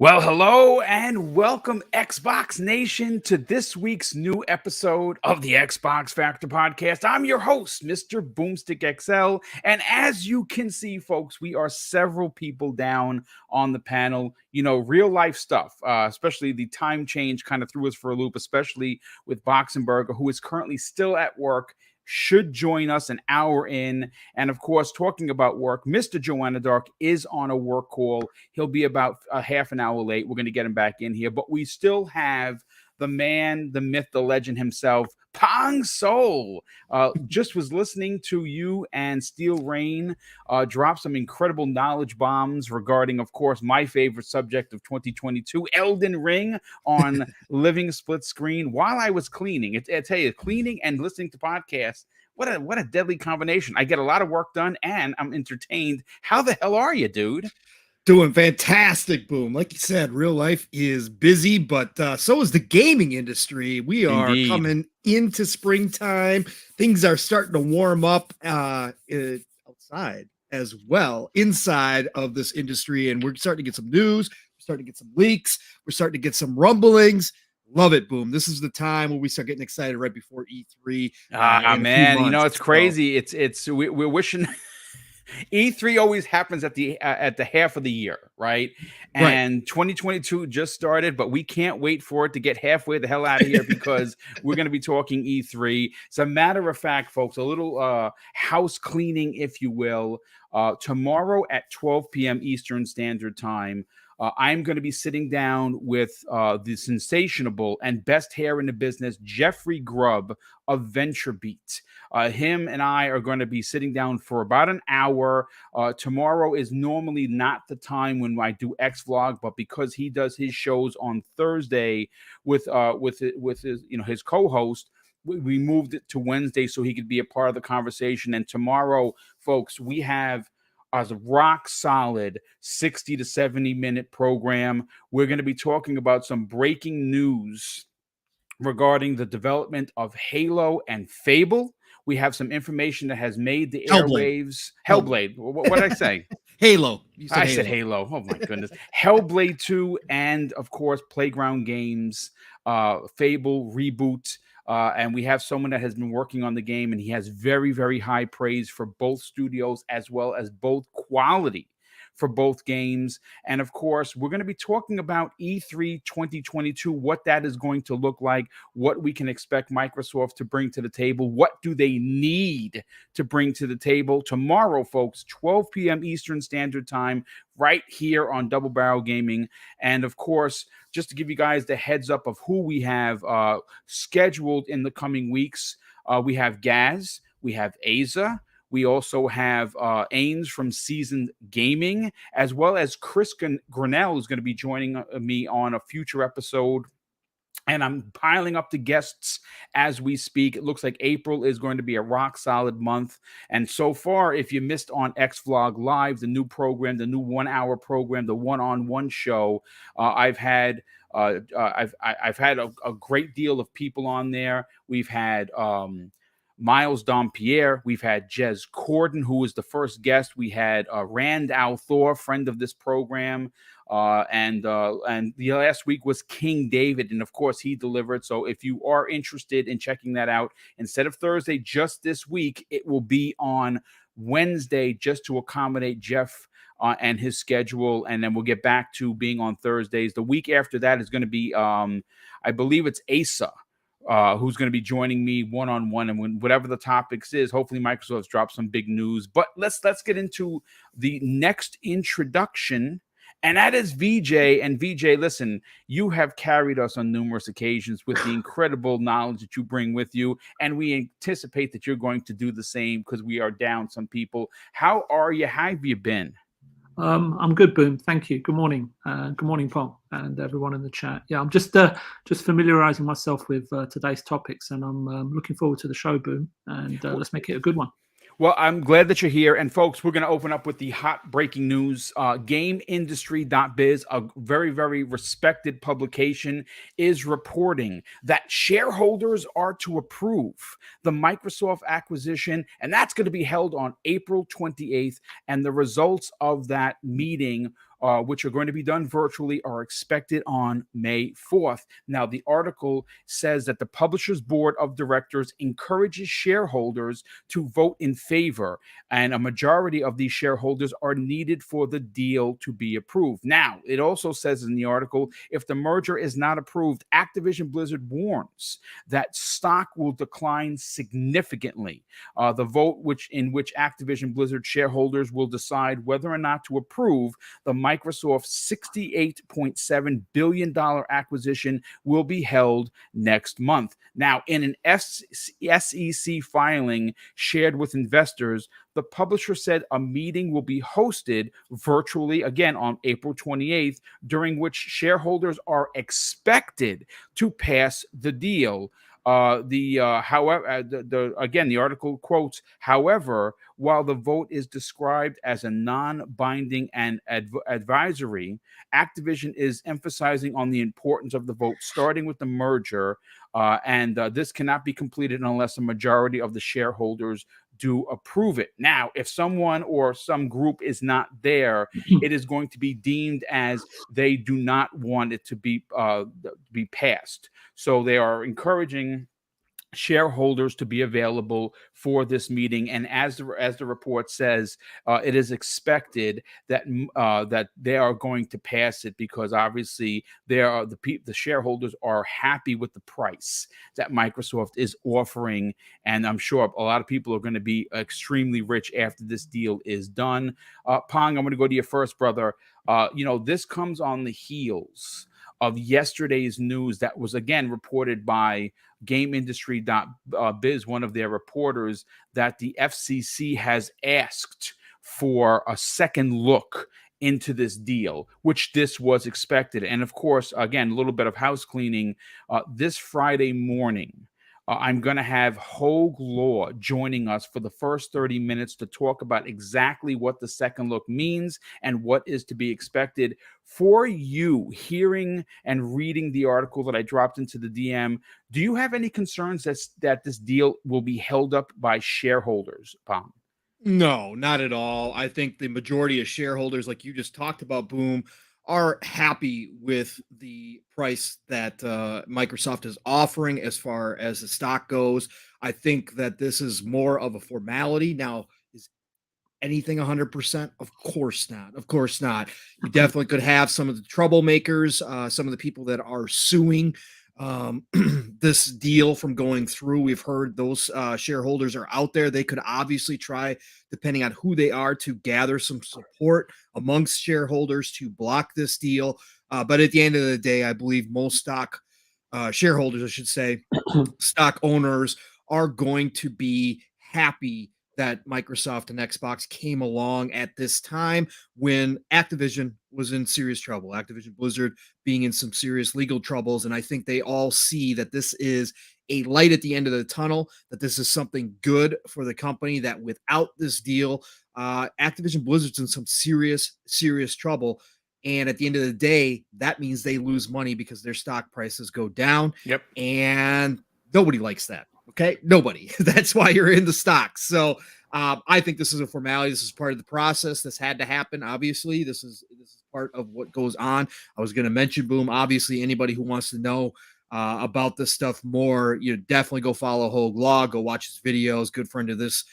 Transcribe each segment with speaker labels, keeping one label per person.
Speaker 1: Well, hello and welcome, Xbox Nation, to this week's new episode of the Xbox Factor Podcast. I'm your host, Mr. BoomStick XL. And as you can see, folks, we are several people down on the panel. You know, real life stuff, especially the time change kind of threw us for a loop, especially with Boxenberger, who is currently still at work. Should join us an hour in. And of course, talking about work, Mr. Joanna Dark is on a work call. He'll be about a half an hour late. We're going to get him back in here. But we still have the man, the myth, the legend himself, Pong Soul. Just was listening to you and Steel Rain drop some incredible knowledge bombs regarding, of course, my favorite subject of 2022, Elden Ring, on living split screen while I was cleaning. I tell you, cleaning and listening to podcasts, what a deadly combination. I get a lot of work done and I'm entertained. How the hell are you, dude?
Speaker 2: Doing fantastic, Boom. Like you said, real life is busy, but so is the gaming industry. We are
Speaker 1: Indeed.
Speaker 2: Coming into springtime. Things are starting to warm up outside as well, inside of this industry. And we're starting to get some news. We're starting to get some leaks. We're starting to get some rumblings. Love it, Boom. This is the time when we start getting excited right before E3.
Speaker 1: Man, you know, it's crazy. We're wishing... E3 always happens at the half of the year, right? And 2022 just started, but we can't wait for it to get halfway the hell out of here because we're going to be talking E3. As a matter of fact, folks, a little house cleaning, if you will. Tomorrow at 12 p.m. Eastern Standard Time, I'm going to be sitting down with the sensational and best hair in the business, Jeffrey Grubb of VentureBeat. Him and I are going to be sitting down for about an hour. Tomorrow is normally not the time when I do X Vlog, but because he does his shows on Thursday with his co-host, we moved it to Wednesday so he could be a part of the conversation. And tomorrow, folks, we have a rock solid 60 to 70 minute program. We're going to be talking about some breaking news regarding the development of Halo and Fable. We have some information that has made the airwaves. Hellblade. What did I say?
Speaker 2: Halo.
Speaker 1: I said Halo. Oh my goodness. Hellblade 2 and of course Playground Games, Fable reboot. And we have someone that has been working on the game, and he has very, very high praise for both studios as well as both quality for both games. And of course, we're going to be talking about E3 2022, what that is going to look like, what we can expect Microsoft to bring to the table, what do they need to bring to the table. Tomorrow, folks, 12 p.m. Eastern Standard Time, right here on Double Barrel Gaming. And of course, just to give you guys the heads up of who we have scheduled in the coming weeks, we have Gaz, we have Aza, we also have Ains from Seasoned Gaming, as well as Chris Grinnell is going to be joining me on a future episode. And I'm piling up the guests as we speak. It looks like April is going to be a rock solid month. And so far, if you missed on X Vlog Live, the new program, the new 1 hour program, the one-on-one show, I've had a great deal of people on there. We've had Miles Dompierre. We've had Jez Corden, who was the first guest. We had Rand Althor, friend of this program. And the last week was King David. And of course, he delivered. So if you are interested in checking that out, instead of Thursday, just this week, it will be on Wednesday just to accommodate Jeff and his schedule. And then we'll get back to being on Thursdays. The week after that is going to be, I believe it's Asa. Who's going to be joining me one-on-one, and whatever the topics is, hopefully Microsoft's dropped some big news. But let's get into the next introduction, and that is VJ. And VJ, listen, you have carried us on numerous occasions with the incredible knowledge that you bring with you, and we anticipate that you're going to do the same because we are down some people. How are you? How have you been?
Speaker 3: I'm good, Boom. Thank you. Good morning. Good morning, Pong, and everyone in the chat. Yeah, I'm just familiarizing myself with today's topics, and I'm looking forward to the show, Boom. And let's make it a good one.
Speaker 1: Well, I'm glad that you're here. And folks, we're going to open up with the hot breaking news. GameIndustry.biz, a very, very respected publication, is reporting that shareholders are to approve the Microsoft acquisition, and that's going to be held on April 28th. And the results of that meeting which are going to be done virtually, are expected on May 4th. Now, the article says that the publisher's board of directors encourages shareholders to vote in favor, and a majority of these shareholders are needed for the deal to be approved. Now, it also says in the article, if the merger is not approved, Activision Blizzard warns that stock will decline significantly. The vote in which Activision Blizzard shareholders will decide whether or not to approve the Microsoft $68.7 billion acquisition will be held next month. Now, in an SEC filing shared with investors, the publisher said a meeting will be hosted virtually again on April 28th, during which shareholders are expected to pass the deal. The article quotes, however, while the vote is described as a non-binding and advisory, Activision is emphasizing on the importance of the vote, starting with the merger, and this cannot be completed unless a majority of the shareholders do approve it. Now, if someone or some group is not there, it is going to be deemed as they do not want it to be passed. So they are encouraging shareholders to be available for this meeting, and as the report says, it is expected that that they are going to pass it, because obviously the shareholders are happy with the price that Microsoft is offering, and I'm sure a lot of people are going to be extremely rich after this deal is done. Pong, I'm going to go to you first, brother. This comes on the heels of yesterday's news that was again reported by GameIndustry.biz, one of their reporters, that the FCC has asked for a second look into this deal, which this was expected. And of course, again, a little bit of house cleaning. This Friday morning, I'm going to have Hogue Law joining us for the first 30 minutes to talk about exactly what the second look means and what is to be expected. For you, hearing and reading the article that I dropped into the DM, do you have any concerns that this deal will be held up by shareholders, Pom?
Speaker 2: No, not at all. I think the majority of shareholders, like you just talked about, Boom, are happy with the price that Microsoft is offering as far as the stock goes. I think that this is more of a formality. Now, is anything 100%? Of course not. Of course not. You definitely could have some of the troublemakers, some of the people that are suing this deal from going through. We've heard those shareholders are out there. They could obviously try, depending on who they are, to gather some support amongst shareholders to block this deal. But at the end of the day, I believe most stock shareholders, I should say, stock owners are going to be happy that Microsoft and Xbox came along at this time when Activision was in serious trouble. Activision Blizzard being in some serious legal troubles. And I think they all see that this is a light at the end of the tunnel, that this is something good for the company, that without this deal, Activision Blizzard's in some serious, serious trouble. And at the end of the day, that means they lose money because their stock prices go down.
Speaker 1: Yep.
Speaker 2: And nobody likes that. Okay, nobody. That's why you're in the stocks. So I think this is a formality. This is part of the process. This had to happen. Obviously, this is part of what goes on. I was going to mention, Boom. Obviously, anybody who wants to know about this stuff more, you definitely go follow Hogue Law. Go watch his videos. Good friend of this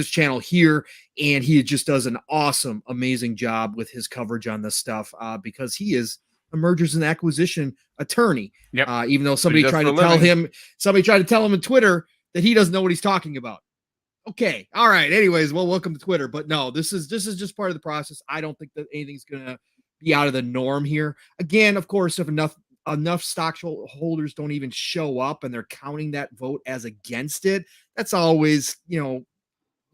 Speaker 2: channel here, and he just does an awesome, amazing job with his coverage on this stuff because he is a mergers and acquisition attorney.
Speaker 1: Yep.
Speaker 2: Even though somebody tried to tell him in Twitter that he doesn't know what he's talking about. Okay. All right. Anyways, well, welcome to Twitter. But no, this is just part of the process. I don't think that anything's gonna be out of the norm here. Again, of course, if enough stockholders don't even show up and they're counting that vote as against it, that's always,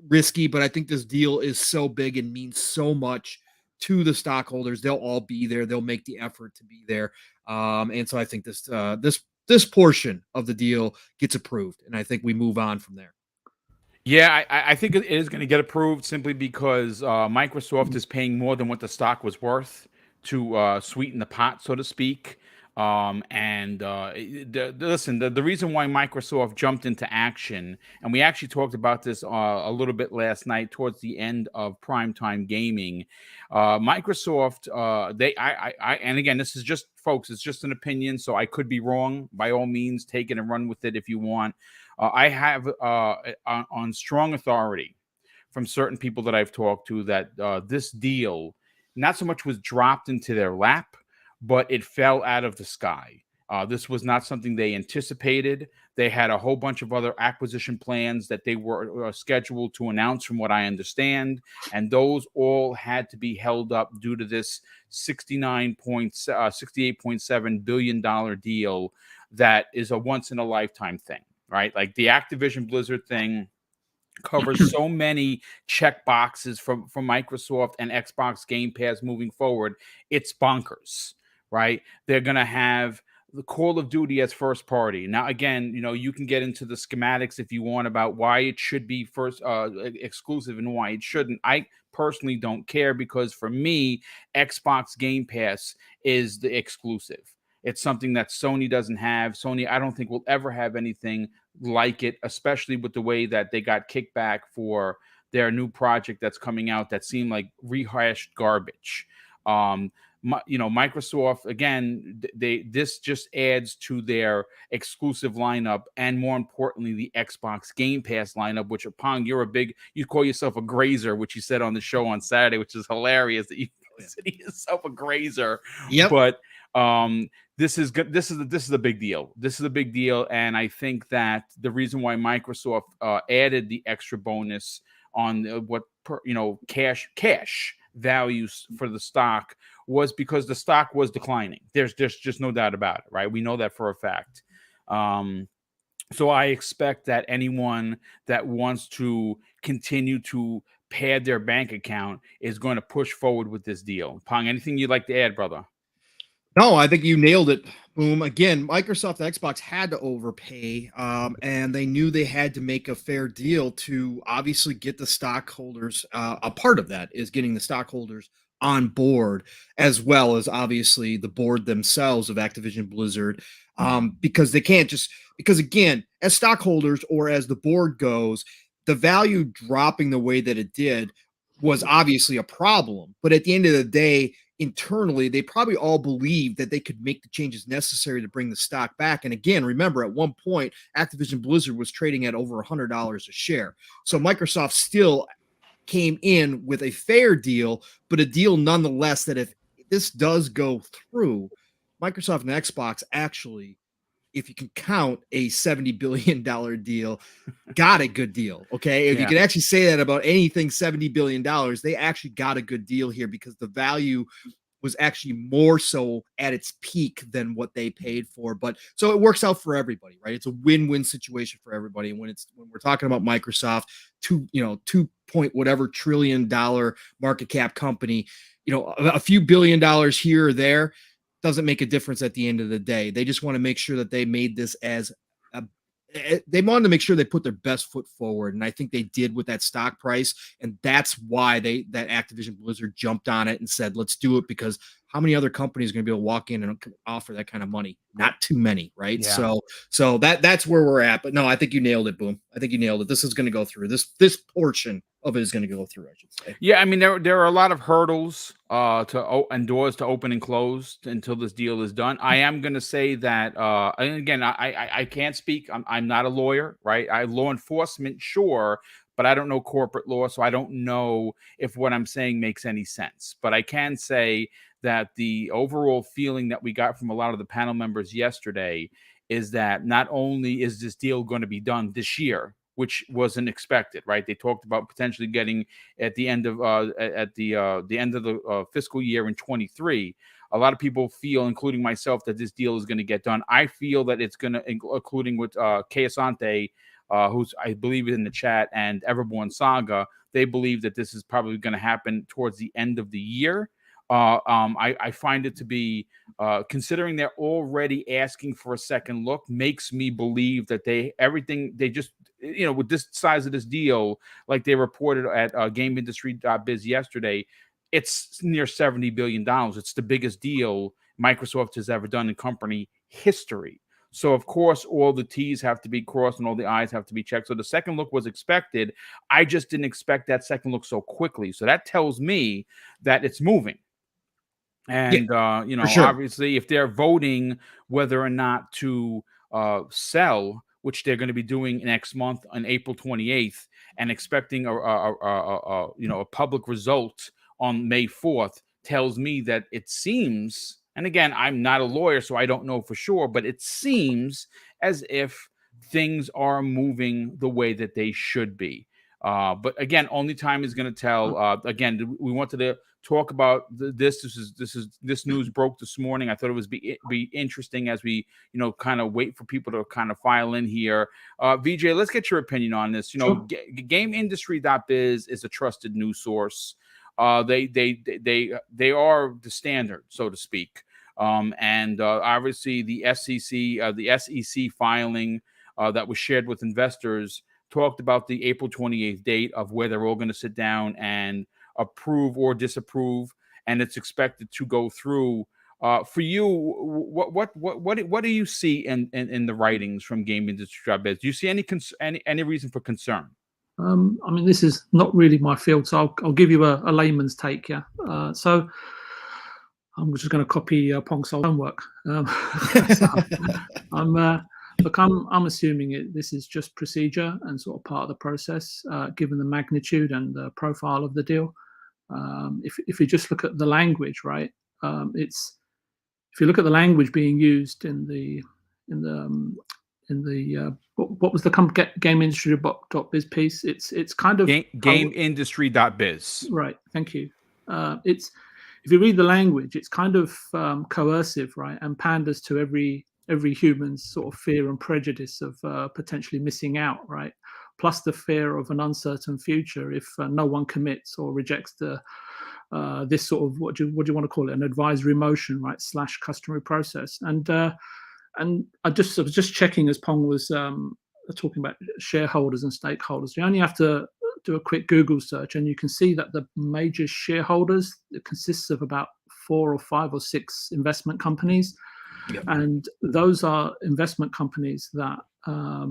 Speaker 2: risky. But I think this deal is so big and means so much to the stockholders. They'll all be there. They'll make the effort to be there. And so I think this portion of the deal gets approved, and I think we move on from there.
Speaker 1: Yeah, I think it is going to get approved simply because Microsoft is paying more than what the stock was worth to sweeten the pot, so to speak. Listen, the reason why Microsoft jumped into action, and we actually talked about this a little bit last night towards the end of primetime gaming. Microsoft, and again, this is just, folks, it's just an opinion, so I could be wrong. By all means, take it and run with it if you want. I have on strong authority from certain people that I've talked to that this deal not so much was dropped into their lap, but it fell out of the sky. This was not something they anticipated. They had a whole bunch of other acquisition plans that they were scheduled to announce, from what I understand, and those all had to be held up due to this $68.7 billion deal that is a once-in-a-lifetime thing, right? Like the Activision Blizzard thing covers so many check boxes from Microsoft and Xbox Game Pass moving forward. It's bonkers, right? They're going to have the Call of Duty as first party. Now, again, you can get into the schematics if you want about why it should be first exclusive and why it shouldn't. I personally don't care, because for me, Xbox Game Pass is the exclusive. It's something that Sony doesn't have. Sony, I don't think, will ever have anything like it, especially with the way that they got kickback for their new project that's coming out that seemed like rehashed garbage. Microsoft, again, this just adds to their exclusive lineup, and more importantly, the Xbox Game Pass lineup, which, Pong, you call yourself a grazer, which you said on the show on Saturday, which is hilarious that you consider yourself a grazer.
Speaker 2: Yep.
Speaker 1: But this is good. This is a big deal. This is a big deal, and I think that the reason why Microsoft added the extra bonus on cash values for the stock was because the stock was declining. There's just no doubt about it, right? We know that for a fact. So I expect that anyone that wants to continue to pad their bank account is going to push forward with this deal. Pong, anything you'd like to add, brother?
Speaker 2: No, I think you nailed it. Boom. Again, Microsoft and Xbox had to overpay, and they knew they had to make a fair deal to obviously get the stockholders. A part of that is getting the stockholders on board, as well as obviously the board themselves of Activision Blizzard, because they can't because again, as stockholders or as the board goes, the value dropping the way that it did was obviously a problem. But at the end of the day, internally, they probably all believed that they could make the changes necessary to bring the stock back. And again, remember, at one point, Activision Blizzard was trading at over $100 a share. So Microsoft still came in with a fair deal, but a deal nonetheless that if this does go through, Microsoft and Xbox actually, if you can count a $70 billion deal, got a good deal. Okay. If you can actually say that about anything $70 billion, they actually got a good deal here, because the value was actually more so at its peak than what they paid for. But so it works out for everybody, right? It's a win-win situation for everybody. And when we're talking about Microsoft, $2 point whatever trillion dollar market cap company, a few $1 billion here or there doesn't make a difference at the end of the day. They just want to make sure that they made this they wanted to make sure they put their best foot forward. And I think they did with that stock price. And that's why that Activision Blizzard jumped on it and said, let's do it, because how many other companies are going to be able to walk in and offer that kind of money? Not too many, right?
Speaker 1: Yeah.
Speaker 2: So that's where we're at. But no, I think you nailed it, Boom. I think you nailed it. This is going to go through. This portion of it is going to go through, I should say.
Speaker 1: Yeah, I mean, there are a lot of hurdles and doors to open and close until this deal is done. I am going to say that, and again, I can't speak. I'm not a lawyer, right? Law enforcement, sure, but I don't know corporate law, so I don't know if what I'm saying makes any sense. But I can say that the overall feeling that we got from a lot of the panel members yesterday is that not only is this deal going to be done this year, which wasn't expected, right? They talked about potentially getting at the end of the end of the fiscal year in 23. A lot of people feel, including myself, that this deal is going to get done. I feel that it's going to, including with Keosante, who's I believe in the chat, and Everborn Saga, they believe that this is probably going to happen towards the end of the year. I find it to be, considering they're already asking for a second look, makes me believe that everything they just, with this size of this deal, like they reported at GameIndustry.biz yesterday, it's near $70 billion. It's the biggest deal Microsoft has ever done in company history. So, of course, all the T's have to be crossed and all the I's have to be checked. So the second look was expected. I just didn't expect that second look so quickly. So that tells me that it's moving. And,
Speaker 2: sure.
Speaker 1: obviously, if they're voting whether or not to sell, which they're going to be doing next month on April 28th, and expecting a public result on May 4th, tells me that it seems, and again, I'm not a lawyer, so I don't know for sure, but it seems as if things are moving the way that they should be. But again, only time is going to tell. Again, we wanted to talk about this. This news broke this morning. I thought it was be interesting as we kind of wait for people to kind of file in here. VJ, let's get your opinion on this.
Speaker 3: Sure.
Speaker 1: GameIndustry.biz is a trusted news source. They are the standard, so to speak. And obviously the SEC filing that was shared with investors talked about the April 28th date of where they're all going to sit down and approve or disapprove, and it's expected to go through. For you, what do you see in the writings from GameIndustry.biz? Do you see any reason for concern?
Speaker 3: I mean, this is not really my field, so I'll give you a layman's take. Yeah. So I'm just going to copy Pong Soul homework. I'm assuming this is just procedure and sort of part of the process, given the magnitude and the profile of the deal. If you just look at the language, right? If you look at the language being used in the what was the GameIndustry.biz piece? It's kind of
Speaker 1: GameIndustry.biz.
Speaker 3: Right. Thank you. It's, if you read the language, it's kind of coercive, right, and panders to every human's sort of fear and prejudice of potentially missing out, right? Plus the fear of an uncertain future if no one commits or rejects this sort of, what do you want to call it, an advisory motion, right, / customary process. And I was just checking as Pong was talking about shareholders and stakeholders. You only have to do a quick Google search and you can see that the major shareholders, it consists of about 4 or 5 or 6 investment companies. Yep. And those are investment companies that are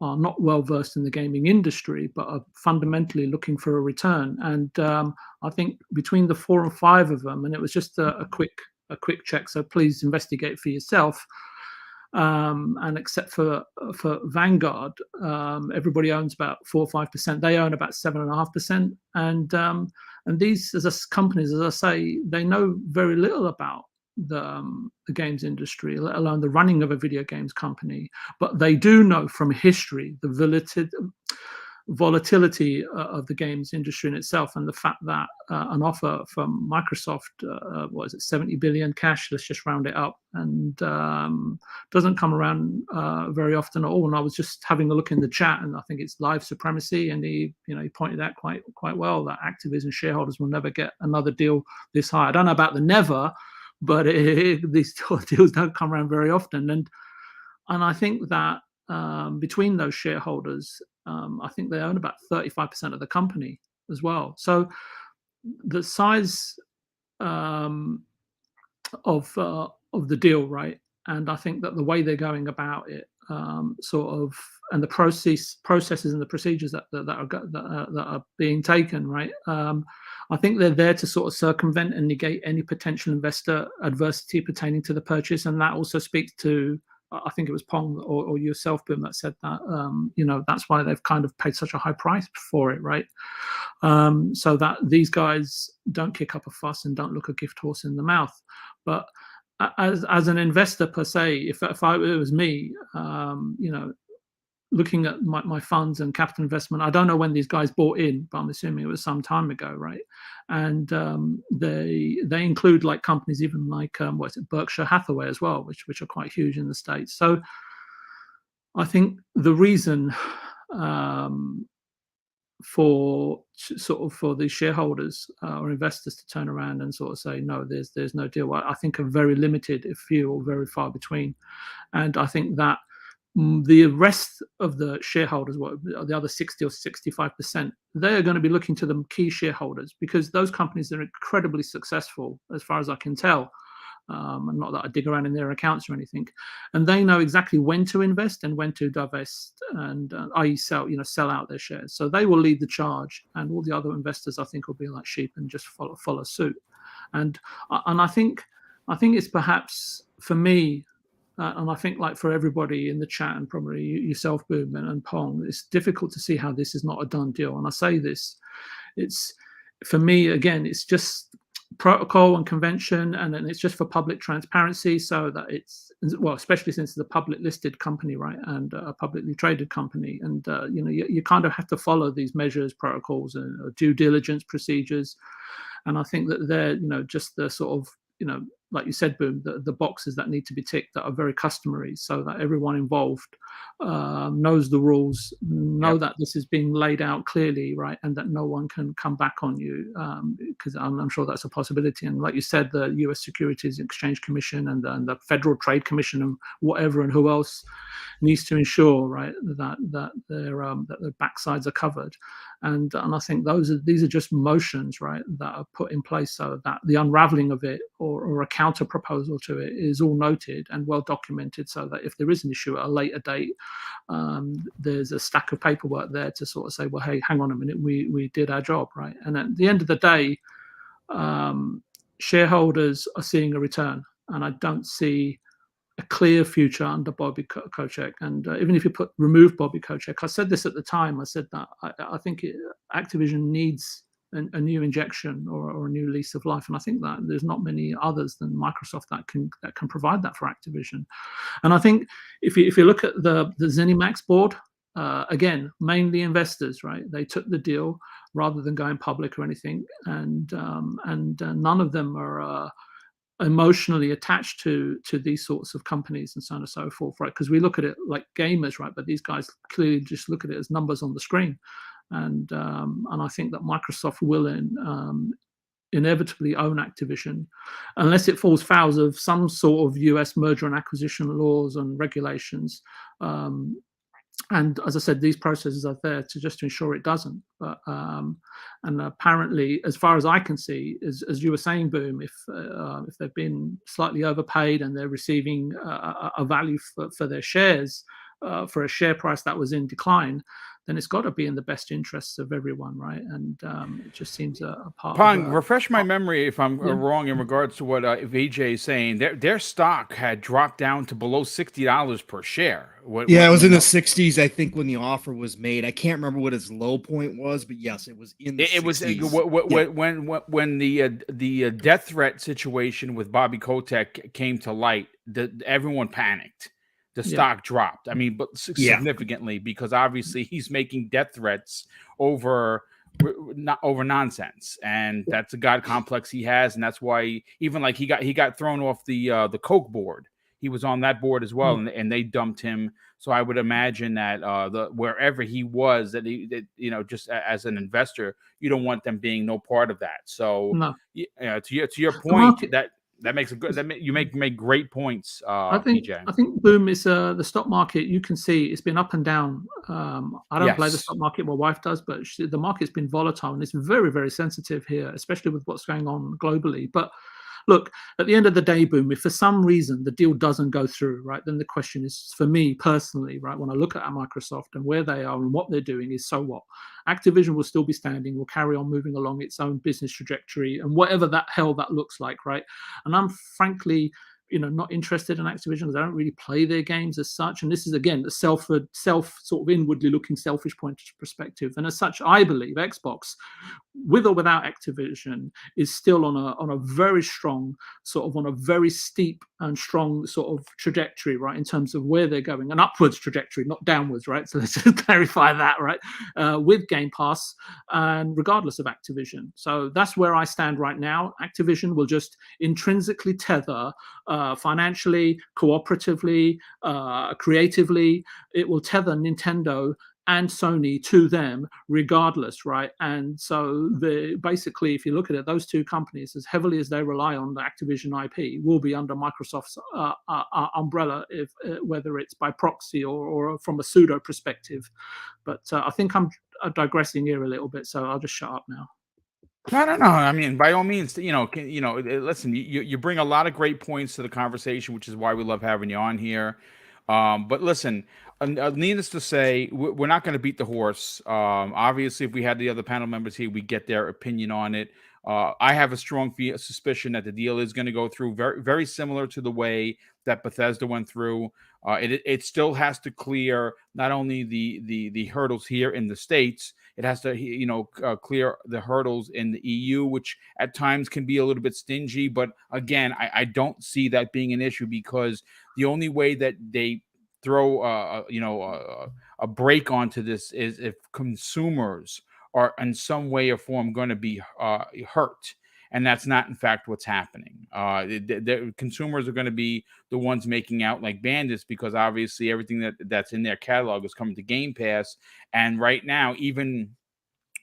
Speaker 3: not well versed in the gaming industry, but are fundamentally looking for a return. And I think between the 4 and 5 of them, and it was just a quick check, so please investigate for yourself. And except for Vanguard, everybody owns about 4 or 5%. They own about 7.5%. And these as companies, as I say, they know very little about the games industry, let alone the running of a video games company. But they do know from history the volatility of the games industry in itself, and the fact that an offer from Microsoft, what is it, 70 billion cash, let's just round it up, and doesn't come around very often at all. And I was just having a look in the chat, and I think it's live supremacy, and he pointed out quite well that Activision shareholders will never get another deal this high. I don't know about the never, but these deals don't come around very often. And I think that between those shareholders, I think they own about 35% of the company as well. So the size of the deal, right? And I think that the way they're going about it, and the processes and the procedures that are being taken, right? I think they're there to sort of circumvent and negate any potential investor adversity pertaining to the purchase, and that also speaks to, I think it was Pong or yourself, Boom, that said that, that's why they've kind of paid such a high price for it, right? So that these guys don't kick up a fuss and don't look a gift horse in the mouth. But as an investor per se, if it was me, looking at my funds and capital investment, I don't know when these guys bought in, but I'm assuming it was some time ago, right? And they include like companies even like Berkshire Hathaway as well, which are quite huge in the States. So I think the reason for the shareholders or investors to turn around and sort of say no, there's no deal, I think are very limited, if few or very far between. And I think that the rest of the shareholders, the other 60 or 65%, they're going to be looking to the key shareholders, because those companies are incredibly successful, as far as I can tell. and not that I dig around in their accounts or anything, and they know exactly when to invest and when to divest, and i.e. sell out their shares. So they will lead the charge, and all the other investors, I think, will be like sheep and just follow suit. And I think it's perhaps for me. And I think, like for everybody in the chat, and probably yourself, Boom, and Pong, it's difficult to see how this is not a done deal. And I say this, it's for me, again, it's just protocol and convention, and then it's just for public transparency, so that it's, well, especially since it's a public listed company, right, and a publicly traded company, and you kind of have to follow these measures, protocols, and due diligence procedures. And I think that they're just the sort of like you said, Boom, the boxes that need to be ticked that are very customary, so that everyone involved knows the rules, that this is being laid out clearly, right, and that no one can come back on you, because I'm sure that's a possibility. And like you said, the U.S. Securities and Exchange Commission and the Federal Trade Commission and whatever, and who else needs to ensure, right, that their backsides are covered. And I think these are just motions, right, that are put in place so that the unraveling of it or a counter proposal to it is all noted and well documented, so that if there is an issue at a later date, there's a stack of paperwork there to sort of say, well, hey, hang on a minute, we did our job, right? And at the end of the day, shareholders are seeing a return, and I don't see a clear future under Bobby Kotick. And even if you remove Bobby Kotick, I said this at the time, I said that I think Activision needs a new injection or a new lease of life, and I think that there's not many others than Microsoft that can provide that for Activision. And I think if you look at the ZeniMax board, again, mainly investors, right? They took the deal rather than going public or anything, and none of them are emotionally attached to these sorts of companies and so on and so forth, right? Because we look at it like gamers, right? But these guys clearly just look at it as numbers on the screen. And I think that Microsoft will inevitably own Activision, unless it falls foul of some sort of US merger and acquisition laws and regulations. And as I said, these processes are there to ensure it doesn't. But and apparently, as far as I can see, as you were saying, Boom, if they've been slightly overpaid and they're receiving a value for their shares, for a share price that was in decline, then it's got to be in the best interests of everyone, right? And it just seems a part
Speaker 1: Pong,
Speaker 3: of...
Speaker 1: refresh my memory if I'm wrong in regards to what VJ is saying. Their stock had dropped down to below $60 per share.
Speaker 2: It was in the 60s, I think, when the offer was made. I can't remember what its low point was, but yes, it was in the 60s.
Speaker 1: When the death threat situation with Bobby Kotick came to light, everyone panicked. The stock dropped. I mean, but significantly, because obviously he's making death threats over nonsense, and that's a god complex he has, and that's why even like he got thrown off the Coke board. He was on that board as well, and they dumped him. So I would imagine that wherever he was, that just as an investor, you don't want them being no part of that. So to your point, that makes a good. You make great points.
Speaker 3: I think
Speaker 1: PJ.
Speaker 3: I think Boom is the stock market. You can see it's been up and down. I don't play the stock market. My wife does, but the market's been volatile, and it's very, very sensitive here, especially with what's going on globally. But look, at the end of the day, Boom, if for some reason the deal doesn't go through, right, then the question is, for me personally, right, when I look at Microsoft and where they are and what they're doing, is so what? Activision will still be standing, will carry on moving along its own business trajectory, and whatever that hell that looks like, right? And I'm frankly, not interested in Activision because I don't really play their games as such. And this is, again, the self sort of inwardly looking selfish point of perspective. And as such, I believe Xbox, with or without Activision, is still on a very strong, sort of on a very steep and strong sort of trajectory, right, in terms of where they're going, an upwards trajectory, not downwards, right? So let's just clarify that, right? With Game Pass, and regardless of Activision. So that's where I stand right now. Activision will just intrinsically tether, financially, cooperatively, creatively, it will tether Nintendo and Sony to them regardless, right? And so basically, if you look at it, those two companies, as heavily as they rely on the Activision IP, will be under Microsoft's umbrella, if whether it's by proxy or from a pseudo perspective. But I think I'm digressing here a little bit, so I'll just shut up now.
Speaker 1: I don't know. I mean, by all means, listen, you bring a lot of great points to the conversation, which is why we love having you on here. But listen, needless to say, we're not going to beat the horse. Obviously, if we had the other panel members here, we get their opinion on it. I have a strong suspicion that the deal is going to go through very, very similar to the way that Bethesda went through. It still has to clear not only the hurdles here in the States. It has to, clear the hurdles in the EU, which at times can be a little bit stingy. But again, I don't see that being an issue, because the only way that they throw, a break onto this is if consumers are in some way or form going to be hurt. And that's not, in fact, what's happening. The consumers are going to be the ones making out like bandits, because obviously everything that's in their catalog is coming to Game Pass. And right now, even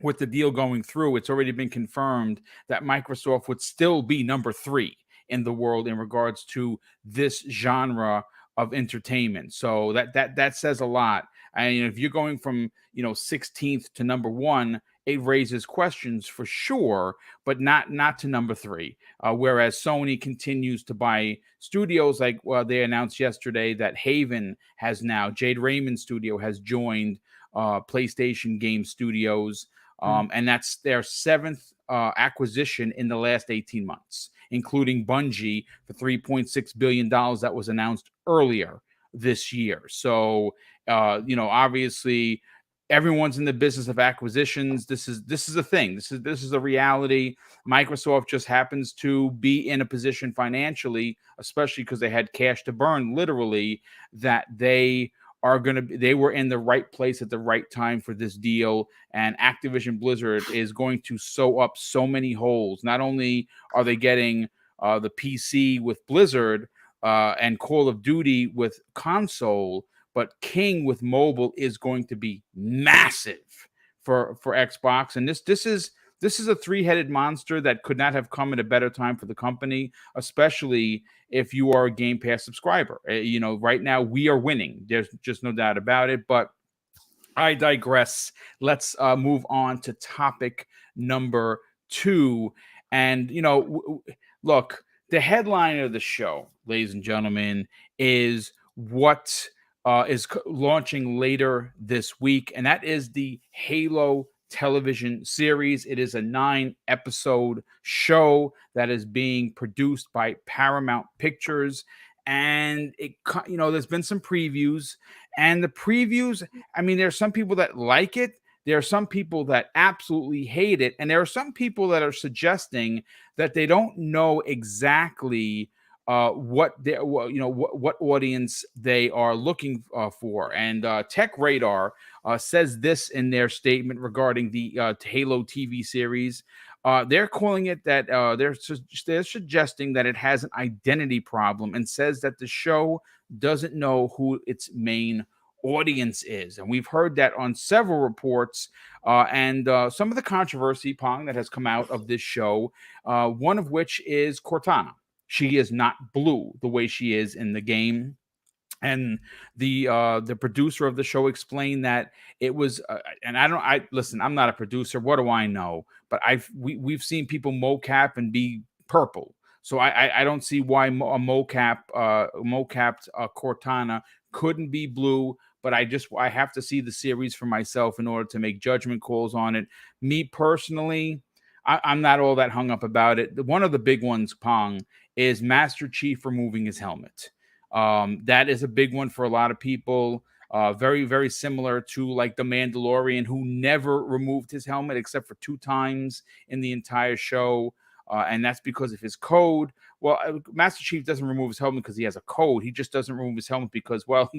Speaker 1: with the deal going through, it's already been confirmed that Microsoft would still be number 3 in the world in regards to this genre of entertainment. So that says a lot. And if you're going from 16th to number 1, it raises questions for sure, but not to number 3. Whereas Sony continues to buy studios, like they announced yesterday that Jade Raymond's studio has joined PlayStation Game Studios, and that's their 7th acquisition in the last 18 months, including Bungie for $3.6 billion that was announced earlier this year. So, obviously, everyone's in the business of acquisitions. This is a thing. This is a reality. Microsoft just happens to be in a position financially, especially because they had cash to burn, literally, that they were in the right place at the right time for this deal. And Activision Blizzard is going to sew up so many holes. Not only are they getting the PC with Blizzard and Call of Duty with console, but King with mobile is going to be massive for Xbox. And this is a 3-headed monster that could not have come at a better time for the company, especially if you are a Game Pass subscriber. Right now we are winning. There's just no doubt about it. But I digress. Let's move on to topic number 2. And, look, the headline of the show, ladies and gentlemen, is what is launching later this week, and that is the Halo television series. It is a 9-episode show that is being produced by Paramount Pictures, and there's been some previews, and the previews, I mean, there are some people that like it. There are some people that absolutely hate it, and there are some people that are suggesting that they don't know exactly what audience they are looking for. And Tech Radar says this in their statement regarding the Halo TV series. They're calling it that they're suggesting that it has an identity problem, and says that the show doesn't know who its main audience is. And we've heard that on several reports, and some of the controversy, Pong, that has come out of this show, one of which is Cortana. She is not blue the way she is in the game. And the producer of the show explained that it was, listen, I'm not a producer. What do I know? But we've seen people mocap and be purple. So I don't see why a mocapped Cortana couldn't be blue. But I have to see the series for myself in order to make judgment calls on it. Me personally, I'm not all that hung up about it. One of the big ones, Pong, is Master Chief removing his helmet. That is a big one for a lot of people. Very, very similar to like the Mandalorian, who never removed his helmet except for 2 times in the entire show. And that's because of his code. Well, Master Chief doesn't remove his helmet because he has a code. He just doesn't remove his helmet because, well,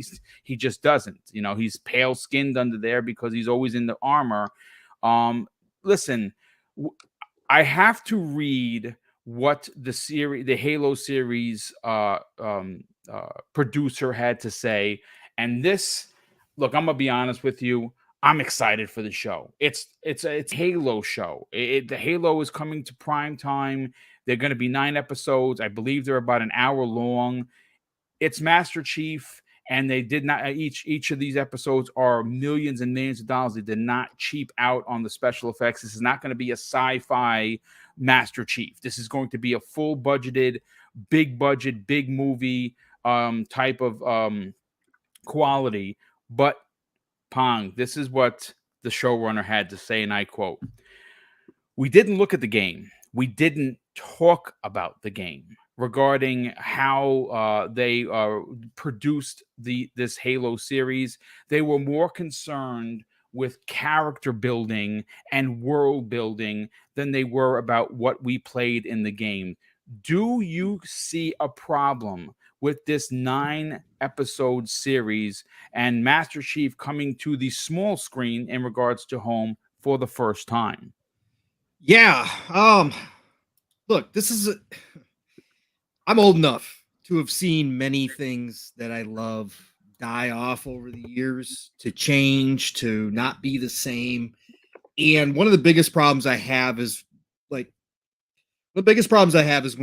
Speaker 1: he just doesn't. He's pale skinned under there because he's always in the armor. Listen, I have to read what the Halo series producer had to say. And this, look, I'm gonna be honest with you. I'm excited for the show. It's Halo show. The Halo is coming to prime time. They're going to be 9 episodes. I believe they're about an hour long. It's Master Chief, and they did not. Each of these episodes are millions and millions of dollars. They did not cheap out on the special effects. This is not going to be a sci-fi Master Chief. This is going to be a full budgeted, big budget, big movie type of quality. But Pong, this is what the showrunner had to say, and I quote: "We didn't look at the game. We didn't talk about the game regarding how they produced this Halo series. They were more concerned with character building and world building than they were about what we played in the game. Do you see a problem with this 9-episode series and Master Chief coming to the small screen in regards to home for the first time?"
Speaker 2: Yeah. Look, I'm old enough to have seen many things that I love die off over the years, to change, to not be the same. And one of the biggest problems I have is when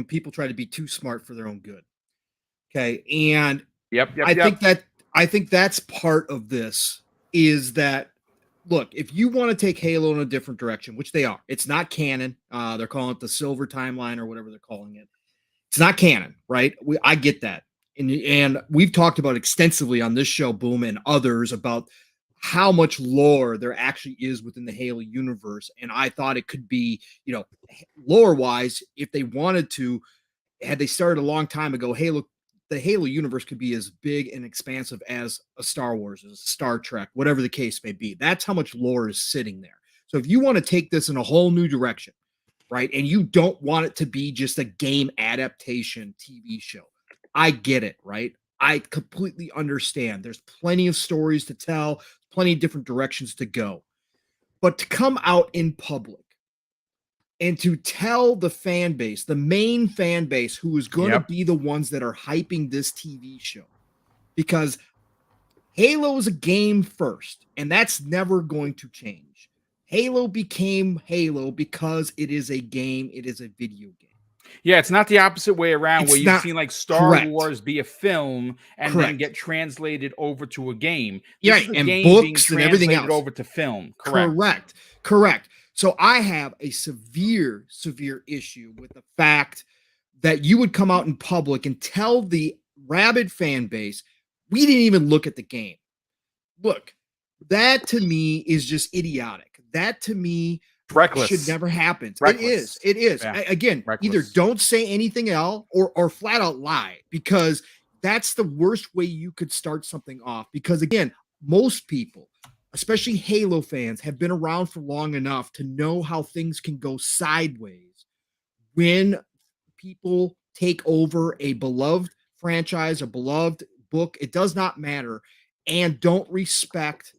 Speaker 2: people try to be too smart for their own good. Okay. And I think that's part of this, is that, look, if you want to take Halo in a different direction, which they are, it's not canon. They're calling it the Silver Timeline or whatever they're calling it. It's not canon, right? I get that. And we've talked about extensively on this show, Boom, and others, about how much lore there actually is within the Halo universe. And I thought it could be, lore-wise, if they wanted to, had they started a long time ago, the Halo universe could be as big and expansive as a Star Wars, as a Star Trek, whatever the case may be. That's how much lore is sitting there. So if you want to take this in a whole new direction, right, and you don't want it to be just a game adaptation TV show, I get it, right? I completely understand. There's plenty of stories to tell, plenty of different directions to go. But to come out in public and to tell the fan base, the main fan base, who is going to be the ones that are hyping this TV show, because Halo is a game first, and that's never going to change. Halo became Halo because it is a game, it is a video game.
Speaker 1: Yeah, it's not the opposite way around, where you've seen like Star Wars be a film and then get translated over to a game.
Speaker 2: This is a game books and everything else
Speaker 1: over to film.
Speaker 2: Correct. So I have a severe issue with the fact that you would come out in public and tell the rabid fan base, we didn't even look at the game. Look, that to me is just idiotic. That to me
Speaker 1: reckless.
Speaker 2: Should never happen.
Speaker 1: Reckless.
Speaker 2: It is.
Speaker 1: Yeah.
Speaker 2: Again,
Speaker 1: reckless.
Speaker 2: Either don't say anything else or flat out lie, because that's the worst way you could start something off. Because again, most people, especially Halo fans, have been around for long enough to know how things can go sideways when people take over a beloved franchise, a beloved book. It does not matter, and don't respect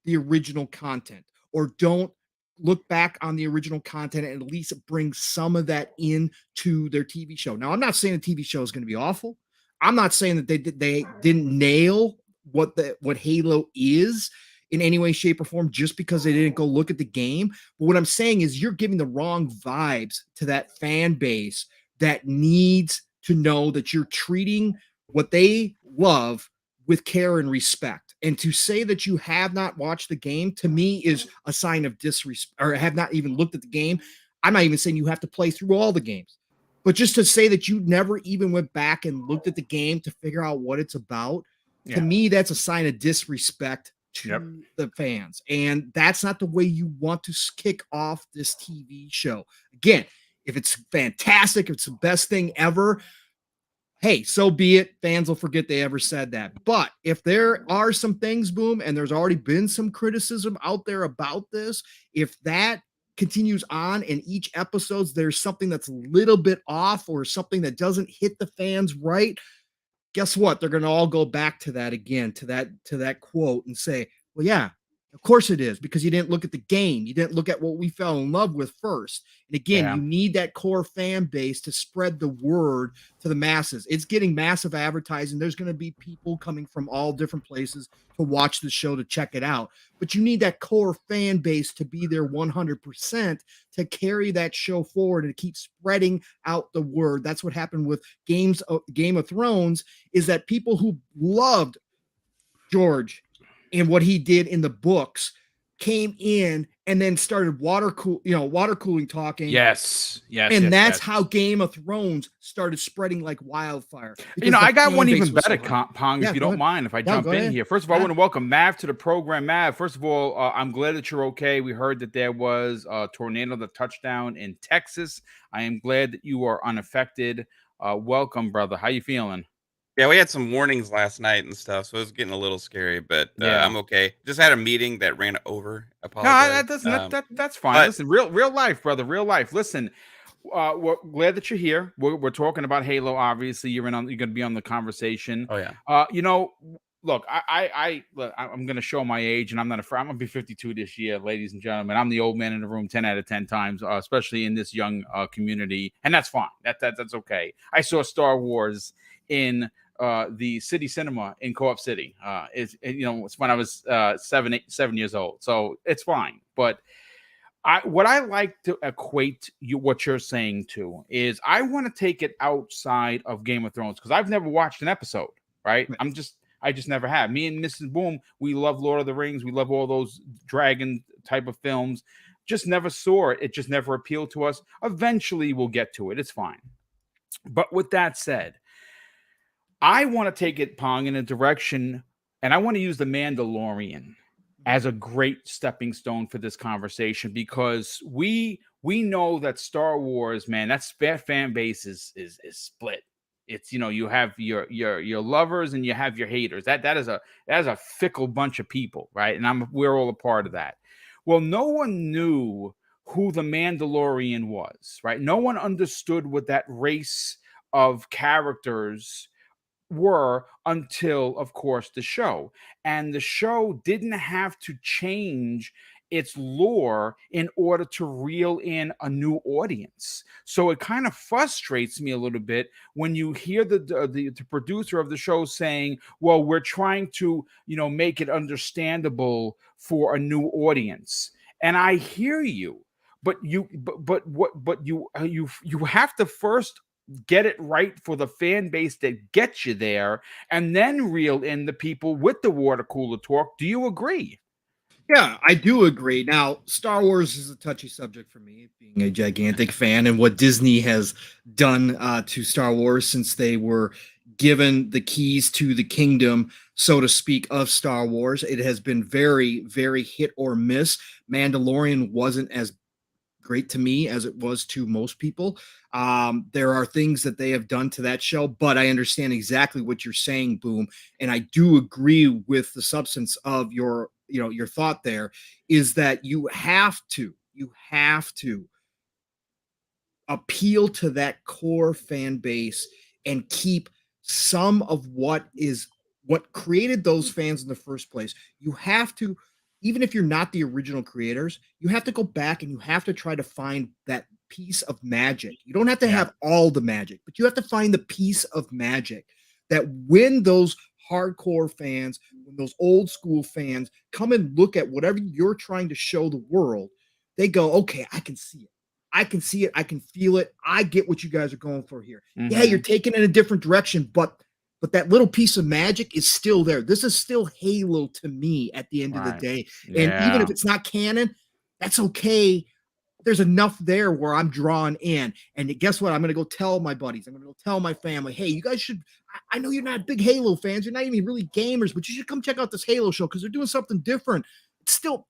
Speaker 2: the original content, or don't look back on the original content and at least bring some of that into their TV show. Now, I'm not saying the TV show is going to be awful. I'm not saying that they didn't nail what Halo is in any way, shape, or form just because they didn't go look at the game. But what I'm saying is you're giving the wrong vibes to that fan base that needs to know that you're treating what they love with care and respect. And to say that you have not watched the game, to me, is a sign of disrespect, or have not even looked at the game. I'm not even saying you have to play through all the games, but just to say that you never even went back and looked at the game to figure out what it's about, to me, that's a sign of disrespect to the fans. And that's not the way you want to kick off this TV show. Again, if it's fantastic, if it's the best thing ever, hey, so be it. Fans will forget they ever said that. But if there are some things, Boom, and there's already been some criticism out there about this, if that continues on and each episode there's something that's a little bit off or something that doesn't hit the fans right, guess what? They're going to all go back to that again, to that quote, and say, well, yeah, of course it is, because you didn't look at the game. You didn't look at what we fell in love with first. And again, you need that core fan base to spread the word to the masses. It's getting massive advertising. There's going to be people coming from all different places to watch the show, to check it out. But you need that core fan base to be there 100% to carry that show forward and keep spreading out the word. That's what happened with Game of Thrones, is that people who loved George and what he did in the books came in and then started water cooling talking.
Speaker 1: Yes.
Speaker 2: And that's how Game of Thrones started spreading like wildfire.
Speaker 1: I got one even better, Pong, if you don't mind, if I jump in here. First of all, I want to welcome Mav to the program. Mav, first of all, I'm glad that you're okay. We heard that there was a tornado that touched down in Texas. I am glad that you are unaffected. Welcome, brother. How you feeling?
Speaker 4: Yeah, we had some warnings last night and stuff, so it was getting a little scary, but I'm okay. Just had a meeting that ran over. Apologize.
Speaker 1: No, that's fine. Listen, real life, brother, real life. Listen, we're glad that you're here. We're talking about Halo. Obviously, you're going to be on the conversation.
Speaker 4: Oh yeah.
Speaker 1: Look, I'm going to show my age, and I'm not afraid. I'm going to be 52 this year, ladies and gentlemen. I'm the old man in the room 10 out of 10 times, especially in this young community, and that's fine. That's okay. I saw Star Wars in the City Cinema in Co-op City. It's when I was 7 years old, so it's fine. But what I like to equate what you're saying to is I want to take it outside of Game of Thrones because I've never watched an episode. Right? I just never have. Me and Mrs. Boom, we love Lord of the Rings. We love all those dragon type of films. Just never saw it. It just never appealed to us. Eventually, we'll get to it. It's fine. But with that said, I want to take it, Pong, in a direction, and I want to use The Mandalorian as a great stepping stone for this conversation because we know that Star Wars, man, that fan base is split. It's you have your lovers and you have your haters. That is a fickle bunch of people, right? And we're all a part of that. Well, no one knew who the Mandalorian was, right? No one understood what that race of characters were until, of course, the show. And the show didn't have to change its lore in order to reel in a new audience. So it kind of frustrates me a little bit when you hear the producer of the show saying, well, we're trying to, make it understandable for a new audience. And I hear you, but you have to first get it right for the fan base that gets you there and then reel in the people with the water cooler talk. Do you agree?
Speaker 2: Yeah, I do agree. Now, Star Wars is a touchy subject for me, being a gigantic fan, and what Disney has done to Star Wars since they were given the keys to the kingdom, so to speak, of Star Wars. It has been very, very hit or miss. Mandalorian wasn't as great to me as it was to most people. There are things that they have done to that show, but I understand exactly what you're saying, Boom, and I do agree with the substance of your thought there is that you have to appeal to that core fan base and keep some of what created those fans in the first place. You have to, even if you're not the original creators, you have to go back and you have to try to find that piece of magic. You don't have to have all the magic, but you have to find the piece of magic that when those hardcore fans, when those old school fans come and look at whatever you're trying to show the world, they go, okay, I can see it. I can see it. I can feel it. I get what you guys are going for here. Mm-hmm. Yeah, you're taking it in a different direction, but that little piece of magic is still there. This is still Halo to me at the end of the day. Yeah. And even if it's not canon, that's okay. There's enough there where I'm drawn in. And guess what? I'm going to go tell my buddies. I'm going to go tell my family, hey, you guys should, I know you're not big Halo fans. You're not even really gamers, but you should come check out this Halo show because they're doing something different. It's still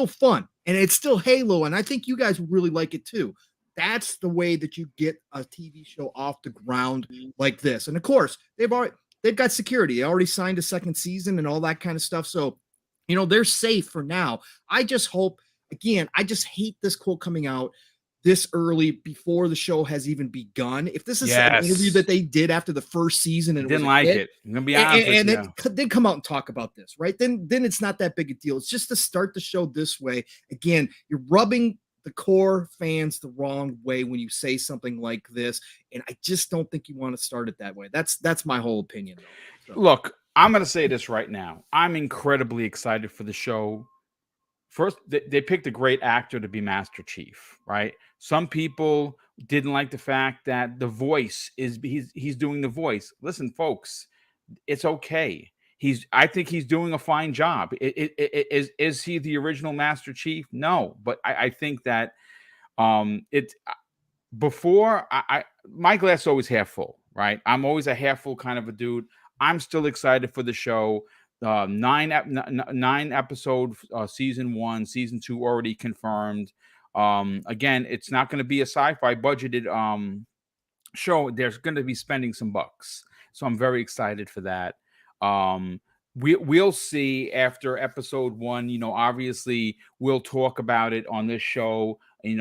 Speaker 2: fun. And it's still Halo. And I think you guys would really like it too. That's the way that you get a TV show off the ground like this. And of course, they've got security. They already signed a second season and all that kind of stuff. So, they're safe for now. I just hope, again, I just hate this quote coming out this early before the show has even begun. If this is an interview that they did after the first season and
Speaker 1: didn't like it, I'm gonna be honest
Speaker 2: and then come out and talk about this, right? Then it's not that big a deal. It's just to start the show this way. Again, you're rubbing the core fans the wrong way when you say something like this, and I just don't think you want to start it that way. That's my whole opinion, though. So.
Speaker 1: Look, I'm going to say this right now. I'm incredibly excited for the show. First, they picked a great actor to be Master Chief, right? Some people didn't like the fact that the voice he's doing the voice. Listen, folks, it's okay. I think he's doing a fine job. Is he the original Master Chief? No, but I think that it's before my glass is always half full, right? I'm always a half full kind of a dude. I'm still excited for the show. 9-episode season 1, season 2 already confirmed. Again, it's not going to be a sci-fi budgeted show. There's going to be spending some bucks, so I'm very excited for that. We'll see after episode 1. Obviously we'll talk about it on this show. And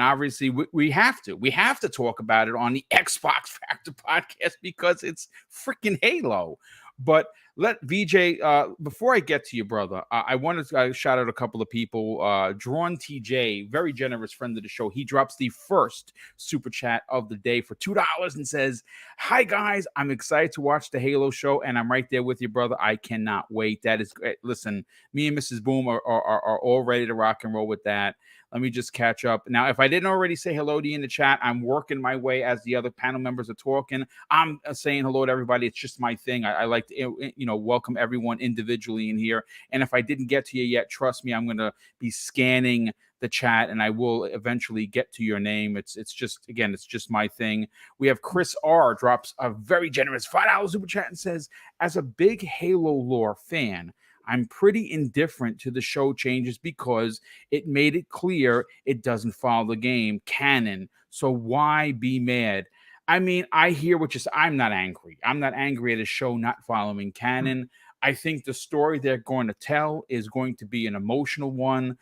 Speaker 1: obviously we have to talk about it on the Xbox Factor podcast because it's freaking Halo. But let VJ, before I get to you, brother, I wanted to shout out a couple of people. Drawn TJ, very generous friend of the show. He drops the first super chat of the day for $2 and says, "Hi guys, I'm excited to watch the Halo show, and I'm right there with you, brother. I cannot wait." That is great. Listen, me and Mrs. Boom are all ready to rock and roll with that. Let me just catch up. Now, if I didn't already say hello to you in the chat, I'm working my way as the other panel members are talking. I'm saying hello to everybody. It's just my thing. I like to, welcome everyone individually in here. And if I didn't get to you yet, trust me, I'm going to be scanning the chat and I will eventually get to your name. It's just my thing. We have Chris R drops a very generous $5 super chat and says, "As a big Halo lore fan, I'm pretty indifferent to the show changes because it made it clear it doesn't follow the game canon. So why be mad?" I mean, I hear what you're saying. I'm not angry. I'm not angry at a show not following canon. I think the story they're going to tell is going to be an emotional one.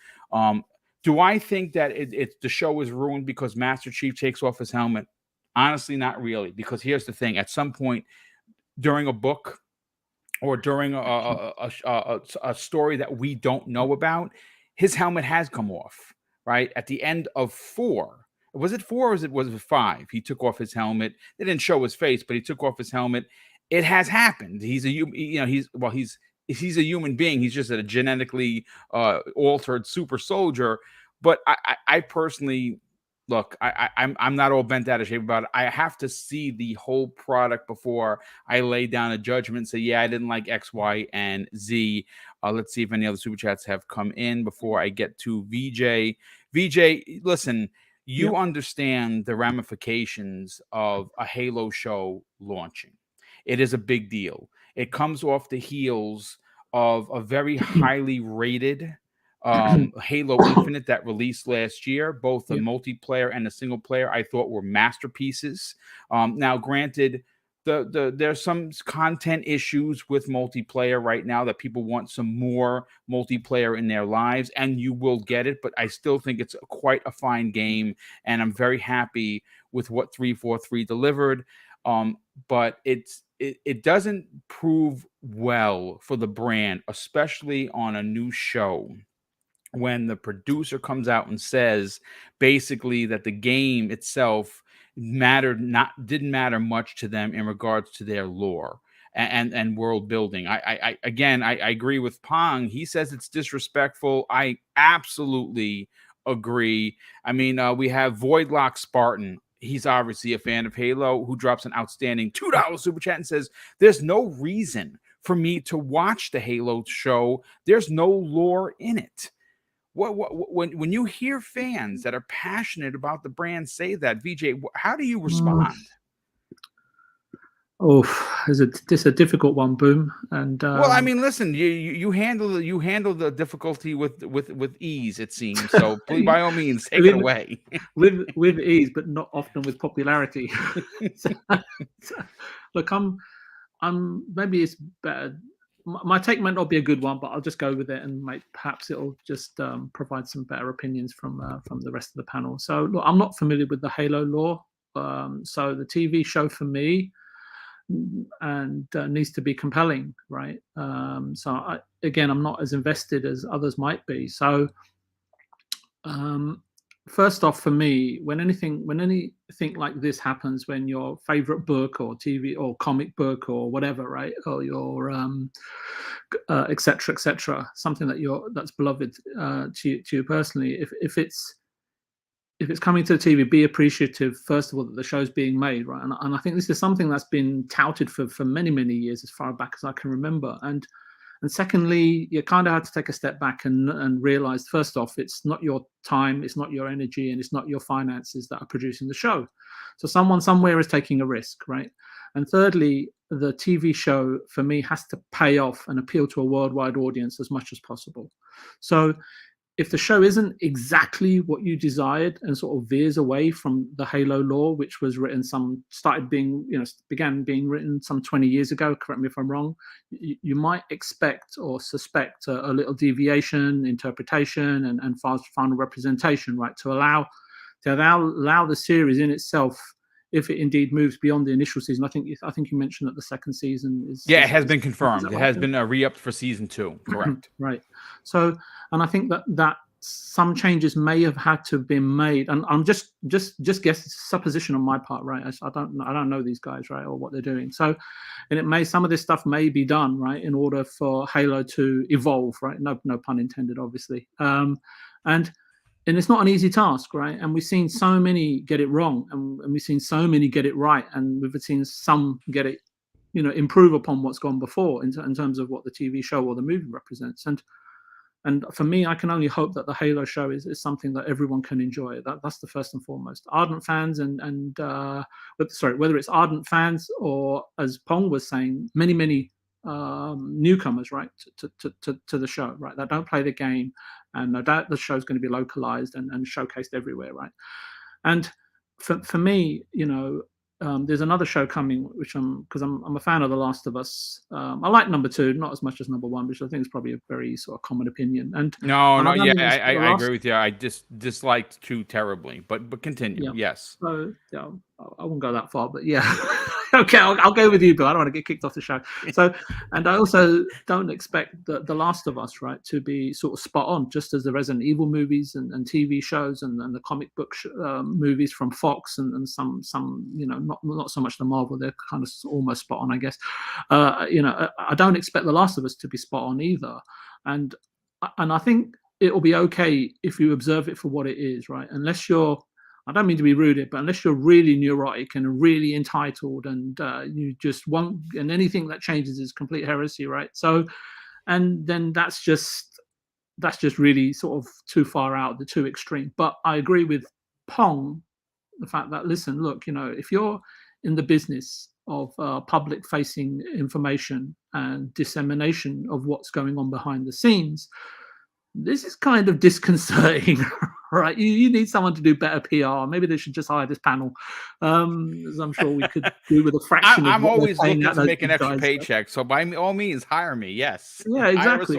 Speaker 1: Do I think that the show is ruined because Master Chief takes off his helmet? Honestly, not really. Because here's the thing: at some point during a book, or during a story that we don't know about, his helmet has come off, right? At the end of 4. Was it 4 or was it 5? He took off his helmet. They didn't show his face, but he took off his helmet. It has happened. He's a human being. He's just a genetically altered super soldier. But I personally, look, I'm not all bent out of shape about it. I have to see the whole product before I lay down a judgment and say, yeah, I didn't like X, Y, and Z. Let's see if any other super chats have come in before I get to VJ. VJ, listen, you understand the ramifications of a Halo show launching. It is a big deal. It comes off the heels of a very highly rated Halo Infinite that released last year. Both the multiplayer and the single player I thought were masterpieces. Now, granted, there's some content issues with multiplayer right now that people want some more multiplayer in their lives, and you will get it, but I still think it's quite a fine game, and I'm very happy with what 343 delivered. But it doesn't prove well for the brand, especially on a new show, when the producer comes out and says basically that the game itself didn't matter much to them in regards to their lore and world building. I agree with Pong. He says it's disrespectful. I absolutely agree. I mean, we have Voidlock Spartan. He's obviously a fan of Halo, who drops an outstanding $2 super chat and says, "There's no reason for me to watch the Halo show. There's no lore in it." When you hear fans that are passionate about the brand say that, VJ, how do you respond?
Speaker 3: It's a difficult one, Boom. And
Speaker 1: well, I mean, listen, you handle the difficulty with ease, it seems. So please, by all means, take it away.
Speaker 3: with ease, but not often with popularity. Look, I'm maybe it's better. My take might not be a good one, but I'll just go with it, and perhaps it'll just provide some better opinions from the rest of the panel. So, look, I'm not familiar with the Halo lore, so the TV show for me needs to be compelling, right? So, I'm not as invested as others might be. So, first off, for me, when anything like this happens, when your favorite book or TV or comic book or whatever, right, or your etc., something that's beloved to you personally, if if it's coming to the TV, be appreciative, first of all, that the show's being made, right? And I think this is something that's been touted for many, many years, as far back as I can remember. And secondly, you kind of had to take a step back and realize, first off, it's not your time, it's not your energy, and it's not your finances that are producing the show. So someone somewhere is taking a risk, right? And thirdly, the TV show, for me, has to pay off and appeal to a worldwide audience as much as possible. So if the show isn't exactly what you desired and sort of veers away from the Halo lore, which was written began being written some 20 years ago, correct me if I'm wrong, you might expect or suspect a little deviation, interpretation, and final representation, right? To allow the series in itself, if it indeed moves beyond the initial season. I think you mentioned that the second season is...
Speaker 1: Yeah, it has been confirmed. It has been re-upped for season 2. Correct.
Speaker 3: Right. So, and I think that some changes may have had to have been made, and I'm just guessing, supposition on my part, right? I don't know these guys, right, or what they're doing. So, and some of this stuff may be done, right, in order for Halo to evolve, right? No pun intended, obviously. And it's not an easy task, right? And we've seen so many get it wrong, and we've seen so many get it right, and we've seen some get it, improve upon what's gone before in terms of what the TV show or the movie represents. And for me, I can only hope that the Halo show is something that everyone can enjoy. That's the first and foremost. Ardent fans whether it's ardent fans or, as Pong was saying, many newcomers, right, to the show, right, that don't play the game, and no doubt the show's going to be localized and showcased everywhere, right? And for me, there's another show coming, which because I'm a fan of The Last of Us. I like number 2, not as much as number 1, which I think is probably a very sort of common opinion. And
Speaker 1: I agree with you. I disliked 2 terribly, but continue.
Speaker 3: Yeah.
Speaker 1: Yes.
Speaker 3: So yeah, I won't go that far, but yeah. Okay, I'll go with you, but I don't want to get kicked off the show. So, and I also don't expect The Last of Us, right, to be sort of spot on, just as the Resident Evil movies and TV shows and the comic book movies from Fox and some not so much the Marvel, they're kind of almost spot on, I guess. I don't expect The Last of Us to be spot on either, and I think it'll be okay if you observe it for what it is, right? Unless you're, I don't mean to be rude, but unless you're really neurotic and really entitled, and you just won't, and anything that changes is complete heresy, right? So, and then that's just really sort of too far out, the too extreme. But I agree with Pong, the fact that, listen, look, if you're in the business of public-facing information and dissemination of what's going on behind the scenes, this is kind of disconcerting, right? You need someone to do better PR. Maybe they should just hire this panel, as I'm sure we could do with a fraction.
Speaker 1: I'm always looking to make an extra paycheck, so by all means, hire me. Yes.
Speaker 3: Yeah, exactly.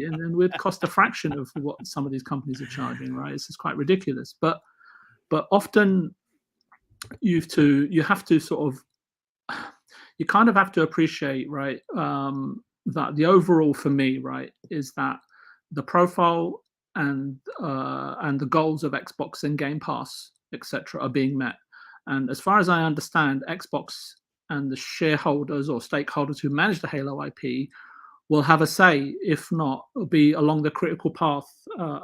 Speaker 3: And then we'd cost a fraction of what some of these companies are charging, right? This is quite ridiculous. But often you have to sort of, you kind of have to appreciate, right, that the overall for me, right, is that the profile and the goals of Xbox and Game Pass, etc., are being met. And as far as I understand, Xbox and the shareholders or stakeholders who manage the Halo IP will have a say, if not be along the critical path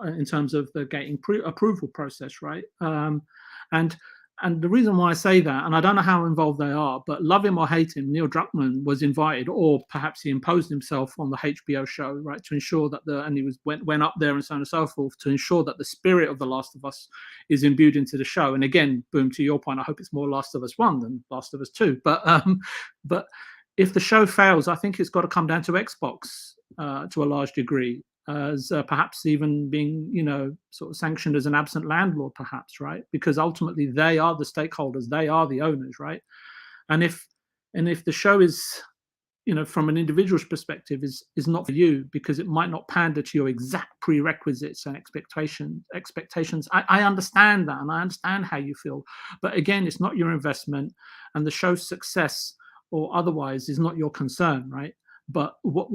Speaker 3: in terms of the gating approval process, right? And the reason why I say that, and I don't know how involved they are, but love him or hate him, Neil Druckmann was invited, or perhaps he imposed himself on the HBO show, right, to ensure that and he went up there and so on and so forth, to ensure that the spirit of The Last of Us is imbued into the show. And again, Boom, to your point, I hope it's more Last of Us 1 than Last of Us 2. But if the show fails, I think it's got to come down to Xbox to a large degree, as perhaps even being, sort of sanctioned as an absent landlord, perhaps, right? Because ultimately they are the stakeholders, they are the owners, right? And if the show is, from an individual's perspective, is not for you because it might not pander to your exact prerequisites and expectations, I understand that, and I understand how you feel. But again, it's not your investment, and the show's success or otherwise is not your concern, right? But what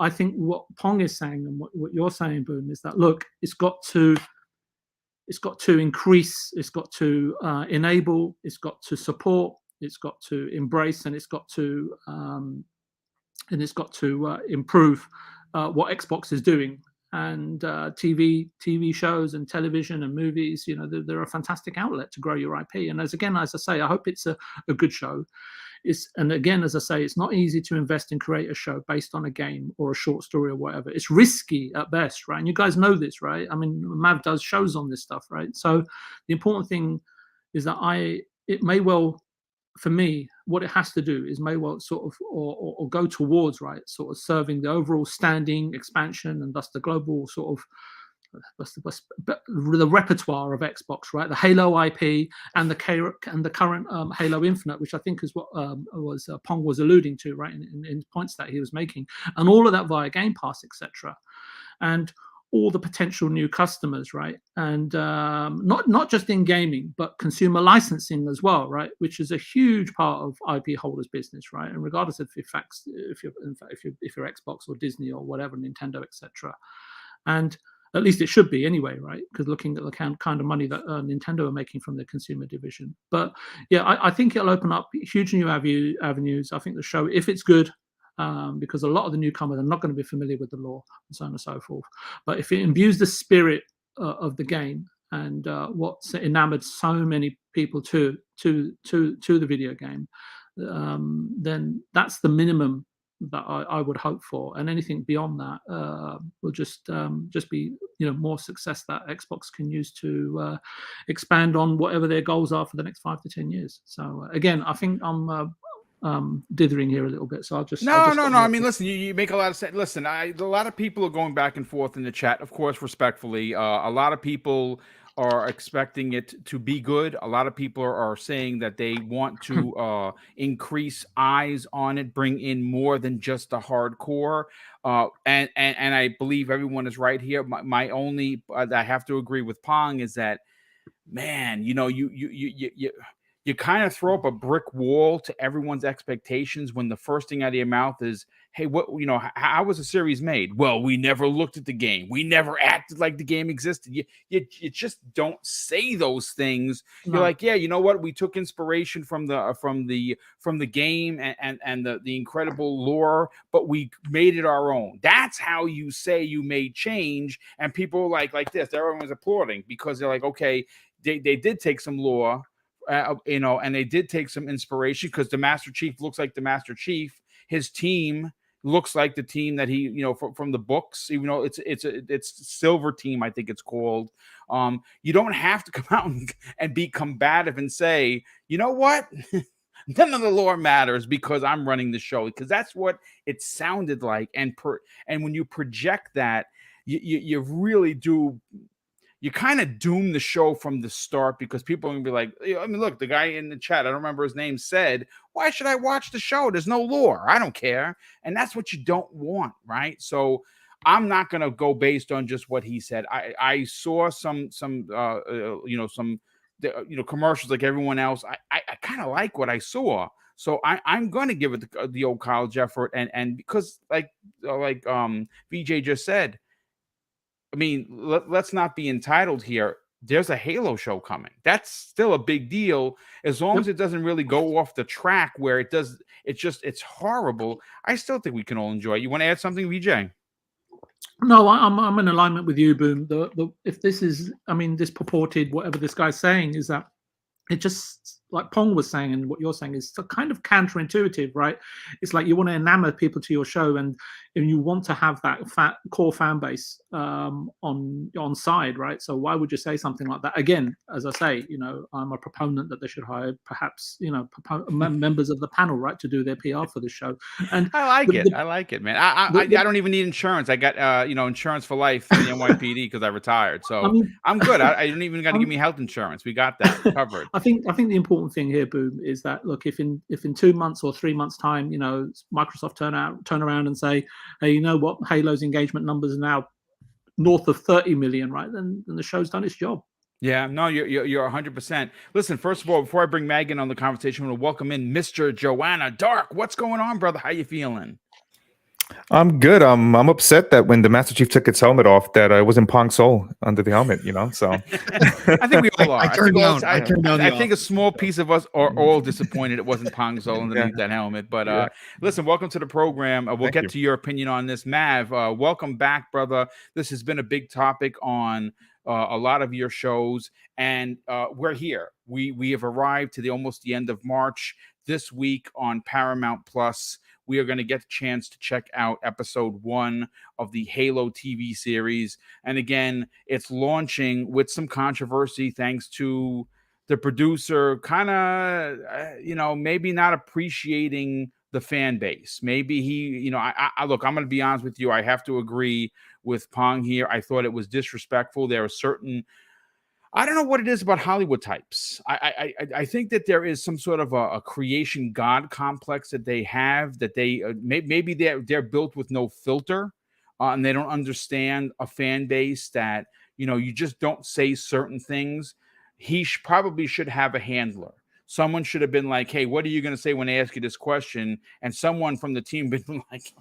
Speaker 3: I think what Pong is saying and what you're saying, Boom, is that, look, it's got to increase, it's got to enable, it's got to support, it's got to embrace, and it's got to improve what Xbox is doing. and TV shows and television and movies. You know, they're a fantastic outlet to grow your IP. And as I say, I hope it's a good show. And again, as I say, it's not easy to invest and create a show based on a game or a short story or whatever. It's risky at best, right? And you guys know this, right? I mean, Mav does shows on this stuff, right? So the important thing is that it may well, for me, what it has to do is may well sort of or go towards, right, sort of serving the overall standing expansion and thus the global sort of the repertoire of Xbox, right? The Halo IP and the current Halo Infinite, which I think is what Pong was alluding to, right, in points that he was making, and all of that via Game Pass, etc. And all the potential new customers, right? And not just in gaming, but consumer licensing as well, right? Which is a huge part of IP holders' business, right? And regardless of if you're Xbox or Disney or whatever, Nintendo, etc. And at least it should be anyway, right? Because looking at the kind of money that Nintendo are making from their consumer division. But yeah, I think it'll open up huge new avenues. I think the show, if it's good, because a lot of the newcomers are not going to be familiar with the lore and so on and so forth. But if it imbues the spirit of the game and what's enamored so many people to the video game, then that's the minimum that I would hope for, and anything beyond that will just be, you know, more success that Xbox can use to expand on whatever their goals are for the next 5 to 10 years. So again, I think I'm dithering here a little bit, so I'll just
Speaker 1: no. I mean, listen, you make a lot of sense. Listen, a lot of people are going back and forth in the chat, of course, respectfully. A lot of people are expecting it to be good. A lot of people are saying that they want to increase eyes on it, bring in more than just the hardcore. And I believe everyone is right here. My only I have to agree with Pong is that, man, you know, you kind of throw up a brick wall to everyone's expectations when the first thing out of your mouth is, hey, what, you know, how was the series made? Well, we never looked at the game. We never acted like the game existed. You just don't say those things. No. You're like, yeah, you know what? We took inspiration from the game and the incredible lore, but we made it our own. That's how you say you made change. And people like this, everyone's applauding because they're like, okay, they did take some lore. You know, and they did take some inspiration because the Master Chief looks like the Master Chief. His team looks like the team that he, you know, from the books. Even though it's Silver Team, I think it's called. You don't have to come out and be combative and say, you know what, none of the lore matters because I'm running the show, because that's what it sounded like. And when you project that, you really do. You kind of doom the show from the start because people are going to be like, I mean, look, the guy in the chat, I don't remember his name, said, why should I watch the show? There's no lore. I don't care. And that's what you don't want, right? So I'm not going to go based on just what he said. I saw some commercials like everyone else. I kind of like what I saw. So I'm going to give it the old college effort. And because like VJ just said, I mean, let's not be entitled here. There's a Halo show coming. That's still a big deal. As long as it doesn't really go off the track where it does, it's horrible. I still think we can all enjoy it. You want to add something, VJ?
Speaker 3: No, I'm in alignment with you, Boom. If this is, I mean, this purported, whatever this guy's saying is that it just, like Pong was saying and what you're saying, is kind of counterintuitive, right? It's like you want to enamor people to your show and you want to have that core fan base on side, right? So why would you say something like that? Again, as I say, you know, I'm a proponent that they should hire perhaps, you know, members of the panel, right, to do their PR for the show. And
Speaker 1: I like it, man. I don't even need insurance. I got insurance for life in the NYPD because I retired, so I mean, I'm good. I don't even got to give me health insurance. We got that covered.
Speaker 3: I think the important thing here, Boom, is that look, if in 2 months or 3 months time, you know, Microsoft turn around and say, hey, you know what, Halo's engagement numbers are now north of 30 million, right? Then the show's done its job.
Speaker 1: Yeah, no, you're 100%. Listen, first of all, before I bring Megan on the conversation, I want to welcome in Mr. Joanna Dark. What's going on, brother? How you feeling?
Speaker 5: I'm good. I'm upset that when the Master Chief took its helmet off, that it wasn't Pong Soul under the helmet. So
Speaker 1: I think we all are.
Speaker 2: I turned down. I turned down.
Speaker 1: I think a small piece of us are all disappointed it wasn't Pong Soul underneath that helmet. But listen, welcome to the program. We'll get to your opinion on this, Mav. Welcome back, brother. This has been a big topic on a lot of your shows, and we're here. We have arrived to almost the end of March. This week on Paramount Plus, we are going to get a chance to check out episode 1 of the Halo TV series. And again, it's launching with some controversy thanks to the producer kind of, maybe not appreciating the fan base. Maybe he, I look, I'm going to be honest with you. I have to agree with Pong here. I thought it was disrespectful. There are certain, I don't know what it is about Hollywood types. I think that there is some sort of a creation God complex that they have, that they maybe they're built with no filter, and they don't understand a fan base that you just don't say certain things. He probably should have a handler. Someone should have been like, "Hey, what are you going to say when they ask you this question?" And someone from the team been like,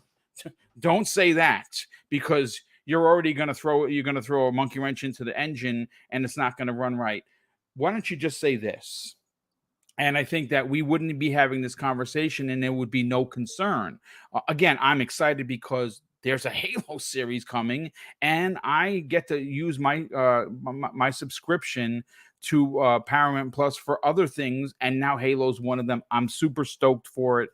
Speaker 1: "Don't say that because." You're already going to throw a monkey wrench into the engine and it's not going to run right. Why don't you just say this? And I think that we wouldn't be having this conversation and there would be no concern. Again, I'm excited because there's a Halo series coming and I get to use my my subscription to Paramount Plus for other things. And now Halo's one of them. I'm super stoked for it.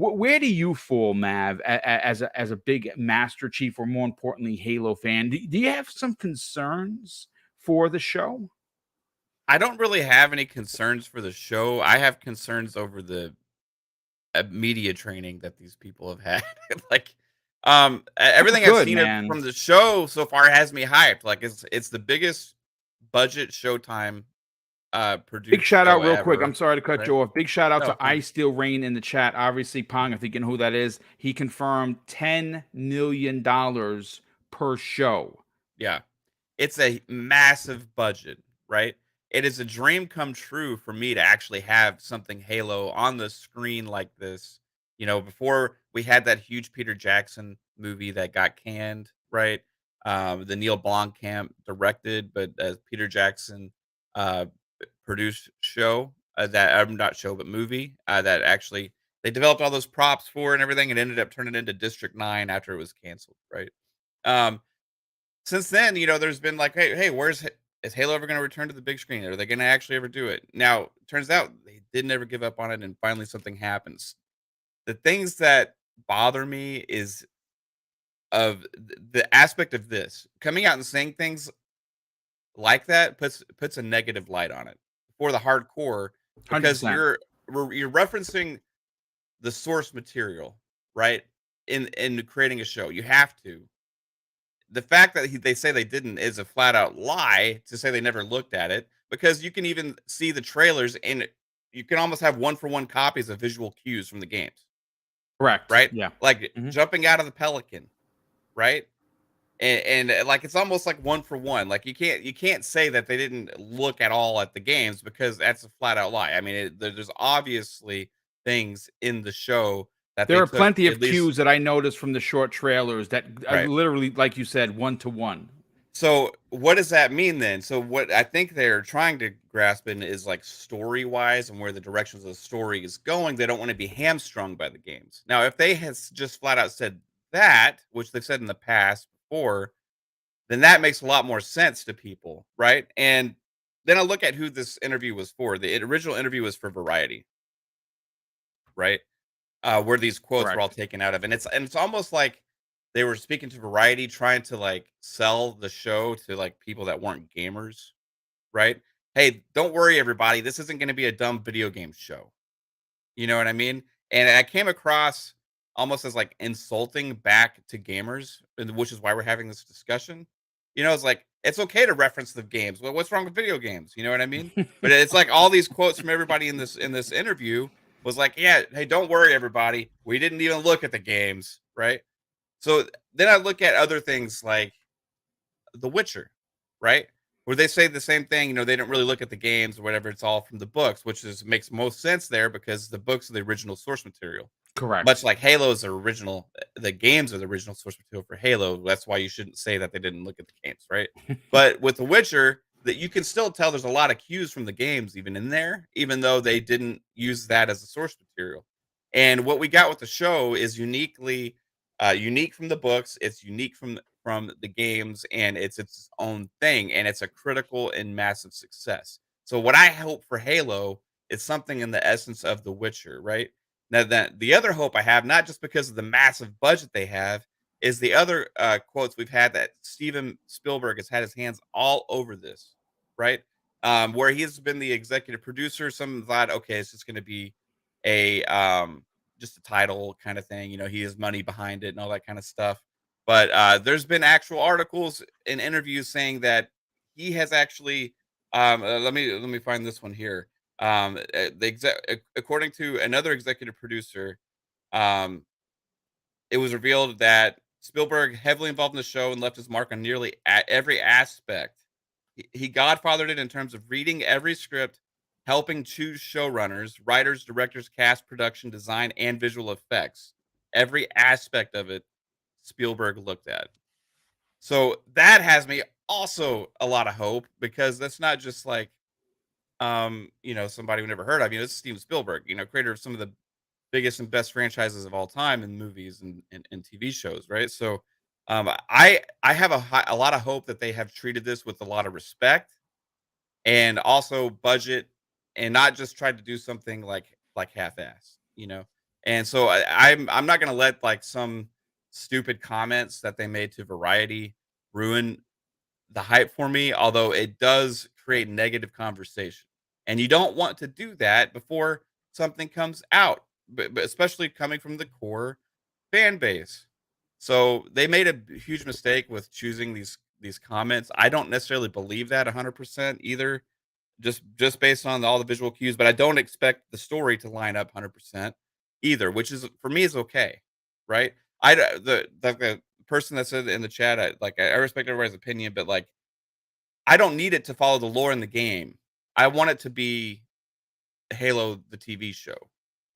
Speaker 1: Where do you fall, Mav, as a big Master Chief, or more importantly, Halo fan? Do you have some concerns for the show?
Speaker 4: I don't really have any concerns for the show. I have concerns over the media training that these people have had. Like, everything I've seen from the show so far has me hyped. Like, it's the biggest budget Showtime produced.
Speaker 1: Big shout out real
Speaker 4: ever.
Speaker 1: Quick. I'm sorry to cut you off. Big shout out to I Still Reign in the chat. Obviously, Pong, if you know who that is, he confirmed $10 million per show.
Speaker 4: Yeah. It's a massive budget, right? It is a dream come true for me to actually have something Halo on the screen like this. Before we had that huge Peter Jackson movie that got canned, right? The Neil Blomkamp directed, but Peter Jackson produced show that I'm not show, but movie that actually they developed all those props for and everything, and ended up turning into District 9 after it was canceled, right? Since then, there's been like, hey, is Halo ever going to return to the big screen? Are they going to actually ever do it? Now, it turns out they didn't ever give up on it, and finally something happens. The things that bother me is of the aspect of this coming out and saying things like that puts a negative light on it for the hardcore, because
Speaker 1: 100%.
Speaker 4: you're referencing the source material, right? In creating a show, you have to. The fact that they say they didn't is a flat out lie to say they never looked at it, because you can even see the trailers and you can almost have 1-for-1 copies of visual cues from the games.
Speaker 1: Correct.
Speaker 4: Right?
Speaker 1: Yeah.
Speaker 4: Like jumping out of the Pelican, right? And like it's almost like 1-for-1. Like you can't say that they didn't look at all at the games, because that's a flat out lie. I mean, there's obviously things in the show that
Speaker 1: there are plenty of cues that I noticed from the short trailers that are literally, like you said, 1-to-1.
Speaker 4: So what does that mean then? So what I think they're trying to grasp in is like story wise and where the directions of the story is going. They don't want to be hamstrung by the games. Now, if they had just flat out said that, which they've said in the past before, then that makes a lot more sense to people, right? And then I look at who this interview was for. The original interview was for Variety, right? Where these quotes were all taken out of, and it's almost like they were speaking to Variety, trying to like sell the show to like people that weren't gamers, right? Hey, don't worry, everybody. This isn't going to be a dumb video game show. You know what I mean? And I came across almost as like insulting back to gamers, which is why we're having this discussion. It's like it's okay to reference the games. Well, what's wrong with video games? You know what I mean? But it's like all these quotes from everybody in this interview was like, yeah, hey, don't worry, everybody. We didn't even look at the games, right? So then I look at other things like The Witcher, right? Where they say the same thing, they don't really look at the games or whatever. It's all from the books, which makes most sense there because the books are the original source material.
Speaker 1: Correct.
Speaker 4: Much like Halo's original, the games are the original source material for Halo. That's why you shouldn't say that they didn't look at the games, right? But with The Witcher, that you can still tell there's a lot of cues from the games even in there, even though they didn't use that as a source material. And what we got with the show is uniquely unique from the books. It's unique from the games, and it's its own thing, and it's a critical and massive success. So what I hope for Halo is something in the essence of The Witcher, right? Now, that the other hope I have, not just because of the massive budget they have, is the other quotes we've had that Steven Spielberg has had his hands all over this, right? Where he's been the executive producer. Some thought, okay, it's just going to be a just a title kind of thing. He has money behind it and all that kind of stuff. But there's been actual articles and interviews saying that he has actually. Let me find this one here. According to another executive producer, it was revealed that Spielberg heavily involved in the show and left his mark on nearly every aspect. He godfathered it in terms of reading every script, helping choose showrunners, writers, directors, cast, production, design, and visual effects. Every aspect of it, Spielberg looked at. So that has me also a lot of hope, because that's not just like somebody we never heard of. This is Steven Spielberg, creator of some of the biggest and best franchises of all time in movies and TV shows, right? So I have a lot of hope that they have treated this with a lot of respect and also budget, and not just tried to do something like half-ass, And so I'm not gonna let like some stupid comments that they made to Variety ruin the hype for me, although it does create negative conversation. And you don't want to do that before something comes out, but especially coming from the core fan base. So they made a huge mistake with choosing these comments. I don't necessarily believe that 100% either, just based on all the visual cues, but I don't expect the story to line up 100% either, which is for me is okay, right? The person that said in the chat, I respect everybody's opinion, but like I don't need it to follow the lore in the game. I want it to be Halo the TV show,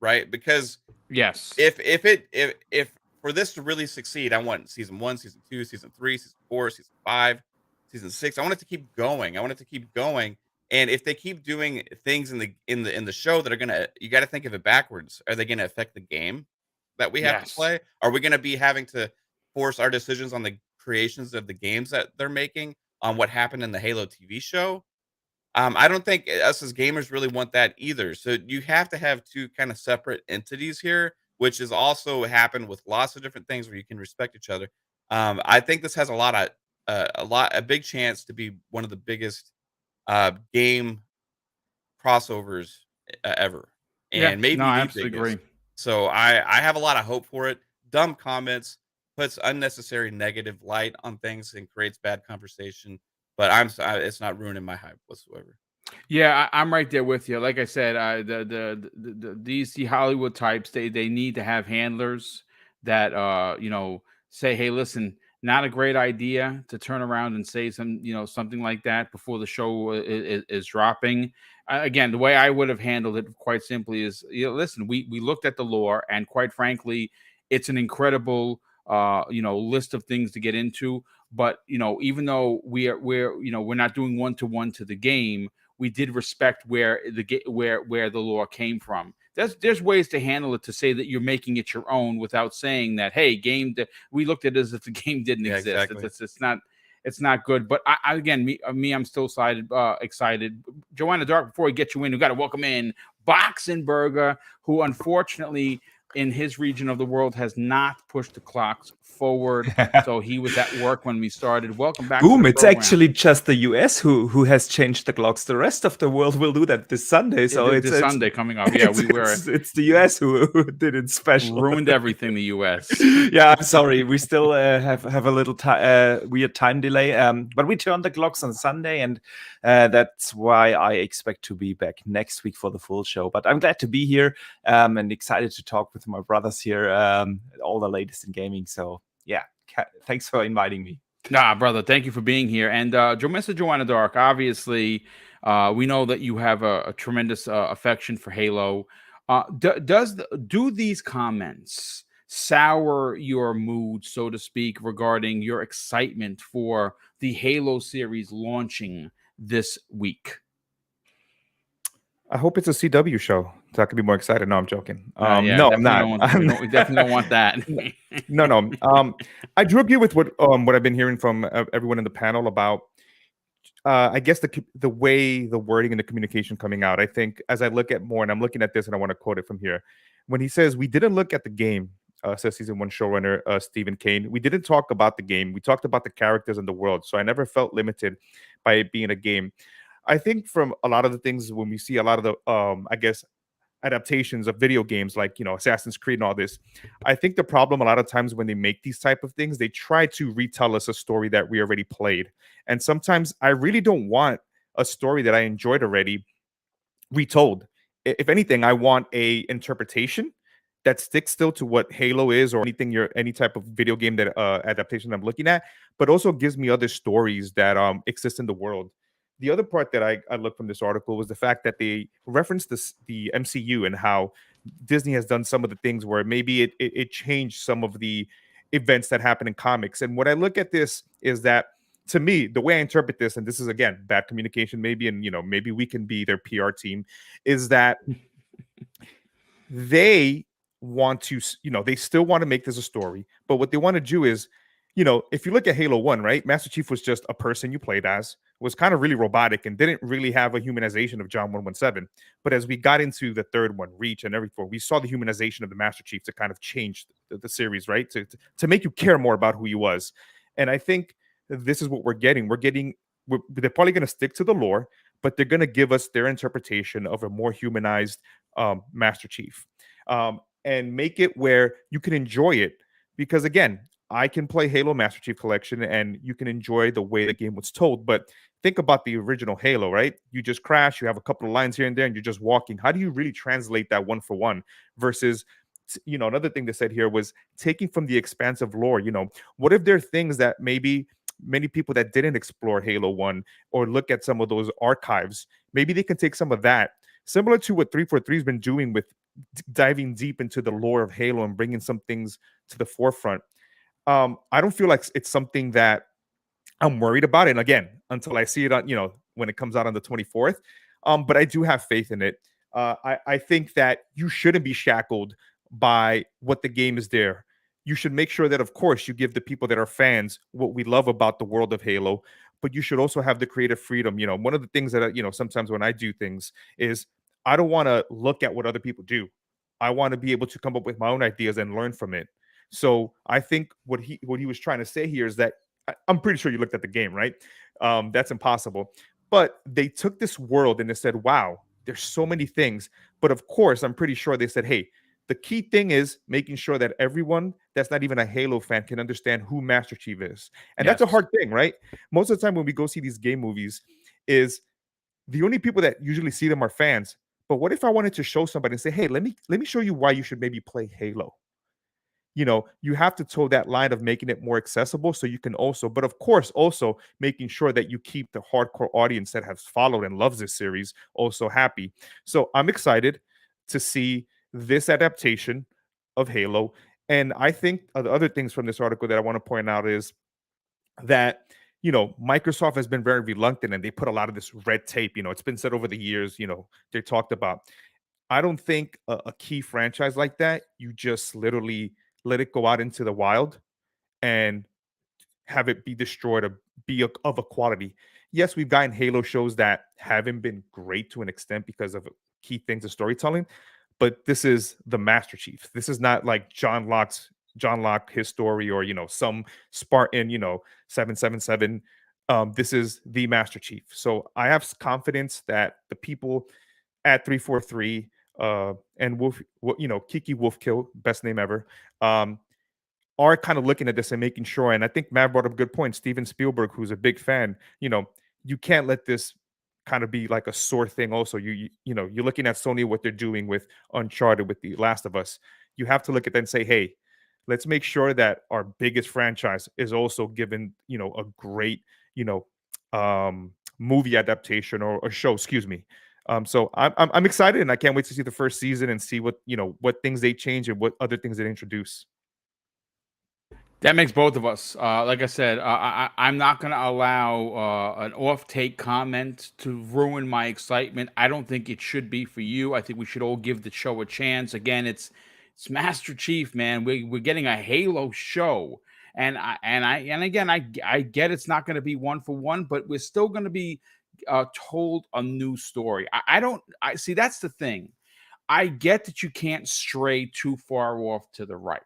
Speaker 4: right? Because
Speaker 1: yes,
Speaker 4: if for this to really succeed, I want season 1, season 2, season 3, season 4, season 5, season 6. I want it to keep going. I want it to keep going. And if they keep doing things in the show that are you got to think of it backwards. Are they gonna affect the game that we have to play? Are we gonna be having to force our decisions on the creations of the games that they're making on what happened in the Halo TV show? I don't think us as gamers really want that either. So you have to have two kind of separate entities here, which has also happened with lots of different things where you can respect each other. I think this has a big chance to be one of the biggest game crossovers ever, and maybe
Speaker 1: I
Speaker 4: the
Speaker 1: absolutely
Speaker 4: biggest.
Speaker 1: agree.
Speaker 4: So I have a lot of hope for it. Dumb comments puts unnecessary negative light on things and creates bad conversation. But it's not ruining my hype whatsoever.
Speaker 1: Yeah, I'm right there with you. Like I said, the DC Hollywood types, they need to have handlers that say, hey, listen, not a great idea to turn around and say something like that before the show is dropping. Again, the way I would have handled it quite simply is, listen, we looked at the lore, and quite frankly, it's an incredible list of things to get into. But even though we're not doing one-to-one to the game, we did respect where the lore came from. There's ways to handle it, to say that you're making it your own without saying that, hey, we looked at it as if the game didn't exist. Exactly. It's not good. But I'm still excited. Joanna Dark, before we get you in, we got to welcome in Boxenberger, who unfortunately in his region of the world has not pushed the clocks forward. So he was at work when we started. Welcome back.
Speaker 6: Boom, it's actually just the US who has changed the clocks. The rest of the world will do that this Sunday. So it's
Speaker 1: Sunday coming up. Yeah,
Speaker 6: it's the US who did it special.
Speaker 1: Ruined everything, the US.
Speaker 6: Yeah, I'm sorry. We still have a little weird time delay. But we turn the clocks on Sunday, and that's why I expect to be back next week for the full show. But I'm glad to be here and excited to talk with my brothers here, all the latest in gaming. So yeah, thanks for inviting me.
Speaker 1: Nah, brother, thank you for being here. And Mr. Joanna Dark, obviously, we know that you have a tremendous affection for Halo. Do these comments sour your mood, so to speak, regarding your excitement for the Halo series launching this week?
Speaker 5: I hope it's a CW show so I can be more excited. No, I'm joking.
Speaker 1: Yeah,
Speaker 5: No, I'm
Speaker 1: definitely
Speaker 5: not.
Speaker 1: don't want. We definitely don't want that.
Speaker 5: No. I do agree with what I've been hearing from everyone in the panel about. I guess the way the wording and the communication coming out. I think as I look at more, and I'm looking at this, and I want to quote it from here, when he says, "We didn't look at the game," says season 1 showrunner Stephen Kane. "We didn't talk about the game. We talked about the characters and the world. So I never felt limited by it being a game." I think from a lot of the things when we see a lot of the I guess adaptations of video games like Assassin's Creed and all this, I think the problem a lot of times when they make these type of things, they try to retell us a story that we already played. And sometimes I really don't want a story that I enjoyed already retold. If anything, I want a interpretation that sticks still to what Halo is, or any type of video game that adaptation I'm looking at, but also gives me other stories that exist in the world. The other part that I looked from this article was the fact that they referenced the MCU and how Disney has done some of the things where maybe it changed some of the events that happen in comics. And what I look at this is that, to me, the way I interpret this, and this is again bad communication, maybe, and maybe we can be their PR team, is that they want to, they still want to make this a story, but what they want to do is, if you look at Halo 1, right, Master Chief was just a person you played as, was kind of really robotic and didn't really have a humanization of John 117. But as we got into the third one, Reach and everything, we saw the humanization of the Master Chief to kind of change the series, right, to make you care more about who he was. And I think this is what we're getting. They're probably going to stick to the lore, but they're going to give us their interpretation of a more humanized Master Chief, and make it where you can enjoy it. Because again, I can play Halo Master Chief Collection and you can enjoy the way the game was told. But think about the original Halo, right? You just crash, you have a couple of lines here and there, and you're just walking. How do you really translate that one for one versus, another thing they said here was taking from the expansive lore. What if there are things that maybe many people that didn't explore Halo 1 or look at some of those archives, maybe they can take some of that, similar to what 343 has been doing with diving deep into the lore of Halo and bringing some things to the forefront. I don't feel like it's something that I'm worried about. And again, until I see it on, when it comes out on the 24th. But I do have faith in it. I think that you shouldn't be shackled by what the game is there. You should make sure that, of course, you give the people that are fans what we love about the world of Halo, but you should also have the creative freedom. One of the things that, sometimes when I do things is I don't want to look at what other people do. I want to be able to come up with my own ideas and learn from it. So I think what he was trying to say here is that I'm pretty sure you looked at the game, right? That's impossible. But they took this world and they said, wow, there's so many things. But of course, I'm pretty sure they said, hey, the key thing is making sure that everyone that's not even a Halo fan can understand who Master Chief is. And that's a hard thing, right? Most of the time when we go see these game movies, is the only people that usually see them are fans. But what if I wanted to show somebody and say, hey, let me show you why you should maybe play Halo? You have to toe that line of making it more accessible so you can also, but of course, also making sure that you keep the hardcore audience that has followed and loves this series also happy. So I'm excited to see this adaptation of Halo. And I think the other things from this article that I want to point out is that, Microsoft has been very reluctant and they put a lot of this red tape. It's been said over the years, they talked about. I don't think a key franchise like that, you just literally let it go out into the wild and have it be destroyed or be of a quality. Yes, we've gotten Halo shows that haven't been great to an extent because of key things of storytelling, but this is the Master Chief. This is not like John Locke, his story, or some Spartan, 777. This is the Master Chief. So I have confidence that the people at 343 and Kiki Wolfkill, best name ever, are kind of looking at this and making sure. And I think Matt brought up a good point. Steven Spielberg, who's a big fan, you can't let this kind of be like a sore thing. Also, you're looking at Sony, what they're doing with Uncharted, with The Last of Us. You have to look at that and say, hey, let's make sure that our biggest franchise is also given, a great, movie adaptation or a show, excuse me. So I'm excited, and I can't wait to see the first season and see what things they change and what other things they introduce.
Speaker 1: That makes both of us. Like I said, I'm not going to allow an off-take comment to ruin my excitement. I don't think it should be for you. I think we should all give the show a chance. Again, it's Master Chief, man. We're getting a Halo show, and again, I get it's not going to be one for one, but we're still going to be told a new story. I see. That's the thing. I get that you can't stray too far off to the right.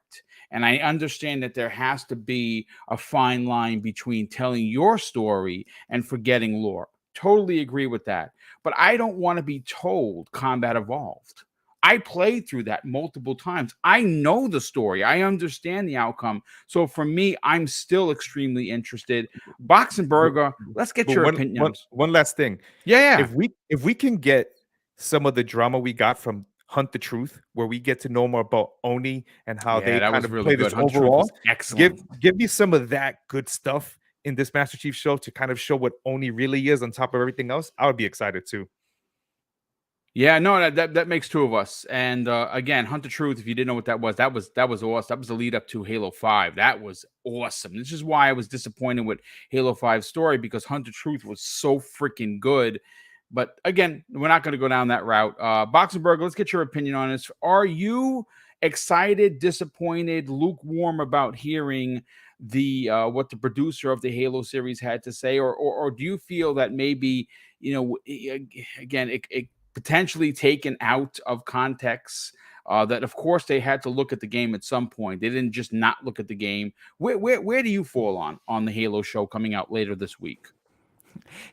Speaker 1: And I understand that there has to be a fine line between telling your story and forgetting lore. Totally agree with that. But I don't want to be told Combat Evolved. I played through that multiple times. I know the story. I understand the outcome. So for me, I'm still extremely interested. Boxenberger, let's get your opinions.
Speaker 5: One last thing.
Speaker 1: Yeah.
Speaker 5: If we can get some of the drama we got from Hunt the Truth, where we get to know more about Oni and how they kind of play this overall.
Speaker 1: Excellent.
Speaker 5: Give me some of that good stuff in this Master Chief show to kind of show what Oni really is on top of everything else. I would be excited too.
Speaker 1: Yeah, no, that makes two of us. And again, Hunt the Truth, if you didn't know what that was awesome. That was the lead up to Halo 5. That was awesome. This is why I was disappointed with Halo 5's story, because Hunt the Truth was so freaking good. But again, we're not going to go down that route. Boxenberg, let's get your opinion on this. Are you excited, disappointed, lukewarm about hearing the what the producer of the Halo series had to say, or do you feel that maybe, again, it potentially taken out of context, that of course they had to look at the game at some point. They didn't just not look at the game. Where do you fall on the Halo show coming out later this week?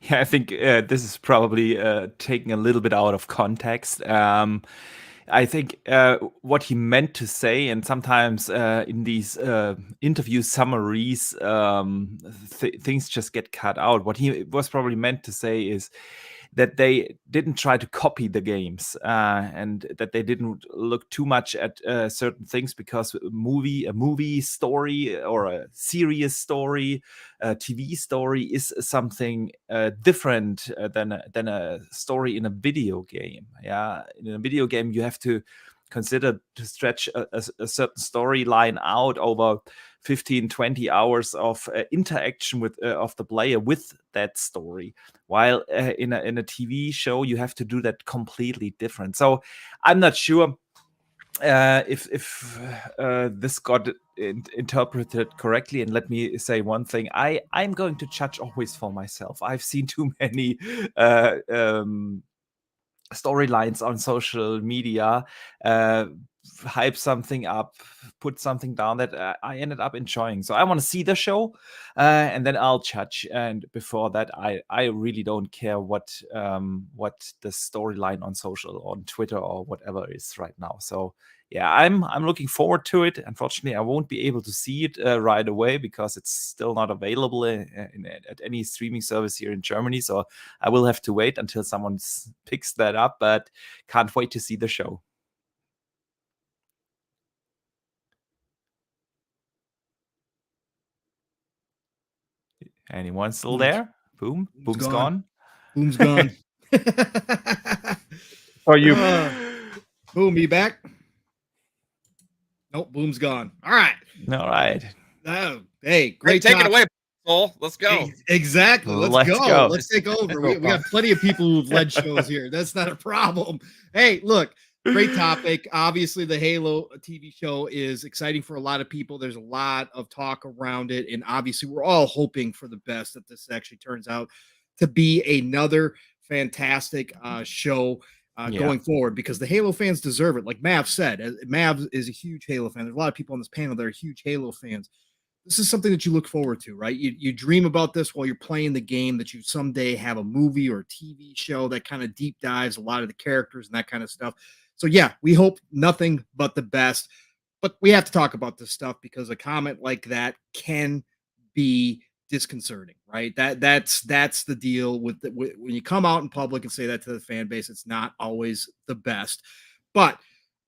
Speaker 6: Yeah, I think this is probably taken a little bit out of context. I think what he meant to say, and sometimes in these interview summaries, things just get cut out. What he was probably meant to say is that they didn't try to copy the games, and that they didn't look too much at certain things, because a movie story or a serious story, a TV story is something different than a story in a video game. Yeah, in a video game you have to consider to stretch a certain storyline out over 15-20 hours of interaction with of the player with that story, while in a TV show you have to do that completely different. So I'm not sure if this got interpreted correctly. And let me say one thing: I'm going to judge always for myself. I've seen too many storylines on social media, hype something up, put something down that I ended up enjoying. So I want to see the show, and then I'll judge. And before that, I really don't care what the storyline on social, on Twitter or whatever is right now. So yeah, I'm looking forward to it. Unfortunately, I won't be able to see it right away, because it's still not available at any streaming service here in Germany. So I will have to wait until someone picks that up, but can't wait to see the show. Anyone still there? Boom's gone.
Speaker 2: Boom's gone.
Speaker 5: Are you?
Speaker 2: Boom, you back? Nope, Boom's gone. All right. Oh, hey, great.
Speaker 4: Take it away, Soul. Let's go.
Speaker 2: Exactly. Let's go. Let's take over. We got plenty of people who've led shows here. That's not a problem. Hey, look, great topic. Obviously, the Halo TV show is exciting for a lot of people. There's a lot of talk around it, and obviously, we're all hoping for the best, that this actually turns out to be another fantastic show going forward, because the Halo fans deserve it. Like Mav said, Mav is a huge Halo fan. There's a lot of people on this panel that are huge Halo fans. This is something that you look forward to, right? You dream about this while you're playing the game, that you someday have a movie or a TV show that kind of deep dives a lot of the characters and that kind of stuff. So yeah, we hope nothing but the best, but we have to talk about this stuff, because a comment like that can be disconcerting, right? That's the deal with when you come out in public and say that to the fan base. It's not always the best. But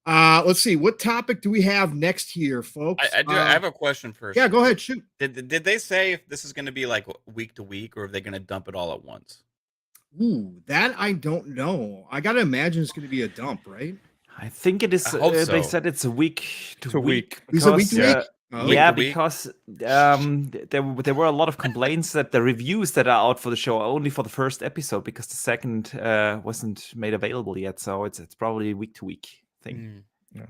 Speaker 2: let's see, what topic do we have next here, folks?
Speaker 4: I have a question first.
Speaker 2: Yeah, go ahead, shoot.
Speaker 4: Did they say if this is going to be like week to week, or are they going to dump it all at once?
Speaker 2: Ooh, that I don't know. I gotta imagine it's gonna be a dump, right?
Speaker 6: I think it is.
Speaker 4: I hope
Speaker 6: They
Speaker 4: so.
Speaker 6: said it's a week to
Speaker 5: It's a
Speaker 6: week.
Speaker 5: week.
Speaker 2: You said week to
Speaker 6: because,
Speaker 2: week? Oh.
Speaker 4: Week
Speaker 6: yeah,
Speaker 4: to week?
Speaker 6: because there were a lot of complaints that the reviews that are out for the show are only for the first episode because the second wasn't made available yet. So it's probably week to week thing.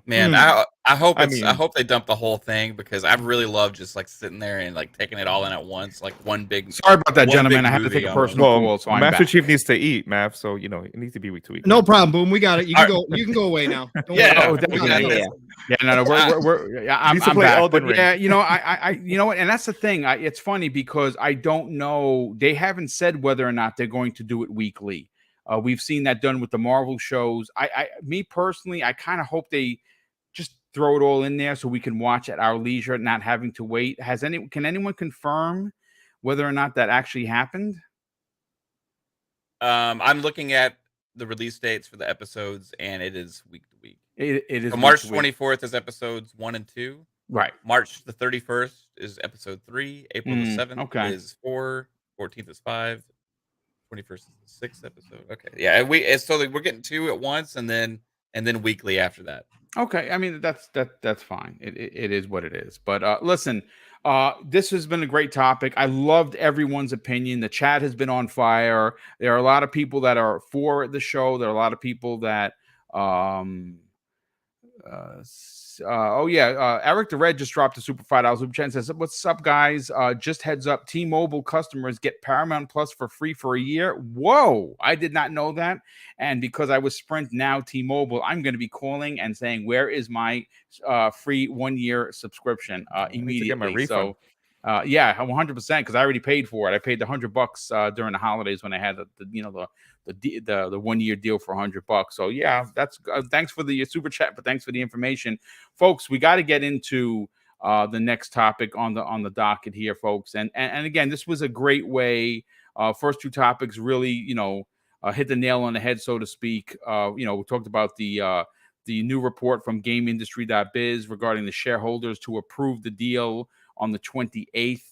Speaker 4: Man,
Speaker 2: Hmm.
Speaker 4: I hope
Speaker 5: I
Speaker 4: I
Speaker 5: mean-
Speaker 4: hope they dump the whole thing because I really love just like sitting there and like taking it all in at once, like one big.
Speaker 1: Sorry about that,
Speaker 4: one
Speaker 1: gentlemen.
Speaker 4: big
Speaker 1: I had to
Speaker 4: movie
Speaker 1: take a
Speaker 4: almost.
Speaker 1: personal
Speaker 5: Well,
Speaker 1: call, so I'm
Speaker 5: Master
Speaker 1: back.
Speaker 5: Chief needs to eat, Mav. So it needs to be week to week.
Speaker 2: No problem, Boom. We got it. You can
Speaker 4: All
Speaker 2: go. You can go away now. Don't
Speaker 4: Yeah.
Speaker 2: worry.
Speaker 1: Oh,
Speaker 2: We got
Speaker 1: yeah,
Speaker 2: it.
Speaker 1: yeah. Yeah, no, we're yeah, I'm
Speaker 5: Needs to
Speaker 1: I'm
Speaker 5: play
Speaker 1: back.
Speaker 5: Elden
Speaker 1: But
Speaker 5: Ring.
Speaker 1: yeah, I you know what, and that's the thing. It's funny because I don't know. They haven't said whether or not they're going to do it weekly. We've seen that done with the Marvel shows. Me personally, I kind of hope they just throw it all in there so we can watch at our leisure, not having to wait. Can anyone confirm whether or not that actually happened?
Speaker 4: I'm looking at the release dates for the episodes, and it is week to week.
Speaker 1: It is
Speaker 4: So
Speaker 1: week
Speaker 4: March
Speaker 1: to week.
Speaker 4: 24th is episodes 1 and 2.
Speaker 1: Right.
Speaker 4: March the 31st is episode 3. April the 7th
Speaker 1: okay.
Speaker 4: is 4. 14th is 5. 21st is the 6th episode. Okay, yeah, so we're getting 2 at once, and then weekly after that.
Speaker 1: Okay, I mean that's fine. It is what it is. But listen, this has been a great topic. I loved everyone's opinion. The chat has been on fire. There are a lot of people that are for the show. There are a lot of people that Eric the Red just dropped a super $5 super chat and says, "What's up, guys? Just heads up, T-Mobile customers get Paramount Plus for free for a year." Whoa, I did not know that. And because I was Sprint, now T-Mobile, I'm going to be calling and saying, "Where is my free 1-year subscription?" Immediately.
Speaker 5: get my refund.
Speaker 1: So, yeah, 100% because I already paid for it. I paid the $100 during the holidays when I had the 1-year deal for $100. So yeah, that's thanks for the super chat, but thanks for the information, folks. We got to get into the next topic on the docket here, folks. And again, this was a great way. First two topics really, hit the nail on the head, so to speak. We talked about the new report from GameIndustry.biz regarding the shareholders to approve the deal on the 28th.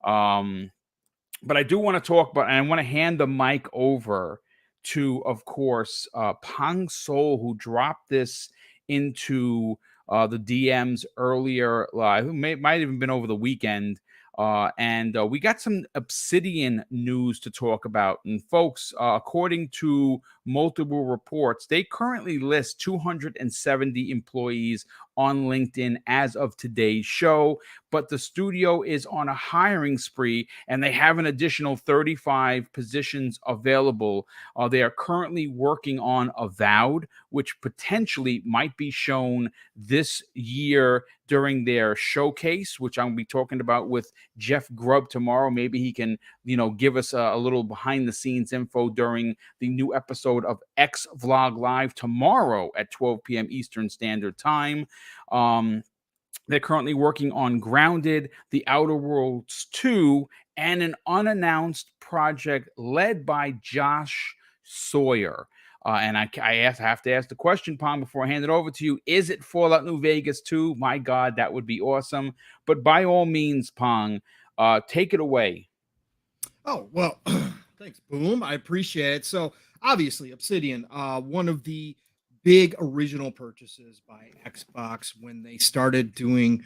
Speaker 1: But I do want to talk about, and I want to hand the mic over to, of course, Pong Soul, who dropped this into the DMs earlier. Might even been over the weekend. And we got some Obsidian news to talk about. And folks, according to multiple reports, they currently list 270 employees on LinkedIn as of today's show, but the studio is on a hiring spree and they have an additional 35 positions available. They are currently working on Avowed, which potentially might be shown this year during their showcase, which I'm going to be talking about with Jeff Grubb tomorrow. Maybe he can, give us a little behind the scenes info during the new episode of X Vlog Live tomorrow at 12 p.m. Eastern Standard Time. They're currently working on Grounded, The Outer Worlds 2, and an unannounced project led by Josh Sawyer. And I have to ask the question, Pong, before I hand it over to you. Is it Fallout New Vegas 2? My God, that would be awesome. But by all means, Pong, take it away.
Speaker 2: Oh, well, thanks, Boom. I appreciate it. So obviously, Obsidian, one of the big original purchases by Xbox when they started doing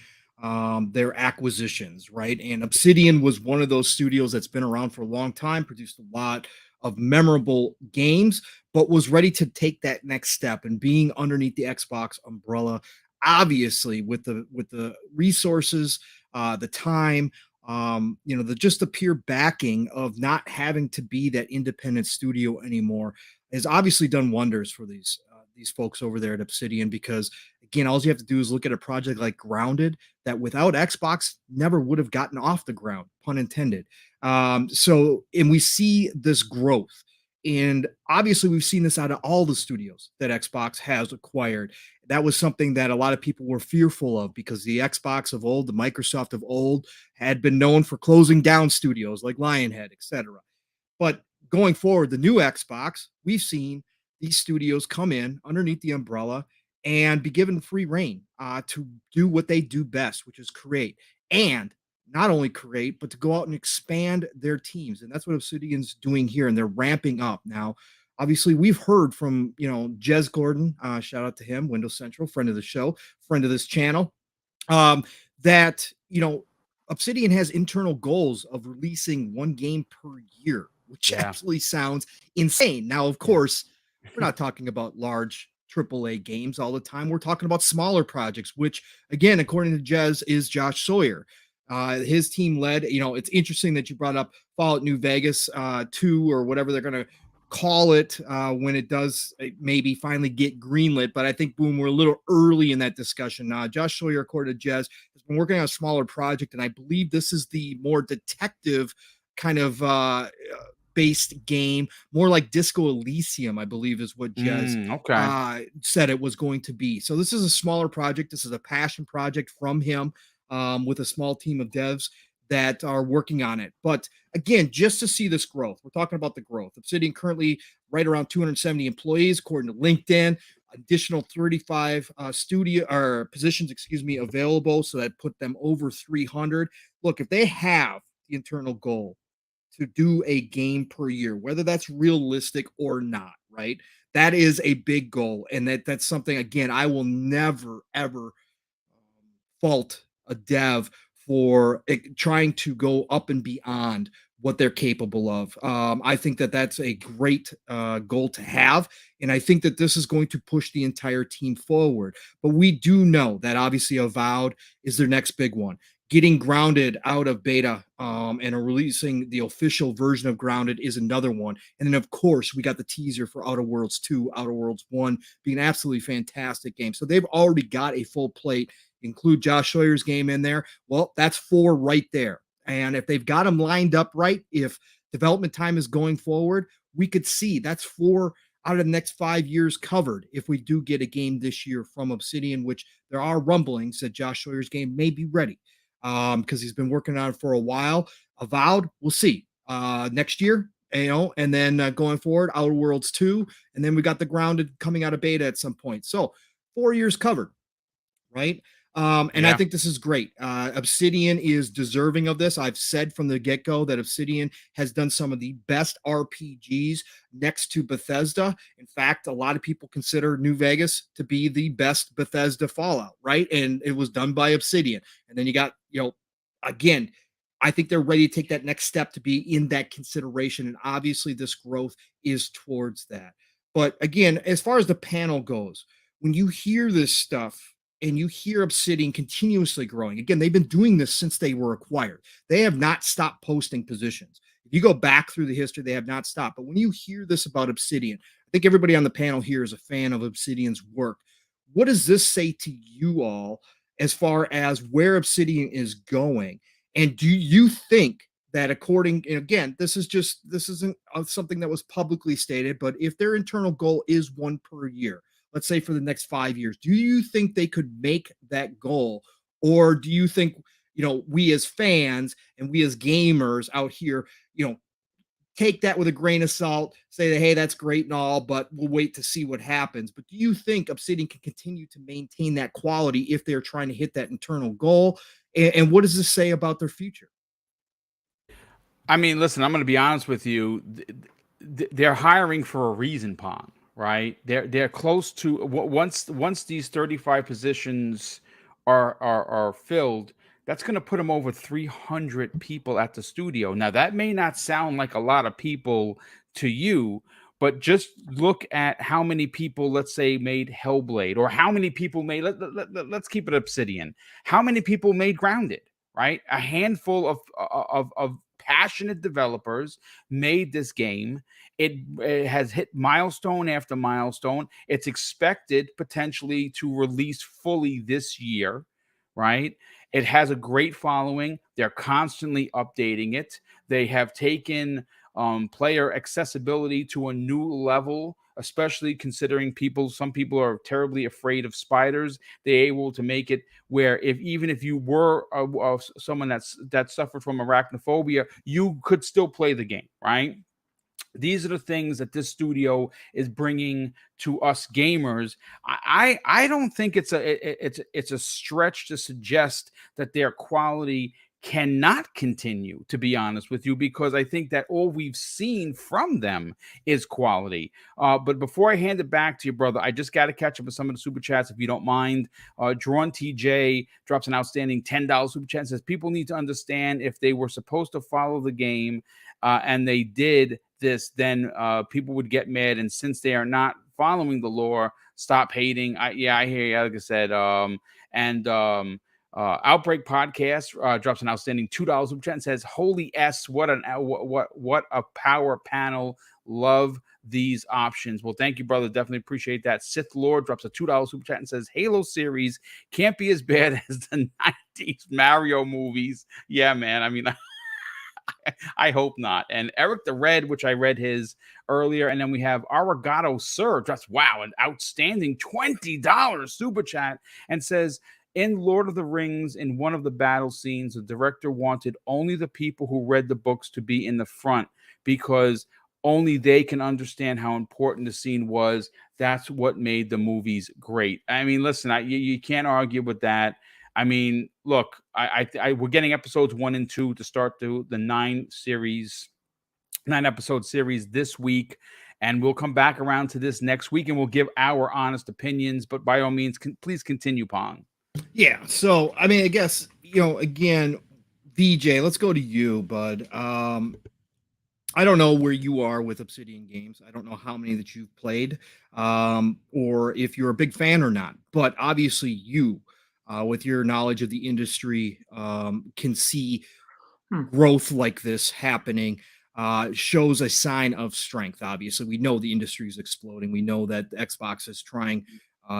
Speaker 2: their acquisitions, right? And Obsidian was one of those studios that's been around for a long time, produced a lot of memorable games, but was ready to take that next step and being underneath the Xbox umbrella, obviously with the resources, the time, the pure backing of not having to be that independent studio anymore has obviously done wonders for these folks over there at Obsidian, because again, all you have to do is look at a project like Grounded that without Xbox never would have gotten off the ground, pun intended. And we see this growth, and obviously we've seen this out of all the studios that Xbox has acquired. That was something that a lot of people were fearful of, because the Xbox of old, the Microsoft of old, had been known for closing down studios like Lionhead, etc. But going forward, the new Xbox, we've seen these studios come in underneath the umbrella and be given free reign to do what they do best, which is create. And not only create, but to go out and expand their teams. And that's what Obsidian's doing here. And they're ramping up. Now, obviously, we've heard from, Jez Gordon, shout out to him, Windows Central, friend of the show, friend of this channel, that, Obsidian has internal goals of releasing one game per year, which absolutely sounds insane. Now, of course, we're not talking about large AAA games all the time. We're talking about smaller projects, which, again, according to Jez, is Josh Sawyer. His team led, it's interesting that you brought up Fallout New Vegas 2 or whatever they're going to call it when it does maybe finally get greenlit. But I think, Boom, we're a little early in that discussion. Josh Sawyer, according to Jez, has been working on a smaller project, and I believe this is the more detective kind of based game, more like Disco Elysium, I believe is what Jez said it was going to be. So this is a smaller project. This is a passion project from him with a small team of devs that are working on it. But again, just to see this growth, we're talking about the growth. Obsidian currently right around 270 employees, according to LinkedIn. Additional 35 positions, available. So that put them over 300. Look, if they have the internal goal to do a game per year, whether that's realistic or not, right? That is a big goal. And that's something, again, I will never, ever fault a dev for trying to go up and beyond what they're capable of. I think that that's a great goal to have. And I think that this is going to push the entire team forward. But we do know that obviously Avowed is their next big one. Getting Grounded out of beta and releasing the official version of Grounded is another one. And then, of course, we got the teaser for Outer Worlds 2, Outer Worlds 1 being an absolutely fantastic game. So they've already got a full plate. Include Josh Sawyer's game in there. Well, that's 4 right there. And if they've got them lined up right, if development time is going forward, we could see that's 4 out of the next 5 years covered if we do get a game this year from Obsidian, which there are rumblings that Josh Sawyer's game may be ready because he's been working on it for a while. Avowed, we'll see next year, and then going forward, Outer Worlds 2, and then we got the Grounded coming out of beta at some point. So 4 years covered, right? I think this is great. Obsidian is deserving of this. I've said from the get-go that Obsidian has done some of the best RPGs next to Bethesda. In fact, a lot of people consider New Vegas to be the best Bethesda Fallout, right? And it was done by Obsidian. And then you got, again, I think they're ready to take that next step to be in that consideration. And obviously this growth is towards that. But again, as far as the panel goes, when you hear this stuff, and you hear Obsidian continuously growing. Again, they've been doing this since they were acquired. They have not stopped posting positions. If you go back through the history, they have not stopped. But when you hear this about Obsidian, I think everybody on the panel here is a fan of Obsidian's work. What does this say to you all as far as where Obsidian is going? And do you think that again, this isn't something that was publicly stated, but if their internal goal is 1 per year, let's say for the next 5 years, do you think they could make that goal? Or do you think, we as fans and we as gamers out here, take that with a grain of salt, say that, hey, that's great and all, but we'll wait to see what happens. But do you think Obsidian can continue to maintain that quality if they're trying to hit that internal goal? And what does this say about their future?
Speaker 1: I mean, listen, I'm going to be honest with you. They're hiring for a reason, Pong. Right, they're close to once these 35 positions are filled. That's going to put them over 300 people at the studio. Now that may not sound like a lot of people to you, but just look at how many people, let's say, made Hellblade, or how many people made. Let's keep it Obsidian. How many people made Grounded? Right, a handful of passionate developers made this game. It has hit milestone after milestone. It's expected potentially to release fully this year, right? It has a great following. They're constantly updating it. They have taken player accessibility to a new level, especially considering some people are terribly afraid of spiders. They're able to make it where even if you were someone that suffered from arachnophobia, you could still play the game, right? These are the things that this studio is bringing to us gamers. I don't think it's a stretch to suggest that their quality cannot continue, to be honest with you, because I think that all we've seen from them is quality. But before I hand it back to you, brother, I just got to catch up with some of the super chats, if you don't mind. Drawn TJ drops an outstanding $10 super chat and says, people need to understand if they were supposed to follow the game and they did this, then people would get mad. And since they are not following the lore, stop hating. I hear you. Like I said, Outbreak Podcast drops an outstanding $2 super chat and says, "Holy S, what a power panel! Love these options." Well, thank you, brother. Definitely appreciate that. Sith Lord drops a $2 super chat and says, "Halo series can't be as bad as the '90s Mario movies." Yeah, man. I mean, I hope not. And Eric the Red, which I read his earlier, and then we have Arigato Sir drops an outstanding $20 super chat and says, in Lord of the Rings, in one of the battle scenes, the director wanted only the people who read the books to be in the front because only they can understand how important the scene was. That's what made the movies great. I mean, listen, you can't argue with that. I mean, look, we're getting episodes 1 and 2 to start the 9-episode series this week. And we'll come back around to this next week and we'll give our honest opinions. But by all means, please continue, Pong.
Speaker 2: Yeah. So, I mean, I guess, again, VJ, let's go to you, bud. I don't know where you are with Obsidian games. I don't know how many that you've played, or if you're a big fan or not. But obviously you, with your knowledge of the industry, can see growth like this happening. Shows a sign of strength. Obviously, we know the industry is exploding. We know that Xbox is trying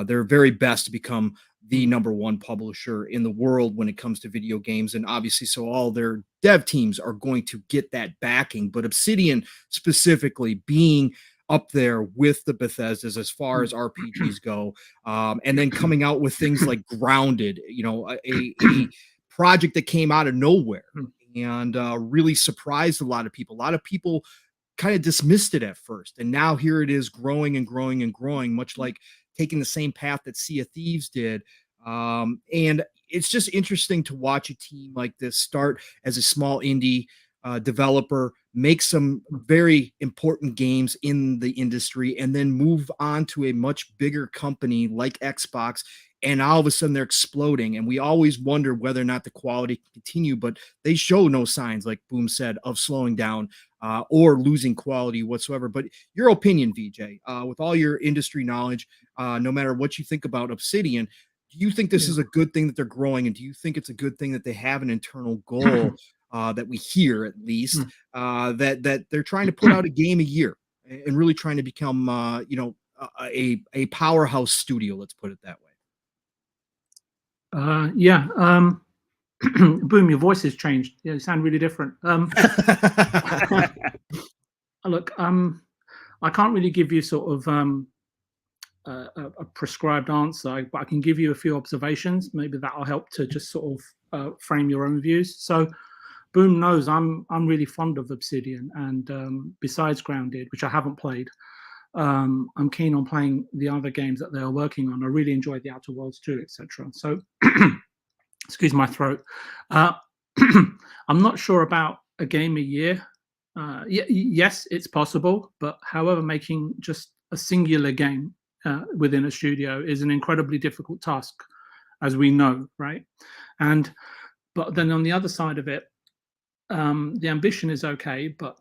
Speaker 2: their very best to become the #1 publisher in the world when it comes to video games. And obviously, so all their dev teams are going to get that backing. But Obsidian specifically being up there with the Bethesdas as far as RPGs go, and then coming out with things like Grounded, a project that came out of nowhere and really surprised a lot of people. A lot of people kind of dismissed it at first, and now here it is growing and growing and growing, much like taking the same path that Sea of Thieves did. And it's just interesting to watch a team like this start as a small indie developer, make some very important games in the industry, and then move on to a much bigger company like Xbox. And all of a sudden they're exploding. And we always wonder whether or not the quality can continue, but they show no signs, like Boom said, of slowing down or losing quality whatsoever. But your opinion, VJ, with all your industry knowledge, no matter what you think about Obsidian, do you think this is a good thing that they're growing? And do you think it's a good thing that they have an internal goal that we hear, at least, that they're trying to put out a game a year and really trying to become, a powerhouse studio, let's put it that way?
Speaker 3: Boom, your voice has changed. Yeah, you sound really different. Look, I can't really give you sort of a prescribed answer, but I can give you a few observations. Maybe that'll help to just sort of frame your own views. So Boom knows I'm really fond of Obsidian, and besides Grounded, which I haven't played, I'm keen on playing the other games that they are working on. I really enjoyed the Outer Worlds 2, etc. So, excuse my throat. I'm not sure about a game a year. Yes, it's possible, but however, making just a singular game within a studio is an incredibly difficult task, as we know, right? But then on the other side of it, the ambition is okay, but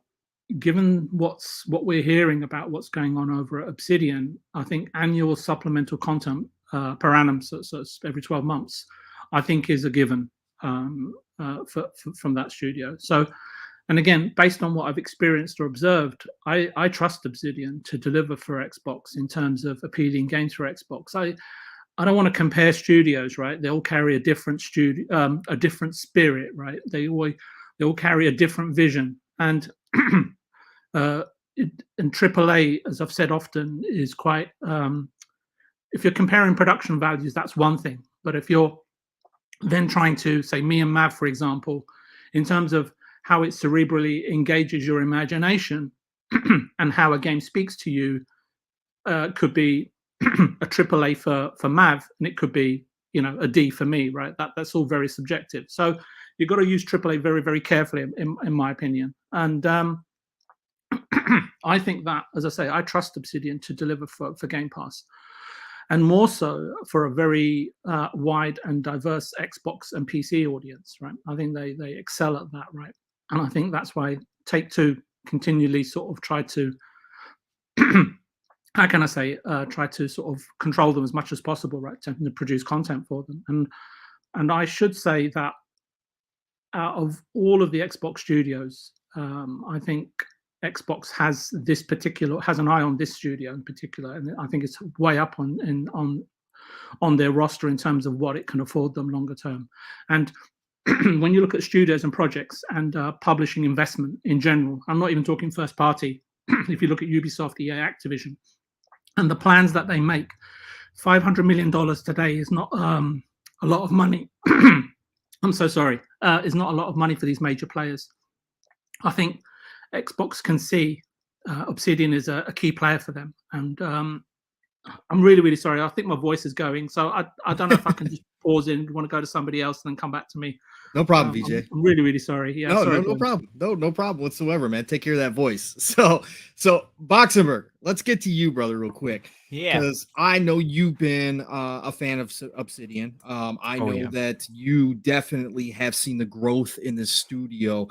Speaker 3: given what we're hearing about what's going on over at Obsidian, I think annual supplemental content per annum, so every 12 months, I think is a given from that studio. So, and again, based on what I've experienced or observed, I trust Obsidian to deliver for Xbox in terms of appealing games for Xbox. I don't want to compare studios, right? They all carry a different a different spirit, right? They all carry a different vision, and and AAA, as I've said often, is quite. If you're comparing production values, that's one thing. But if you're then trying to say me and Mav, for example, in terms of how it cerebrally engages your imagination and how a game speaks to you, could be a AAA for Mav, and it could be a D for me, right? That's all very subjective. So you've got to use AAA very, very carefully, in my opinion. And I think that, as I say, I trust Obsidian to deliver for Game Pass, and more so for a very wide and diverse Xbox and PC audience, right? I think they excel at that, right? And I think that's why Take-Two continually sort of try to, how can I say, try to sort of control them as much as possible, right? To produce content for them. And I should say that out of all of the Xbox studios, I think Xbox has an eye on this studio in particular, and I think it's way up on their roster in terms of what it can afford them longer term. And when you look at studios and projects and publishing investment in general, I'm not even talking first party. If you look at Ubisoft, EA, Activision, and the plans that they make, $500 million today is not a lot of money. I'm so sorry. Is not a lot of money for these major players. I think Xbox can see Obsidian is a key player for them. And I'm really, really sorry. I think my voice is going. So I don't know if I can just pause in. You want to go to somebody else and then come back to me.
Speaker 2: No problem, VJ.
Speaker 3: I'm really, really sorry. Yeah,
Speaker 2: no,
Speaker 3: sorry,
Speaker 2: no problem. No problem whatsoever, man. Take care of that voice. So Boxenberg, let's get to you, brother, real quick.
Speaker 6: Yeah.
Speaker 2: Because I know you've been a fan of Obsidian. I know that you definitely have seen the growth in this studio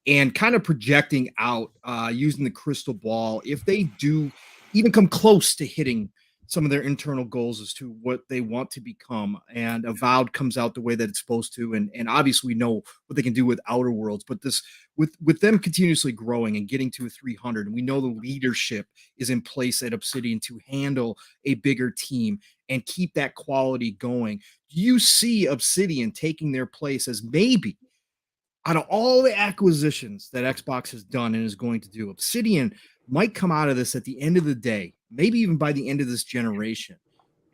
Speaker 2: and kind of projecting out using the crystal ball. If they do even come close to hitting some of their internal goals as to what they want to become, and Avowed comes out the way that it's supposed to, and obviously we know what they can do with Outer Worlds, but this with them continuously growing and getting to a 300, and we know the leadership is in place at Obsidian to handle a bigger team and keep that quality going. Do you see Obsidian taking their place as maybe, out of all the acquisitions that Xbox has done and is going to do, Obsidian might come out of this at the end of the day, maybe even by the end of this generation,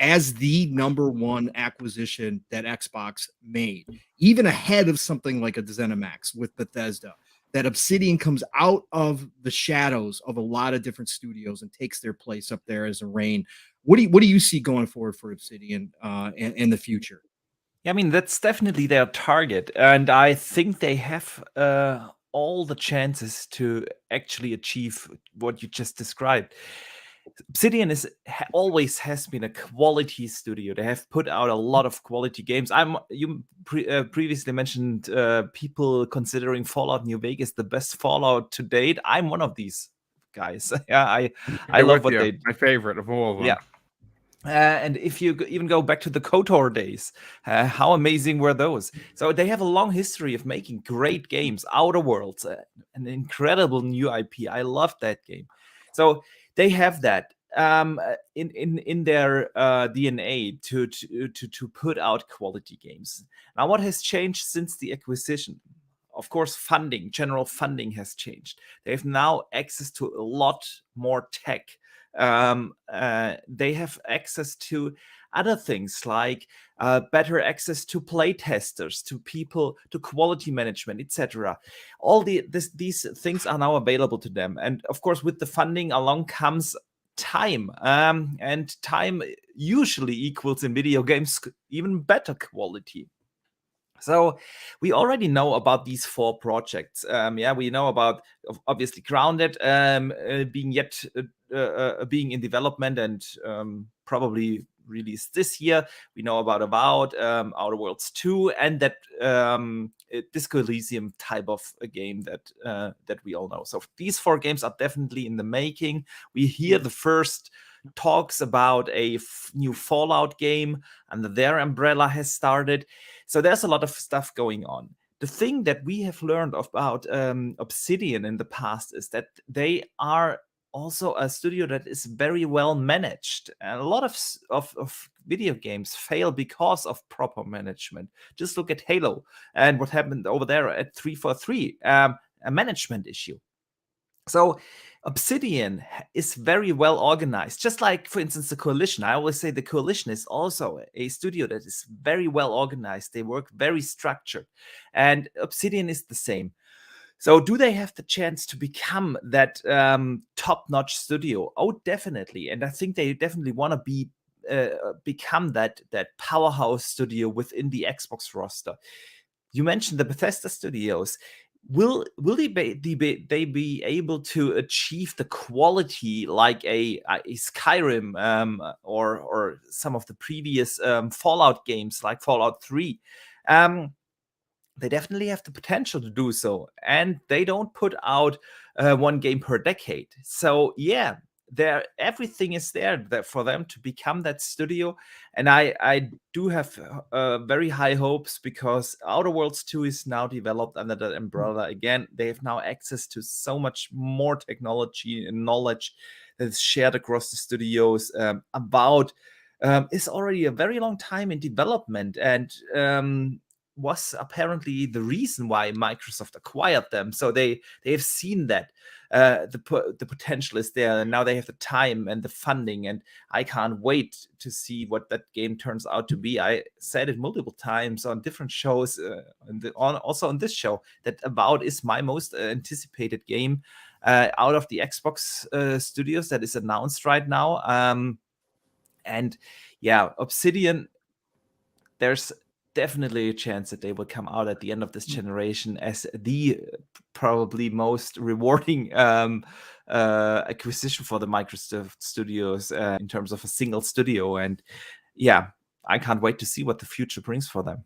Speaker 2: as the number one acquisition that Xbox made, even ahead of something like a ZeniMax with Bethesda, that Obsidian comes out of the shadows of a lot of different studios and takes their place up there as a reign. What do you see going forward for Obsidian in the future?
Speaker 6: I mean, that's definitely their target. And I think they have all the chances to actually achieve what you just described. Obsidian always has been a quality studio. They have put out a lot of quality games. You previously mentioned people considering Fallout New Vegas the best Fallout to date. I'm one of these guys. Yeah, I love what they.
Speaker 1: My favorite of all of them.
Speaker 6: Yeah. And if you even go back to the KOTOR days, how amazing were those? So they have a long history of making great games. Outer Worlds, an incredible new IP. I love that game. So they have that in their DNA to put out quality games. Now, what has changed since the acquisition? Of course, general funding has changed. They have now access to a lot more tech. They have access to other things like better access to play testers, to people, to quality management, etc. All these things are now available to them. And of course, with the funding along comes time. And time usually equals in video games even better quality. So we already know about these 4 projects. We know about obviously Grounded being in development and probably released this year. We know about Avowed, Outer Worlds 2, and that Disco Elysium type of a game that we all know. So these 4 games are definitely in the making. We hear the first talks about a new Fallout game under their umbrella has started. So there's a lot of stuff going on. The thing that we have learned about Obsidian in the past is that they are also a studio that is very well managed. And a lot of video games fail because of proper management. Just look at Halo and what happened over there at 343, a management issue. So Obsidian is very well organized, just like, for instance, the Coalition. I always say the Coalition is also a studio that is very well organized. They work very structured, and Obsidian is the same. So do they have the chance to become that top-notch studio? Oh, definitely. And I think they definitely want to become that powerhouse studio within the Xbox roster. you mentioned the Bethesda studios. Will they be able to achieve the quality like a Skyrim or some of the previous Fallout games like Fallout 3? They definitely have the potential to do so, and they don't put out one game per decade. So yeah, everything is there for them to become that studio, and I do have very high hopes, because Outer Worlds 2 is now developed under that umbrella again. They have now access to so much more technology and knowledge that is shared across the studios. Avowed is already a very long time in development, and was apparently the reason why Microsoft acquired them. So they have seen that the potential is there, and now they have the time and the funding, and I can't wait to see what that game turns out to be. I said it multiple times on different shows, also on this show, that Avowed is my most anticipated game out of the Xbox studios that is announced right now. And yeah, Obsidian, there's definitely a chance that they will come out at the end of this generation as the probably most rewarding acquisition for the Microsoft studios in terms of a single studio. And yeah, I can't wait to see what the future brings for them.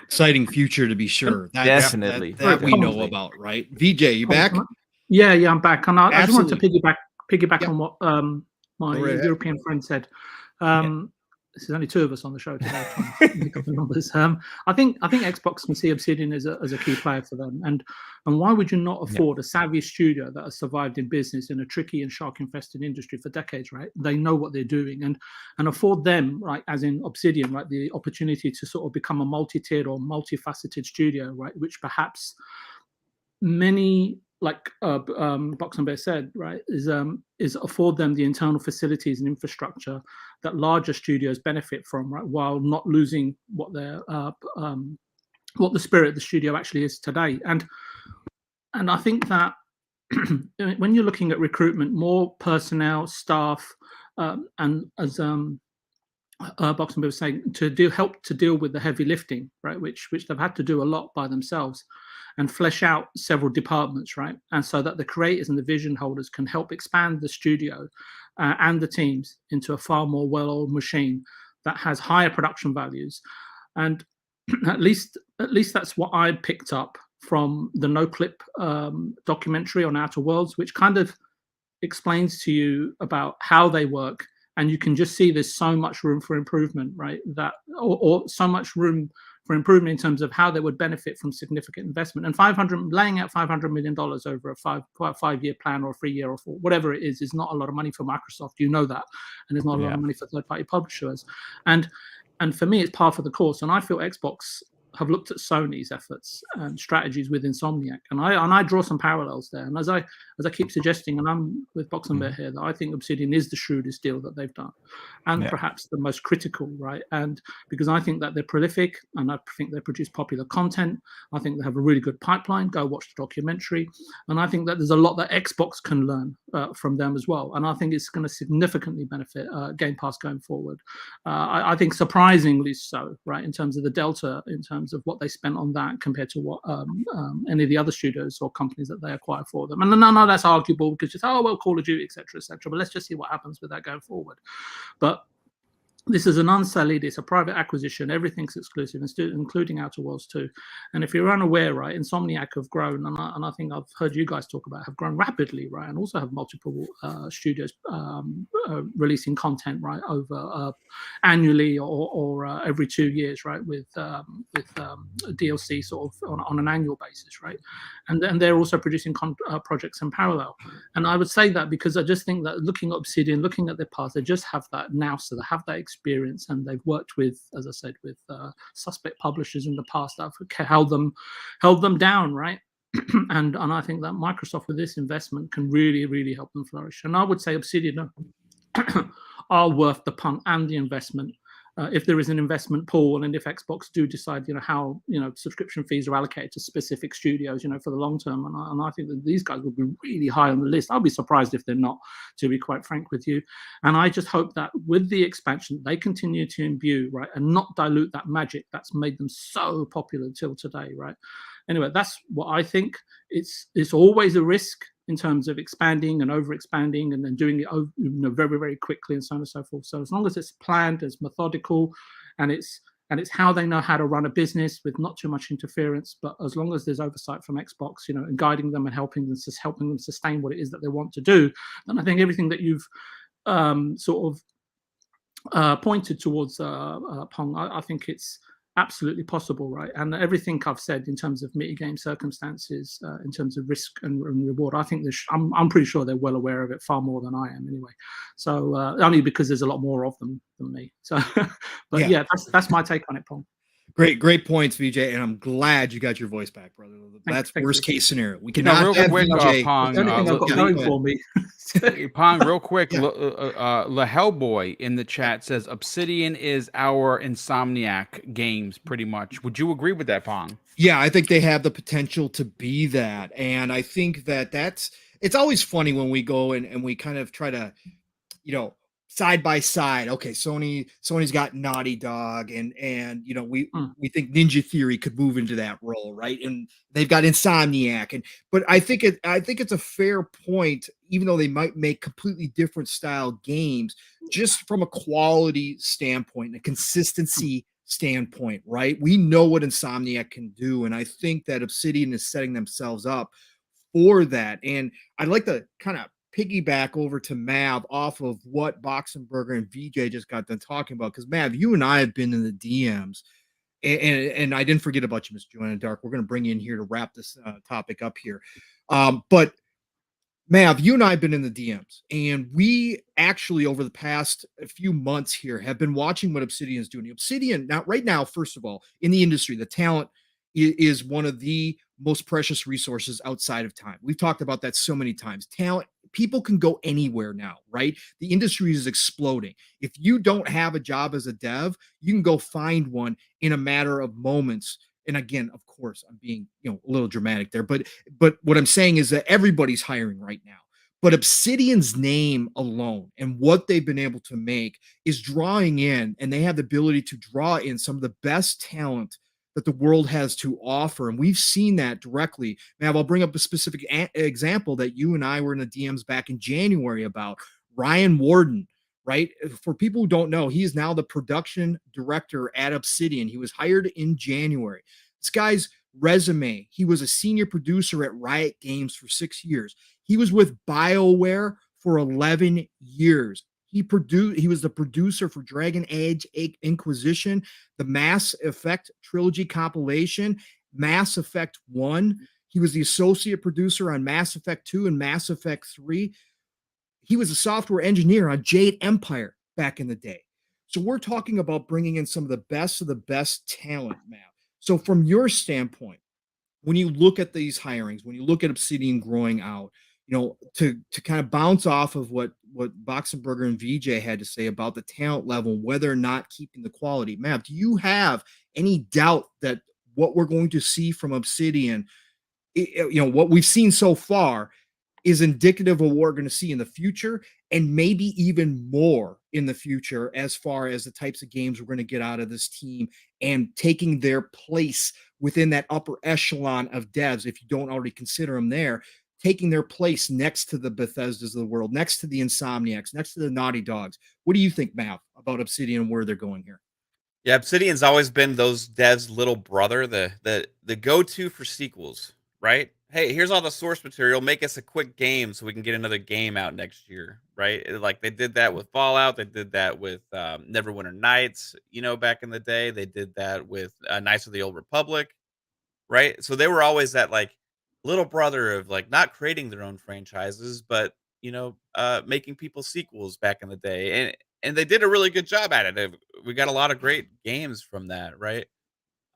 Speaker 2: Exciting future, to be sure.
Speaker 6: Definitely.
Speaker 2: That we know about, right? VJ, you back?
Speaker 3: Yeah, I'm back. And I just wanted to piggyback on what my European friend said. There's only two of us on the show today. Trying to pick up the numbers. I think Xbox can see Obsidian as a key player for them. And why would you not afford a savvy studio that has survived in business in a tricky and shark-infested industry for decades, right? They know what they're doing, and afford them, right, as in Obsidian, right, the opportunity to sort of become a multi-tiered or multifaceted studio, right, which perhaps many, like Box and Bear said, right, is afford them the internal facilities and infrastructure that larger studios benefit from, right, while not losing what their what the spirit of the studio actually is today. And I think that when you're looking at recruitment, more personnel, staff, and as Box and Bear was saying, help to deal with the heavy lifting, right, which they've had to do a lot by themselves, and flesh out several departments, right? And so that the creators and the vision holders can help expand the studio and the teams into a far more well-oiled machine that has higher production values. And at least that's what I picked up from the No Clip documentary on Outer Worlds, which kind of explains to you about how they work. And you can just see there's so much room for improvement, right? Or so much room for improvement in terms of how they would benefit from significant investment. And laying out $500 million over a five-year plan or a 3-year or 4, whatever it is not a lot of money for Microsoft. You know that, and it's not a lot of money for third-party publishers. And for me, it's par for the course. And I feel Xbox have looked at Sony's efforts and strategies with Insomniac, and I draw some parallels there. And as I keep suggesting, and I'm with Box and Bear here, that I think Obsidian is the shrewdest deal that they've done, and perhaps the most critical, right? And because I think that they're prolific, and I think they produce popular content. I think they have a really good pipeline. Go watch the documentary, and I think that there's a lot that Xbox can learn from them as well. And I think it's going to significantly benefit Game Pass going forward. I think surprisingly so, right, in terms of the delta, in terms of what they spent on that compared to what any of the other studios or companies that they acquire for them. And no, that's arguable, because you say, oh, well, Call of Duty, etc., etc. But let's just see what happens with that going forward. But this is an unsullied, it's a private acquisition, everything's exclusive, including Outer Worlds 2. And if you're unaware, right, Insomniac have grown, and I think I've heard you guys talk about, have grown rapidly, right, and also have multiple studios releasing content, right, over annually or every 2 years, right, with DLC sort of on an annual basis, right, and they're also producing projects in parallel. And I would say that because I just think that looking at Obsidian, looking at their past, they just have that now, so they have that experience, and they've worked with, as I said, with suspect publishers in the past that have held them down, right? and I think that Microsoft with this investment can really, really help them flourish. And I would say Obsidian are worth the punt and the investment. if there is an investment pool, and if Xbox do decide, how subscription fees are allocated to specific studios, for the long term, and I think that these guys will be really high on the list. I'll be surprised if they're not, to be quite frank with you. And I just hope that with the expansion, they continue to imbue, right, and not dilute that magic that's made them so popular till today, right? Anyway, that's what I think. It's always a risk in terms of expanding and over expanding and then doing it very, very quickly and so on and so forth. So as long as it's planned, it's methodical, and it's how they know how to run a business with not too much interference, but as long as there's oversight from Xbox, and guiding them and helping them sustain what it is that they want to do, then I think everything that you've sort of pointed towards, Pong, I think it's absolutely possible, right? And everything I've said in terms of mitigating circumstances, in terms of risk and reward, I think I'm pretty sure they're well aware of it, far more than I am anyway. So only because there's a lot more of them than me. So, but yeah, that's my take on it, Pong.
Speaker 2: Great points, VJ, and I'm glad you got your voice back, brother. That's worst case scenario. We cannot have VJ.
Speaker 1: Pong,
Speaker 3: anything I've got going for me.
Speaker 1: Pong, real quick, La Hellboy in the chat says Obsidian is our Insomniac games, pretty much. Would you agree with that, Pong?
Speaker 2: Yeah, I think they have the potential to be that, and I think it's always funny when we go and we kind of try to, side by side. Okay, Sony's got Naughty Dog, and we think Ninja Theory could move into that role, right? And they've got Insomniac, but I think it's a fair point, even though they might make completely different style games, just from a quality standpoint, a consistency standpoint, right? We know what Insomniac can do, and I think that Obsidian is setting themselves up for that. And I'd like to kind of piggyback over to Mav off of what Boxenberger and VJ just got done talking about, because Mav, you and I have been in the DMs, and I didn't forget about you, Mr. Joanna Dark. We're going to bring you in here to wrap this topic up here. But Mav, you and I have been in the DMs, and we actually over the past few months here have been watching what Obsidian is doing. Obsidian, now right now, first of all, in the industry, the talent is one of the most precious resources outside of time. We've talked about that so many times. Talent, people can go anywhere now, right? The industry is exploding. If you don't have a job as a dev, you can go find one in a matter of moments. And again, of course, I'm being a little dramatic there, but what I'm saying is that everybody's hiring right now. But Obsidian's name alone and what they've been able to make is drawing in, and they have the ability to draw in some of the best talent that the world has to offer. And we've seen that directly. Now, I'll bring up a specific example that you and I were in the DMs back in January about. Ryan Warden, right? For people who don't know, he is now the production director at Obsidian. He was hired in January. This guy's resume, he was a senior producer at Riot Games for 6 years. He was with BioWare for 11 years. He was the producer for Dragon Age Inquisition, the Mass Effect trilogy compilation, Mass Effect 1. He was the associate producer on Mass Effect 2 and Mass Effect 3. He was a software engineer on Jade Empire back in the day. So we're talking about bringing in some of the best talent, Matt. So from your standpoint, when you look at these hirings, when you look at Obsidian growing out, to kind of bounce off of what Boxenberger and VJ had to say about the talent level, whether or not keeping the quality. Matt, do you have any doubt that what we're going to see from Obsidian, what we've seen so far, is indicative of what we're going to see in the future, and maybe even more in the future as far as the types of games we're going to get out of this team and taking their place within that upper echelon of devs, if you don't already consider them there, taking their place next to the Bethesdas of the world, next to the Insomniacs, next to the Naughty Dogs? What do you think, Matt, about Obsidian and where they're going here?
Speaker 4: Yeah, Obsidian's always been those devs' little brother, the go-to for sequels, right? Hey, here's all the source material. Make us a quick game so we can get another game out next year, right? Like they did that with Fallout. They did that with Neverwinter Nights, back in the day. They did that with Knights of the Old Republic, right? So they were always that like little brother of like not creating their own franchises, but making people sequels back in the day, and they did a really good job at it. We got a lot of great games from that, right?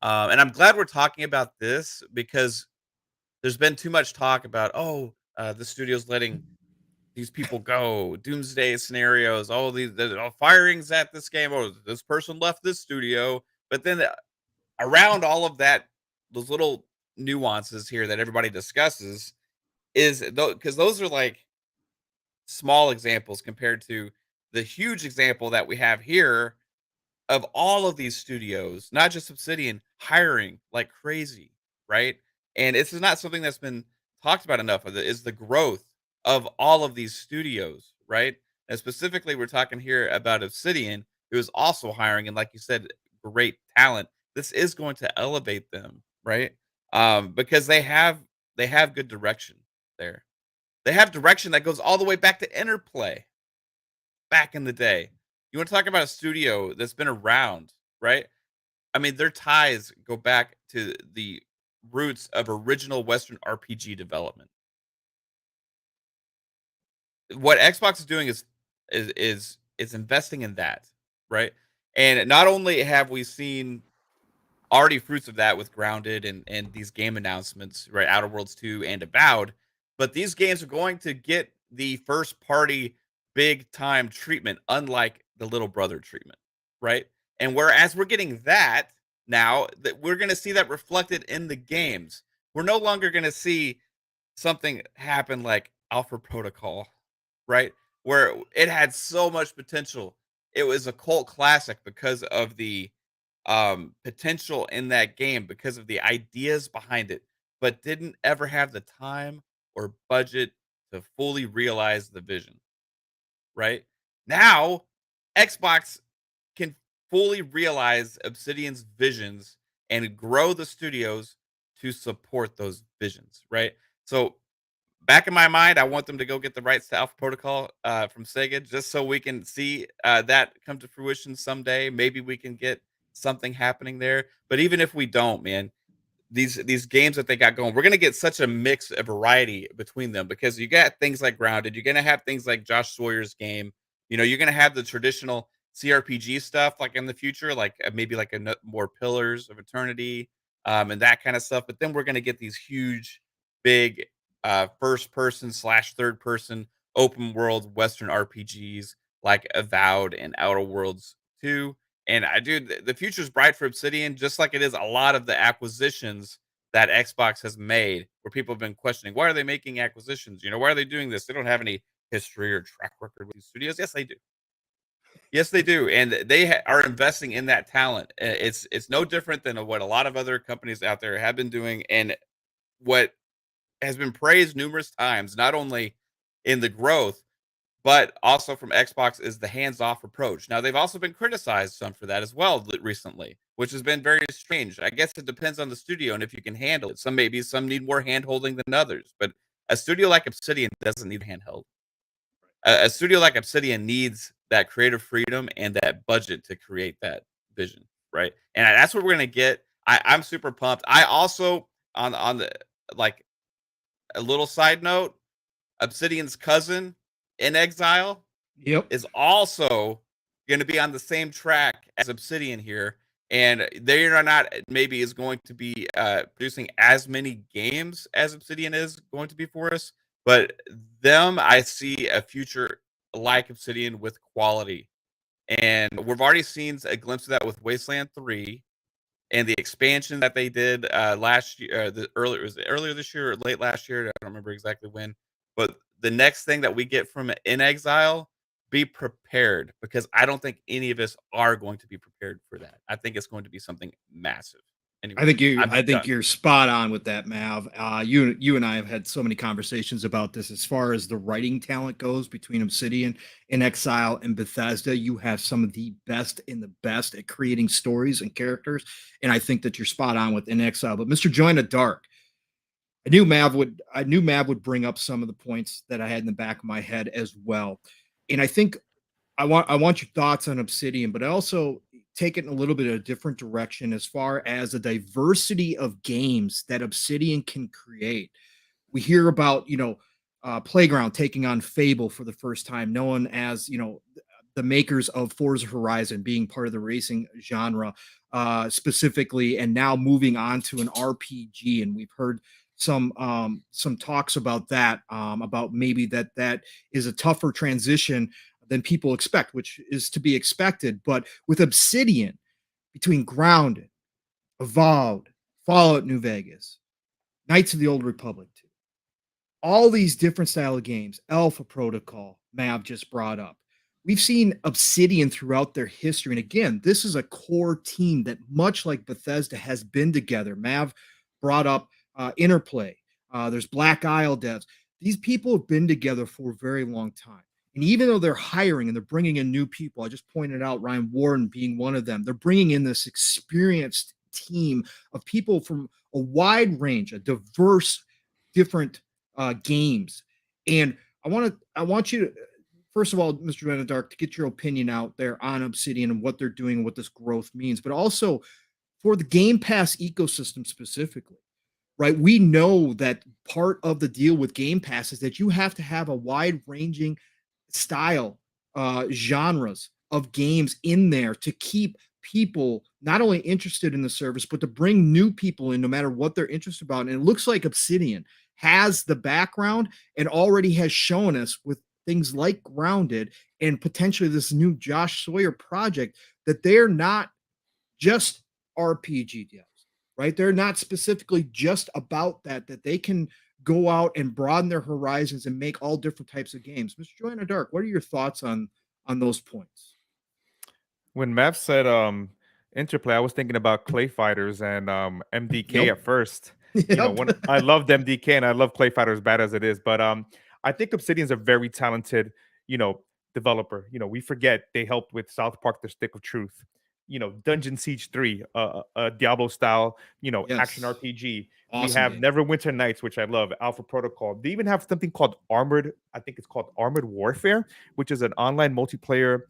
Speaker 4: And I'm glad we're talking about this because there's been too much talk about the studio's letting these people go, doomsday scenarios, all these firings at this game. Oh, this person left this studio, but then around all of that, those little nuances here that everybody discusses is because those are like small examples compared to the huge example that we have here of all of these studios, not just Obsidian, hiring like crazy, right? And this is not something that's been talked about enough. Is the growth of all of these studios, right? And specifically, we're talking here about Obsidian, who is also hiring, and like you said, great talent. This is going to elevate them, right? Because they have good direction there. They have direction that goes all the way back to Interplay back in the day. You want to talk about a studio that's been around, right? I mean, their ties go back to the roots of original Western RPG development. What Xbox is doing is investing in that, right? And not only have we seen already fruits of that with Grounded and these game announcements, right? Outer Worlds 2 and Avowed, but these games are going to get the first party big time treatment, unlike the little brother treatment, right? And whereas we're getting that now, that we're going to see that reflected in the games. We're no longer going to see something happen like Alpha Protocol, right? Where it had so much potential. It was a cult classic because of the potential in that game, because of the ideas behind it, but didn't ever have the time or budget to fully realize the vision, right? Now, Xbox can fully realize Obsidian's visions and grow the studios to support those visions, right? So back in my mind, I want them to go get the rights to Alpha Protocol from Sega, just so we can see that come to fruition someday. Maybe we can get something happening there. But even if we don't, man, these games that they got going, we're gonna get such a mix of variety between them because you got things like Grounded, you're gonna have things like Josh Sawyer's game. You know, you're gonna have the traditional CRPG stuff like in the future, like maybe like more Pillars of Eternity, and that kind of stuff. But then we're gonna get these huge, big first person slash third person open world Western RPGs like Avowed and Outer Worlds 2. And I do the future's bright for Obsidian, just like it is a lot of the acquisitions that Xbox has made, where people have been questioning, why are they making acquisitions? You know, why are they doing this? They don't have any history or track record with these studios. Yes, they do. Yes, they do, and they are investing in that talent. It's no different than what a lot of other companies out there have been doing, and what has been praised numerous times, not only in the growth, but also from Xbox is the hands-off approach. Now, they've also been criticized some for that as well recently, which has been very strange. I guess it depends on the studio and if you can handle it. Some need more hand-holding than others, but a studio like Obsidian doesn't need handheld. A studio like Obsidian needs that creative freedom and that budget to create that vision, right? And that's what we're gonna get. I'm super pumped. I also on the like a little side note, Obsidian's cousin in Exile
Speaker 2: Yep.
Speaker 4: is also going to be on the same track as Obsidian here, and they are not maybe is going to be producing as many games as Obsidian is going to be for us, but them I see a future like Obsidian with quality, and we've already seen a glimpse of that with Wasteland 3 and the expansion that they did last year. Was it earlier this year or late last year? I don't remember exactly when. But the next thing that we get from In Exile, be prepared because I don't think any of us are going to be prepared for that. I think it's going to be something massive. Anyway,
Speaker 2: I think
Speaker 4: done.
Speaker 2: you're spot on with that, Mav. You and I have had so many conversations about this as far as the writing talent goes between Obsidian, In Exile, and Bethesda. You have some of the best in the best at creating stories and characters, and I think that you're spot on with In Exile. But Mr. Join the Dark, I knew Mav would bring up some of the points that I had in the back of my head as well. And I think I want your thoughts on Obsidian, but I also take it in a little bit of a different direction as far as the diversity of games that Obsidian can create. We hear about, Playground taking on Fable for the first time, known as, the makers of Forza Horizon being part of the racing genre specifically, and now moving on to an RPG. And we've heard some talks about that, about maybe that is a tougher transition than people expect, which is to be expected. But with Obsidian, between Grounded, Avowed, Fallout New Vegas, Knights of the Old Republic 2, all these different style of games, Alpha Protocol, Mav just brought up. We've seen Obsidian throughout their history. And again, this is a core team that, much like Bethesda, has been together. Mav brought up Interplay. There's Black Isle devs. These people have been together for a very long time. And even though they're hiring and they're bringing in new people, I just pointed out Ryan Warden being one of them. They're bringing in this experienced team of people from a wide range, a diverse, different games. And I want you to, first of all, Mr. Dark, to get your opinion out there on Obsidian and what they're doing and what this growth means, but also for the Game Pass ecosystem specifically, right? We know that part of the deal with Game Pass is that you have to have a wide-ranging style, genres of games in there to keep people not only interested in the service, but to bring new people in no matter what they're interested about. And it looks like Obsidian has the background and already has shown us with things like Grounded and potentially this new Josh Sawyer project that they're not just RPG devs, right? They're not specifically just about that they can go out and broaden their horizons and make all different types of games. Mr. Joanna Dark, what are your thoughts on those points?
Speaker 5: When Mav said Interplay, I was thinking about Clay Fighters and MDK at first. You know, I loved MDK and I love Clay Fighter as bad as it is, but I think Obsidian's a very talented, developer. We forget they helped with South Park: The Stick of Truth. Dungeon Siege 3, a Diablo style, action RPG.
Speaker 2: Awesome
Speaker 5: we have
Speaker 2: game.
Speaker 5: Neverwinter Nights, which I love, Alpha Protocol. They even have something called Armored, I think it's called Armored Warfare, which is an online multiplayer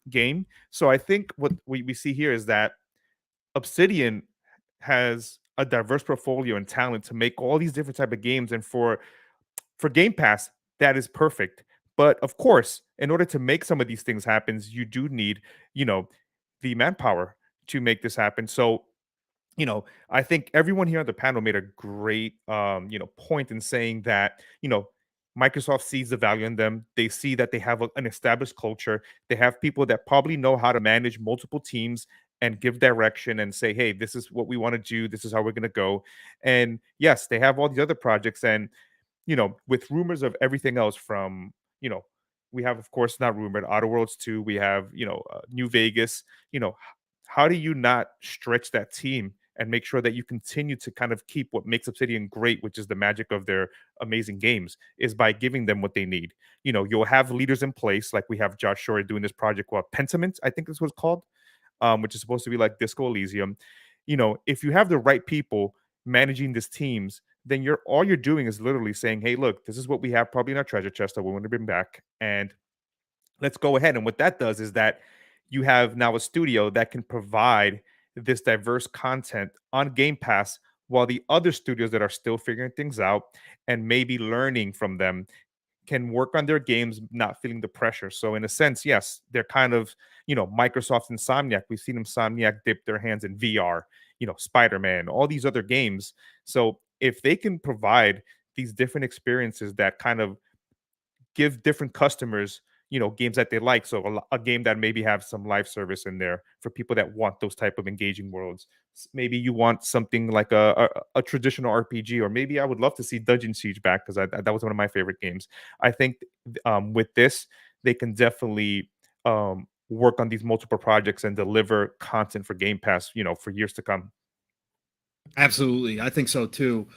Speaker 5: game. So I think what we see here is that Obsidian has a diverse portfolio and talent to make all these different type of games, and for Game Pass, that is perfect. But of course, in order to make some of these things happen, you do need, the manpower to make this happen. So, I think everyone here on the panel made a great, point in saying that, Microsoft sees the value in them. They see that they have an established culture. They have people that probably know how to manage multiple teams and give direction and say, hey, this is what we want to do. This is how we're going to go. And yes, they have all these other projects. And, with rumors of everything else from, we have, of course, not rumored, Outer Worlds 2. We have, New Vegas. How do you not stretch that team and make sure that you continue to kind of keep what makes Obsidian great, which is the magic of their amazing games, is by giving them what they need. You'll have leaders in place, like we have Josh Shore doing this project called Pentiment, I think this was called, which is supposed to be like Disco Elysium. If you have the right people managing these teams, then all you're doing is literally saying, hey, look, this is what we have probably in our treasure chest that we want to bring back, and let's go ahead. And what that does is that you have now a studio that can provide this diverse content on Game Pass, while the other studios that are still figuring things out and maybe learning from them can work on their games, not feeling the pressure. So in a sense, yes, they're kind of, Microsoft Insomniac. We've seen Insomniac dip their hands in VR, Spider-Man, all these other games. So if they can provide these different experiences that kind of give different customers, games that they like. So a game that maybe have some live service in there for people that want those type of engaging worlds. Maybe you want something like a traditional RPG, or maybe I would love to see Dungeon Siege back, because that was one of my favorite games. I think with this, they can definitely work on these multiple projects and deliver content for Game Pass, for years to come.
Speaker 2: Absolutely. I think so too.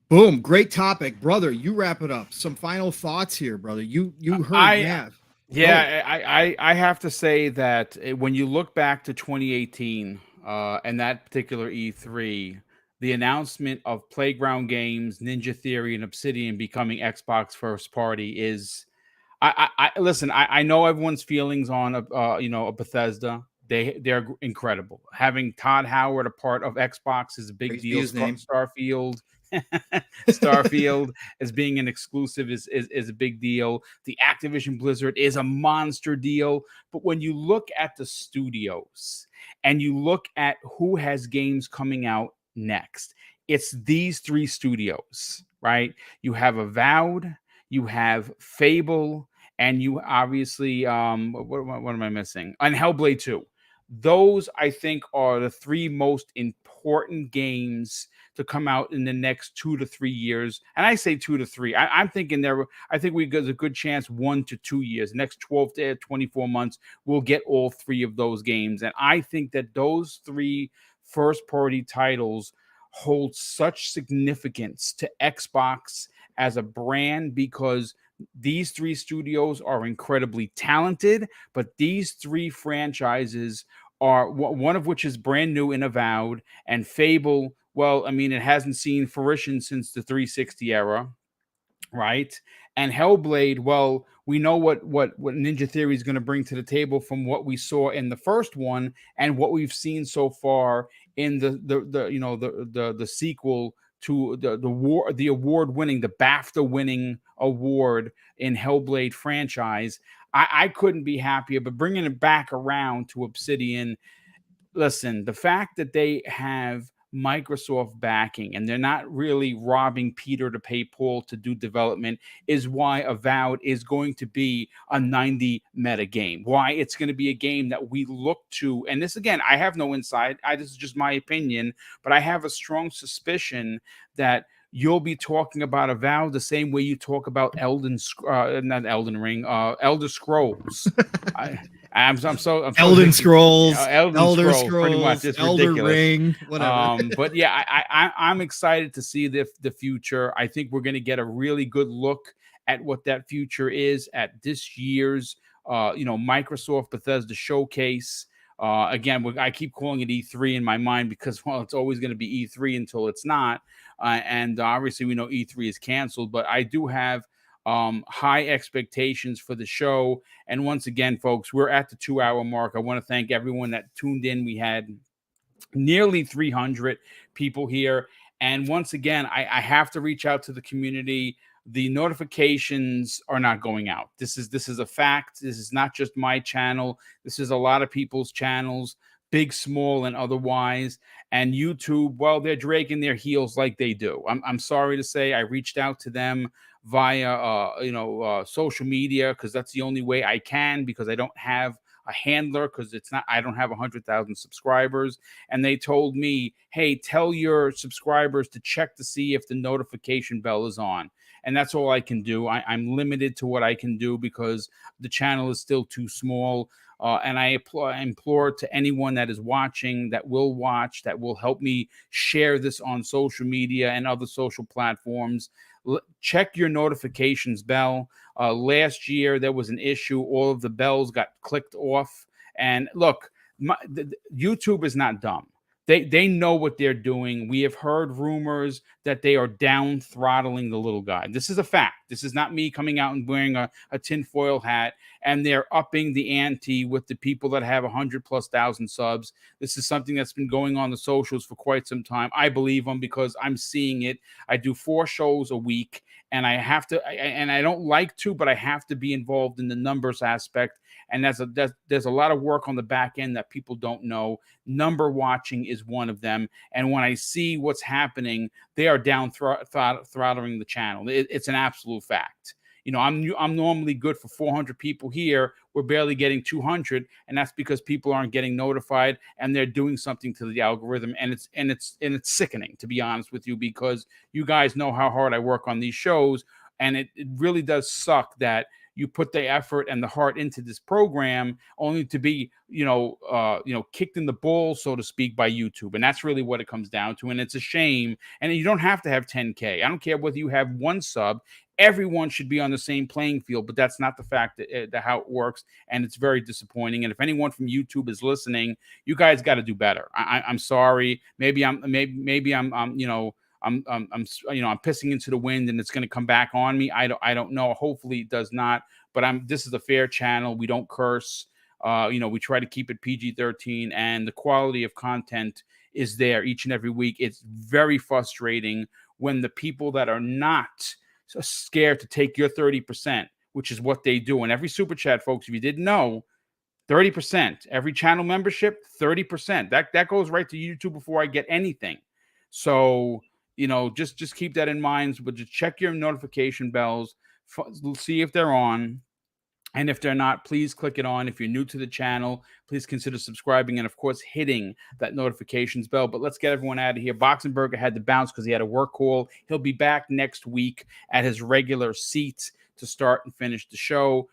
Speaker 2: Boom. Great topic, brother. You wrap it up. Some final thoughts here, brother. You heard Mav.
Speaker 1: Yeah, I have to say that when you look back to 2018 and that particular E3, the announcement of Playground Games, Ninja Theory, and Obsidian becoming Xbox first party is, listen. I know everyone's feelings on a Bethesda. They're incredible. Having Todd Howard a part of Xbox is a big deal. Starfield as being an exclusive is a big deal. The Activision Blizzard is a monster deal. But when you look at the studios and you look at who has games coming out next, it's these three studios, right? You have Avowed, you have Fable, and you obviously what am I missing? And Hellblade 2. Those I think are the three most important games to come out in the next 2 to 3 years. And I say 2 to 3. I'm thinking I think there's a good chance 1 to 2 years, next 12 to 24 months, we'll get all three of those games. And I think that those three first party titles hold such significance to Xbox as a brand, because these three studios are incredibly talented, but these three franchises are, one of which is brand new in Avowed, and Fable, well, I mean, it hasn't seen fruition since the 360 era, right? And Hellblade, well, we know what Ninja Theory is going to bring to the table from what we saw in the first one and what we've seen so far in the sequel to the award winning, the BAFTA winning award in Hellblade franchise. I couldn't be happier. But bringing it back around to Obsidian, listen, the fact that they have Microsoft backing and they're not really robbing Peter to pay Paul to do development is why Avowed is going to be a 90 meta game. Why it's going to be a game that we look to. And this, again, I have no insight. This is just my opinion, but I have a strong suspicion that you'll be talking about Avowed the same way you talk about Elder Scrolls. I'm so
Speaker 2: Elden Scrolls,
Speaker 1: Elder Scrolls, pretty much. It's
Speaker 2: Elder
Speaker 1: ridiculous.
Speaker 2: Ring, whatever.
Speaker 1: But yeah, I'm excited to see the future. I think we're going to get a really good look at what that future is at this year's Microsoft Bethesda showcase. Again, I keep calling it E3 in my mind because, well, it's always going to be E3 until it's not. And obviously we know E3 is canceled, but I do have high expectations for the show. And once again, folks, we're at the 2-hour mark. I want to thank everyone that tuned in. We had nearly 300 people here. And once again, I have to reach out to the community. The notifications are not going out. This is a fact. This is not just my channel. This is a lot of people's channels, big, small, and otherwise. And YouTube, well, they're dragging their heels like they do. I'm sorry to say, I reached out to them via social media, because that's the only way I can, because I don't have a handler, because I don't have 100,000 subscribers. And they told me, hey, tell your subscribers to check to see if the notification bell is on. And that's all I can do. I'm limited to what I can do because the channel is still too small. And I implore to anyone that is watching, that will watch, that will help me share this on social media and other social platforms. Check your notifications bell. Last year, there was an issue. All of the bells got clicked off. And look, YouTube is not dumb. They know what they're doing. We have heard rumors that they are down throttling the little guy. This is a fact. This is not me coming out and wearing a tinfoil hat. And they're upping the ante with the people that have 100,000+ subs. This is something that's been going on the socials for quite some time. I believe them because I'm seeing it. I do 4 shows a week, and I have to, and I don't like to, but I have to be involved in the numbers aspect. And there's a lot of work on the back end that people don't know. Number watching is one of them. And when I see what's happening, they are down throttling the channel. It's an absolute fact. I'm normally good for 400 people here. We're barely getting 200, and that's because people aren't getting notified, and they're doing something to the algorithm. And it's sickening, to be honest with you, because you guys know how hard I work on these shows, and it really does suck that you put the effort and the heart into this program only to be, kicked in the balls, so to speak, by YouTube. And that's really what it comes down to. And it's a shame. And you don't have to have 10K. I don't care whether you have 1 sub. Everyone should be on the same playing field, but that's not the fact that how it works. And it's very disappointing. And if anyone from YouTube is listening, you guys got to do better. I'm sorry. Maybe I'm pissing into the wind and it's going to come back on me. I don't know. Hopefully it does not, but this is a fair channel. We don't curse. We try to keep it PG-13, and the quality of content is there each and every week. It's very frustrating when the people that are not so scared to take your 30%, which is what they do. And every super chat, folks, if you didn't know, 30%, every channel membership, 30%. That goes right to YouTube before I get anything. So just keep that in mind. But just check your notification bells, see if they're on. And if they're not, please click it on. If you're new to the channel, please consider subscribing and, of course, hitting that notifications bell. But let's get everyone out of here. Boxenberger had to bounce because he had a work call. He'll be back next week at his regular seat to start and finish the show.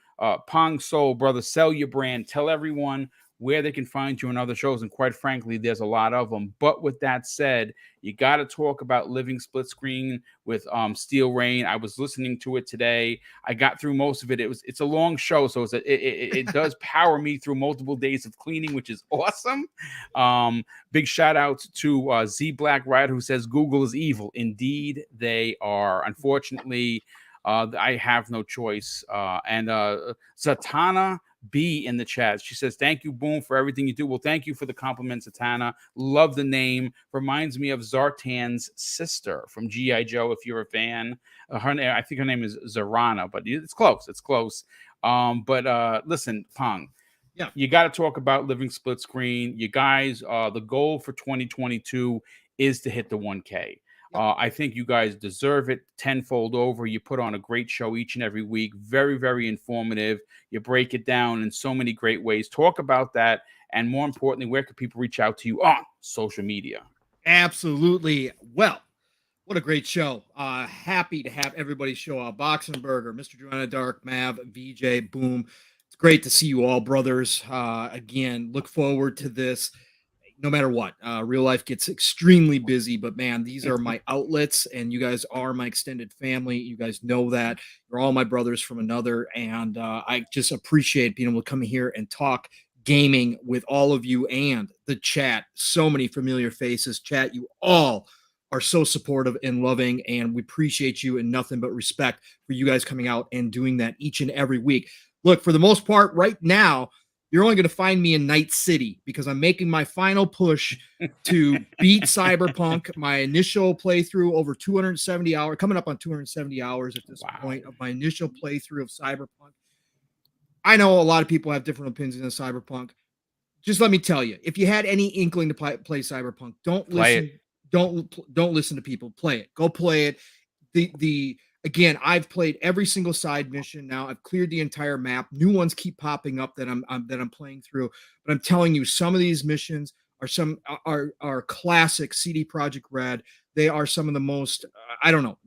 Speaker 1: Pong Soul, brother, sell your brand. Tell everyone where they can find you in other shows. And quite frankly, there's a lot of them. But with that said, you got to talk about Living Split Screen with Steel Rain. I was listening to it today. I got through most of it. It's a long show, so it does power me through multiple days of cleaning, which is awesome. Big shout out to Z Black Rider, who says Google is evil. Indeed, they are. Unfortunately, I have no choice. And Zatanna B in the chat, she says, thank you, Boom, for everything you do. Well, thank you for the compliments, Zatanna. Love the name. Reminds me of Zartan's sister from G.I. Joe, if you're a fan. I think her name is Zarana, but it's close. It's close. But listen, Pong,
Speaker 2: yeah,
Speaker 1: you got to talk about Living Split Screen. You guys, the goal for 2022 is to hit the 1K. I think you guys deserve it tenfold over. You put on a great show each and every week. Very, very informative. You break it down in so many great ways. Talk about that. And more importantly, where can people reach out to you on social media?
Speaker 2: Absolutely. Well, what a great show. Happy to have everybody show up. Boxenberger, Mr. Joanna Dark, Mav, VJ, Boom. It's great to see you all, brothers. Again, look forward to this. No matter what, real life gets extremely busy, but man, these are my outlets and you guys are my extended family. You guys know that. You're all my brothers from another. And I just appreciate being able to come here and talk gaming with all of you and the chat. So many familiar faces. Chat, you all are so supportive and loving, and we appreciate you and nothing but respect for you guys coming out and doing that each and every week. Look, for the most part, right now, you're only going to find me in Night City because I'm making my final push to beat Cyberpunk. My initial playthrough over 270 hours, coming up on 270 hours at this point of my initial playthrough of Cyberpunk. I know a lot of people have different opinions on Cyberpunk. Just let me tell you, if you had any inkling to play Cyberpunk, don't listen to people. Play it. Go play it. Again, I've played every single side mission now. I've cleared the entire map. New ones keep popping up that I'm playing through. But I'm telling you, some of these missions are classic CD Projekt Red. They are some of the most. I don't know.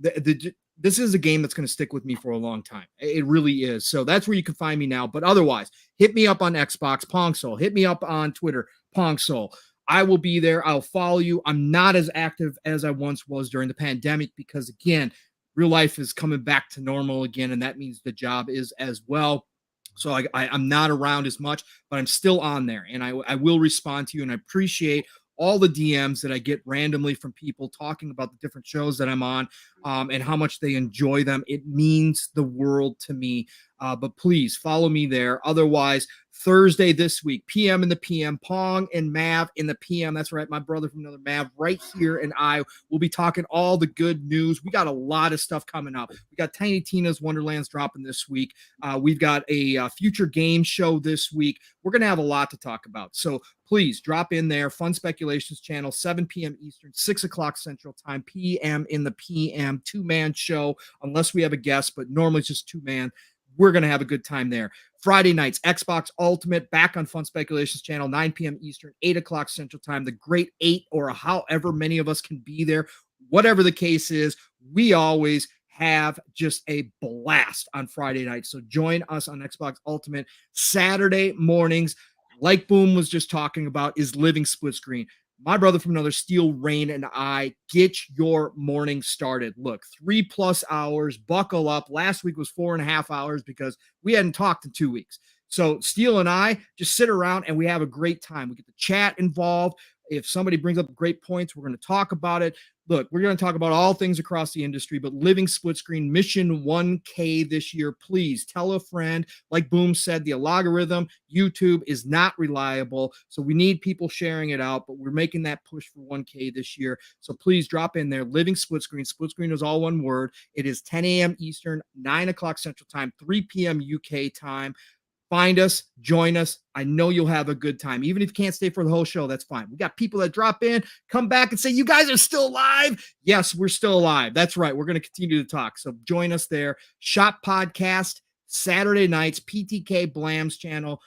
Speaker 2: This is a game that's going to stick with me for a long time. It really is. So that's where you can find me now. But otherwise, hit me up on Xbox, Pong Soul. Hit me up on Twitter, Pong Soul. I will be there. I'll follow you. I'm not as active as I once was during the pandemic because, again, real life is coming back to normal again, and that means the job is as well. So I'm not around as much, but I'm still on there, and I will respond to you, and I appreciate all the DMs that I get randomly from people talking about the different shows that I'm on and how much they enjoy them. It means the world to me. But please follow me there. Otherwise, Thursday this week, PM in the PM, Pong and Mav in the PM. That's right, my brother from another Mav right here, and I will be talking all the good news. We got a lot of stuff coming up. We got Tiny Tina's Wonderlands dropping this week. We've got a future game show this week. We're going to have a lot to talk about. So please drop in there. Fun Speculations channel, 7 p.m. Eastern, 6 o'clock Central Time, PM in the PM, two-man show, unless we have a guest, but normally it's just two-man. We're going to have a good time there. Friday nights, Xbox Ultimate, back on Fun Speculations channel, 9 p.m. Eastern, 8 o'clock Central Time. The great 8 or however many of us can be there. Whatever the case is, we always have just a blast on Friday night. So join us on Xbox Ultimate. Saturday mornings, like Boom was just talking about, is Living Split Screen. My brother from another, Steel Rain, and I get your morning started. Look, 3+ hours, buckle up. Last week was 4.5 hours because we hadn't talked in 2 weeks. So Steel and I just sit around and we have a great time. We get the chat involved. If somebody brings up great points, we're going to talk about it. Look, we're going to talk about all things across the industry, but Living Split Screen, mission 1K this year. Please tell a friend. Like Boom said, the algorithm, YouTube is not reliable, so we need people sharing it out, but we're making that push for 1K this year. So please drop in there. Living Split Screen. Split Screen is all one word. It is 10 a.m. Eastern, 9 o'clock Central Time, 3 p.m. UK time. Find us, join us. I know you'll have a good time. Even if you can't stay for the whole show, that's fine. We got people that drop in, come back and say, you guys are still alive. Yes, we're still alive. That's right. We're going to continue to talk. So join us there. Shop Podcast, Saturday nights, PTK Blam's channel.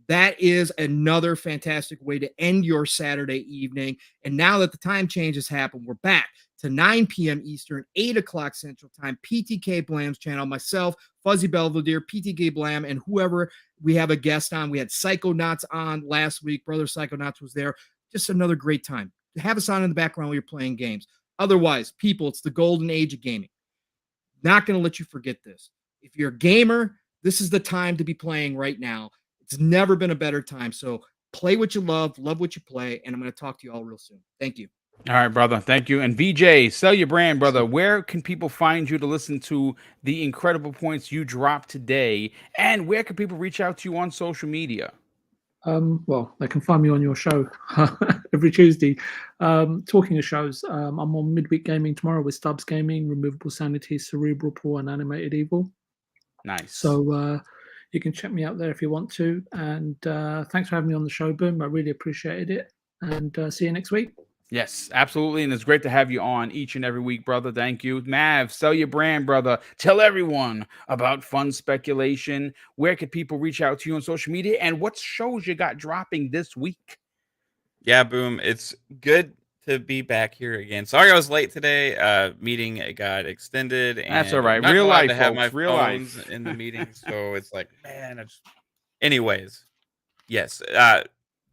Speaker 2: That is another fantastic way to end your Saturday evening. And now that the time change has happened, we're back to 9 p.m. Eastern, 8 o'clock Central Time, PTK Blam's channel. Myself, Fuzzy Belvedere, PTK Blam, and whoever we have a guest on. We had Psychonauts on last week. Brother Psychonauts was there. Just another great time. Have us on in the background while you're playing games. Otherwise, people, it's the golden age of gaming. Not going to let you forget this. If you're a gamer, this is the time to be playing right now. It's never been a better time. So play what you love what you play, and I'm going to talk to you all real soon. Thank you.
Speaker 1: All right, brother. Thank you. And VJ, sell your brand, brother. Where can people find you to listen to the incredible points you dropped today? And where can people reach out to you on social media?
Speaker 3: Well, they can find me on your show every Tuesday. Talking of shows, I'm on Midweek Gaming tomorrow with Stubbs Gaming, Removable Sanity, Cerebral Pool, and Animated Evil.
Speaker 1: Nice.
Speaker 3: So you can check me out there if you want to. And thanks for having me on the show, Boom. I really appreciated it. And see you next week.
Speaker 1: Yes, absolutely. And it's great to have you on each and every week, brother. Thank you. Mav, sell your brand, brother. Tell everyone about Fun Speculation. Where can people reach out to you on social media? And what shows you got dropping this week?
Speaker 4: Yeah, Boom. It's good to be back here again. Sorry I was late today. Meeting got extended. And
Speaker 1: that's all right.
Speaker 4: I'm not
Speaker 1: Real
Speaker 4: allowed
Speaker 1: life,
Speaker 4: to have
Speaker 1: folks.
Speaker 4: my
Speaker 1: Real
Speaker 4: phones
Speaker 1: life.
Speaker 4: in the meeting. So it's like, man. Anyways, yes.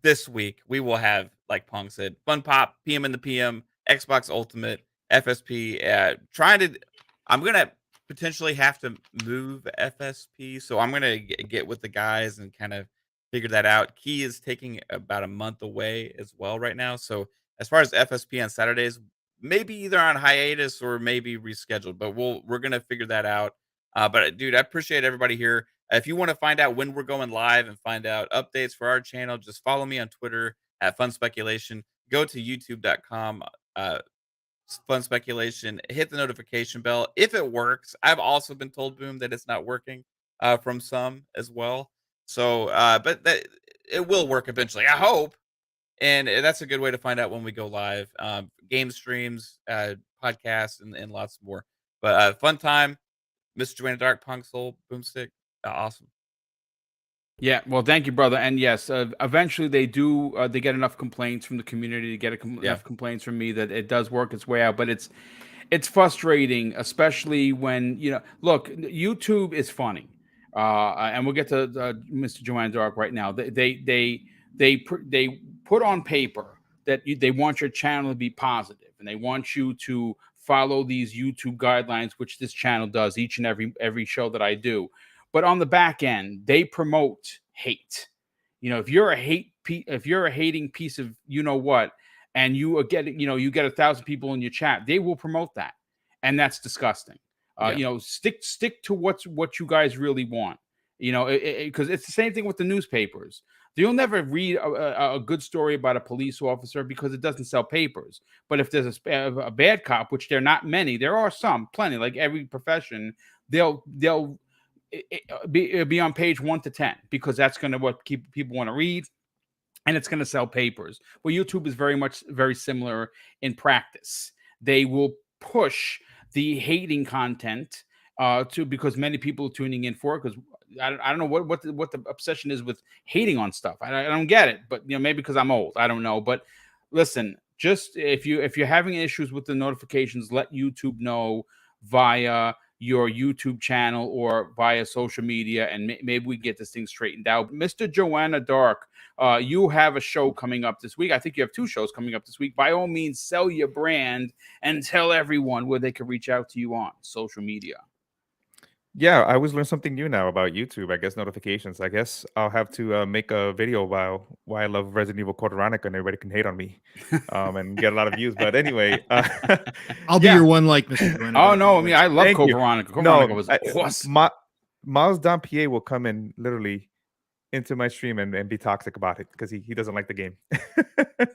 Speaker 4: This week we will have, like Pong said, Fun Pop, PM in the PM, Xbox Ultimate, FSP. I'm gonna potentially have to move FSP, so I'm gonna get with the guys and kind of figure that out. Key is taking about a month away as well right now. So as far as FSP on Saturdays, maybe either on hiatus or maybe rescheduled, but we're gonna figure that out. But dude, I appreciate everybody here. If you want to find out when we're going live and find out updates for our channel, just follow me on Twitter at Fun Speculation. Go to youtube.com, Fun Speculation. Hit the notification bell if it works. I've also been told, Boom, that it's not working from some as well. So, but it will work eventually, I hope. And that's a good way to find out when we go live. Game streams, podcasts, and lots more. But fun time. Mr. Joanna Dark, Pong Soul, BoomStick. Awesome.
Speaker 1: Yeah, well, thank you, brother. And yes, eventually they do. They get enough complaints from the community to get enough complaints from me that it does work its way out. But it's frustrating, especially when look, YouTube is funny, and we'll get to Mr. Joanne Dark right now. They put on paper that they want your channel to be positive, and they want you to follow these YouTube guidelines, which this channel does each and every show that I do. But on the back end, they promote hate. If you're a hating piece of what, and you get 1,000 people in your chat, they will promote that, and that's disgusting. Stick to what you guys really want. Because it's the same thing with the newspapers. You'll never read a good story about a police officer because it doesn't sell papers. But if there's a bad cop, which there are not many, there are some, plenty, like every profession, they'll be on page 1 to 10 because that's going to what people want to read, and it's going to sell papers. Well, YouTube is very similar in practice. They will push the hating content because many people are tuning in for it, because I don't know what the obsession is with hating on stuff. I don't get it, but maybe because I'm old, I don't know. But listen, just if you're having issues with the notifications, let YouTube know via your YouTube channel or via social media, and maybe we get this thing straightened out. Mr. Joanna Dark, you have a show coming up this week. I think you have 2 shows coming up this week. By all means, sell your brand and tell everyone where they can reach out to you on social media.
Speaker 5: Yeah, I always learn something new now about YouTube. I guess notifications. I guess I'll have to make a video about why I love Resident Evil Code Veronica, and everybody can hate on me and get a lot of views. But anyway,
Speaker 2: I'll be your one like Mr. Joanna.
Speaker 1: Oh no, I mean I love Code Veronica. Code Veronica was awesome.
Speaker 5: Miles Dampier will come in literally into my stream and be toxic about it because he doesn't like the game.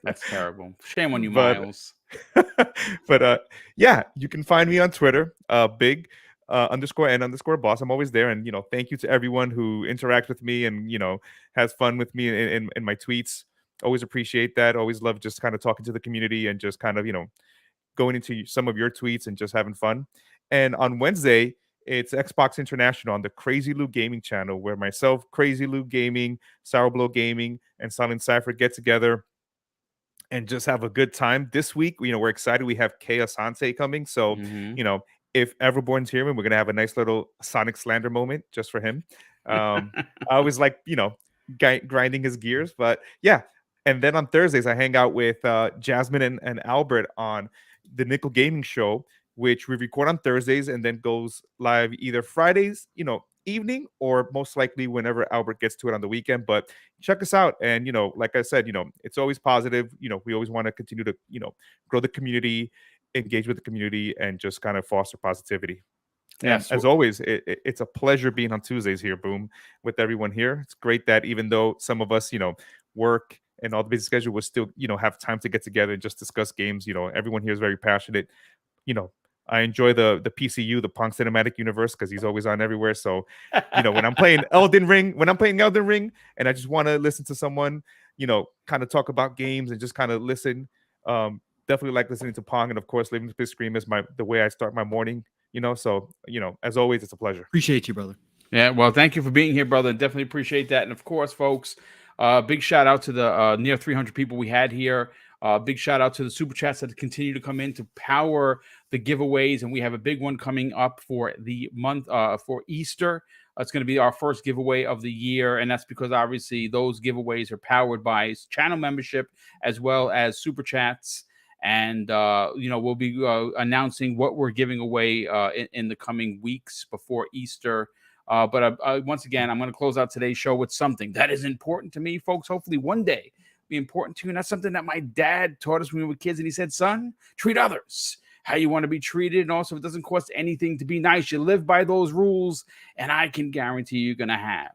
Speaker 1: That's terrible. Shame on you, Miles.
Speaker 5: But yeah, you can find me on Twitter. Big. _N_boss. I'm always there, and thank you to everyone who interacts with me and has fun with me in my tweets. Always appreciate that. Always love just kind of talking to the community and just kind of going into some of your tweets and just having fun. And on Wednesday, it's Xbox International on the Crazy Lou Gaming channel, where myself, Crazy Lou Gaming, Sourblow Gaming, and Silent Cypher get together and just have a good time. This week, we're excited. We have Kei Asante coming. So, if Everborn's here, we're going to have a nice little Sonic slander moment just for him. I always like, grinding his gears. But yeah. And then on Thursdays, I hang out with Jasmine and Albert on the Nickel Gaming Show, which we record on Thursdays and then goes live either Fridays, evening, or most likely whenever Albert gets to it on the weekend. But check us out. And, like I said, it's always positive. We always want to continue to, grow the community, engage with the community, and just kind of foster positivity. Yes. And as always, it's a pleasure being on Tuesdays here, Boom, with everyone here. It's great that even though some of us, work and all the busy schedule, will still, have time to get together and just discuss games. Everyone here is very passionate. I enjoy the PCU, the Pong Cinematic Universe, because he's always on everywhere. So, when I'm playing Elden Ring, and I just want to listen to someone, kind of talk about games and just kind of listen. Definitely like listening to Pong, and of course, Living Split Scream is the way I start my morning. So as always, it's a pleasure.
Speaker 2: Appreciate you, brother.
Speaker 1: Yeah, well, thank you for being here, brother. Definitely appreciate that. And of course, folks, big shout out to the near 300 people we had here. Big shout out to the super chats that continue to come in to power the giveaways. And we have a big one coming up for the month for Easter. It's going to be our first giveaway of the year. And that's because obviously those giveaways are powered by channel membership as well as super chats. And, we'll be announcing what we're giving away in the coming weeks before Easter. But once again, I'm going to close out today's show with something that is important to me, folks. Hopefully one day be important to you. And that's something that my dad taught us when we were kids. And he said, son, treat others how you want to be treated. And also, it doesn't cost anything to be nice. You live by those rules, and I can guarantee you're going to have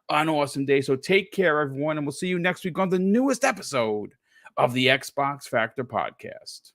Speaker 1: an awesome day. So take care, everyone. And we'll see you next week on the newest episode of the Xbox Factor Podcast.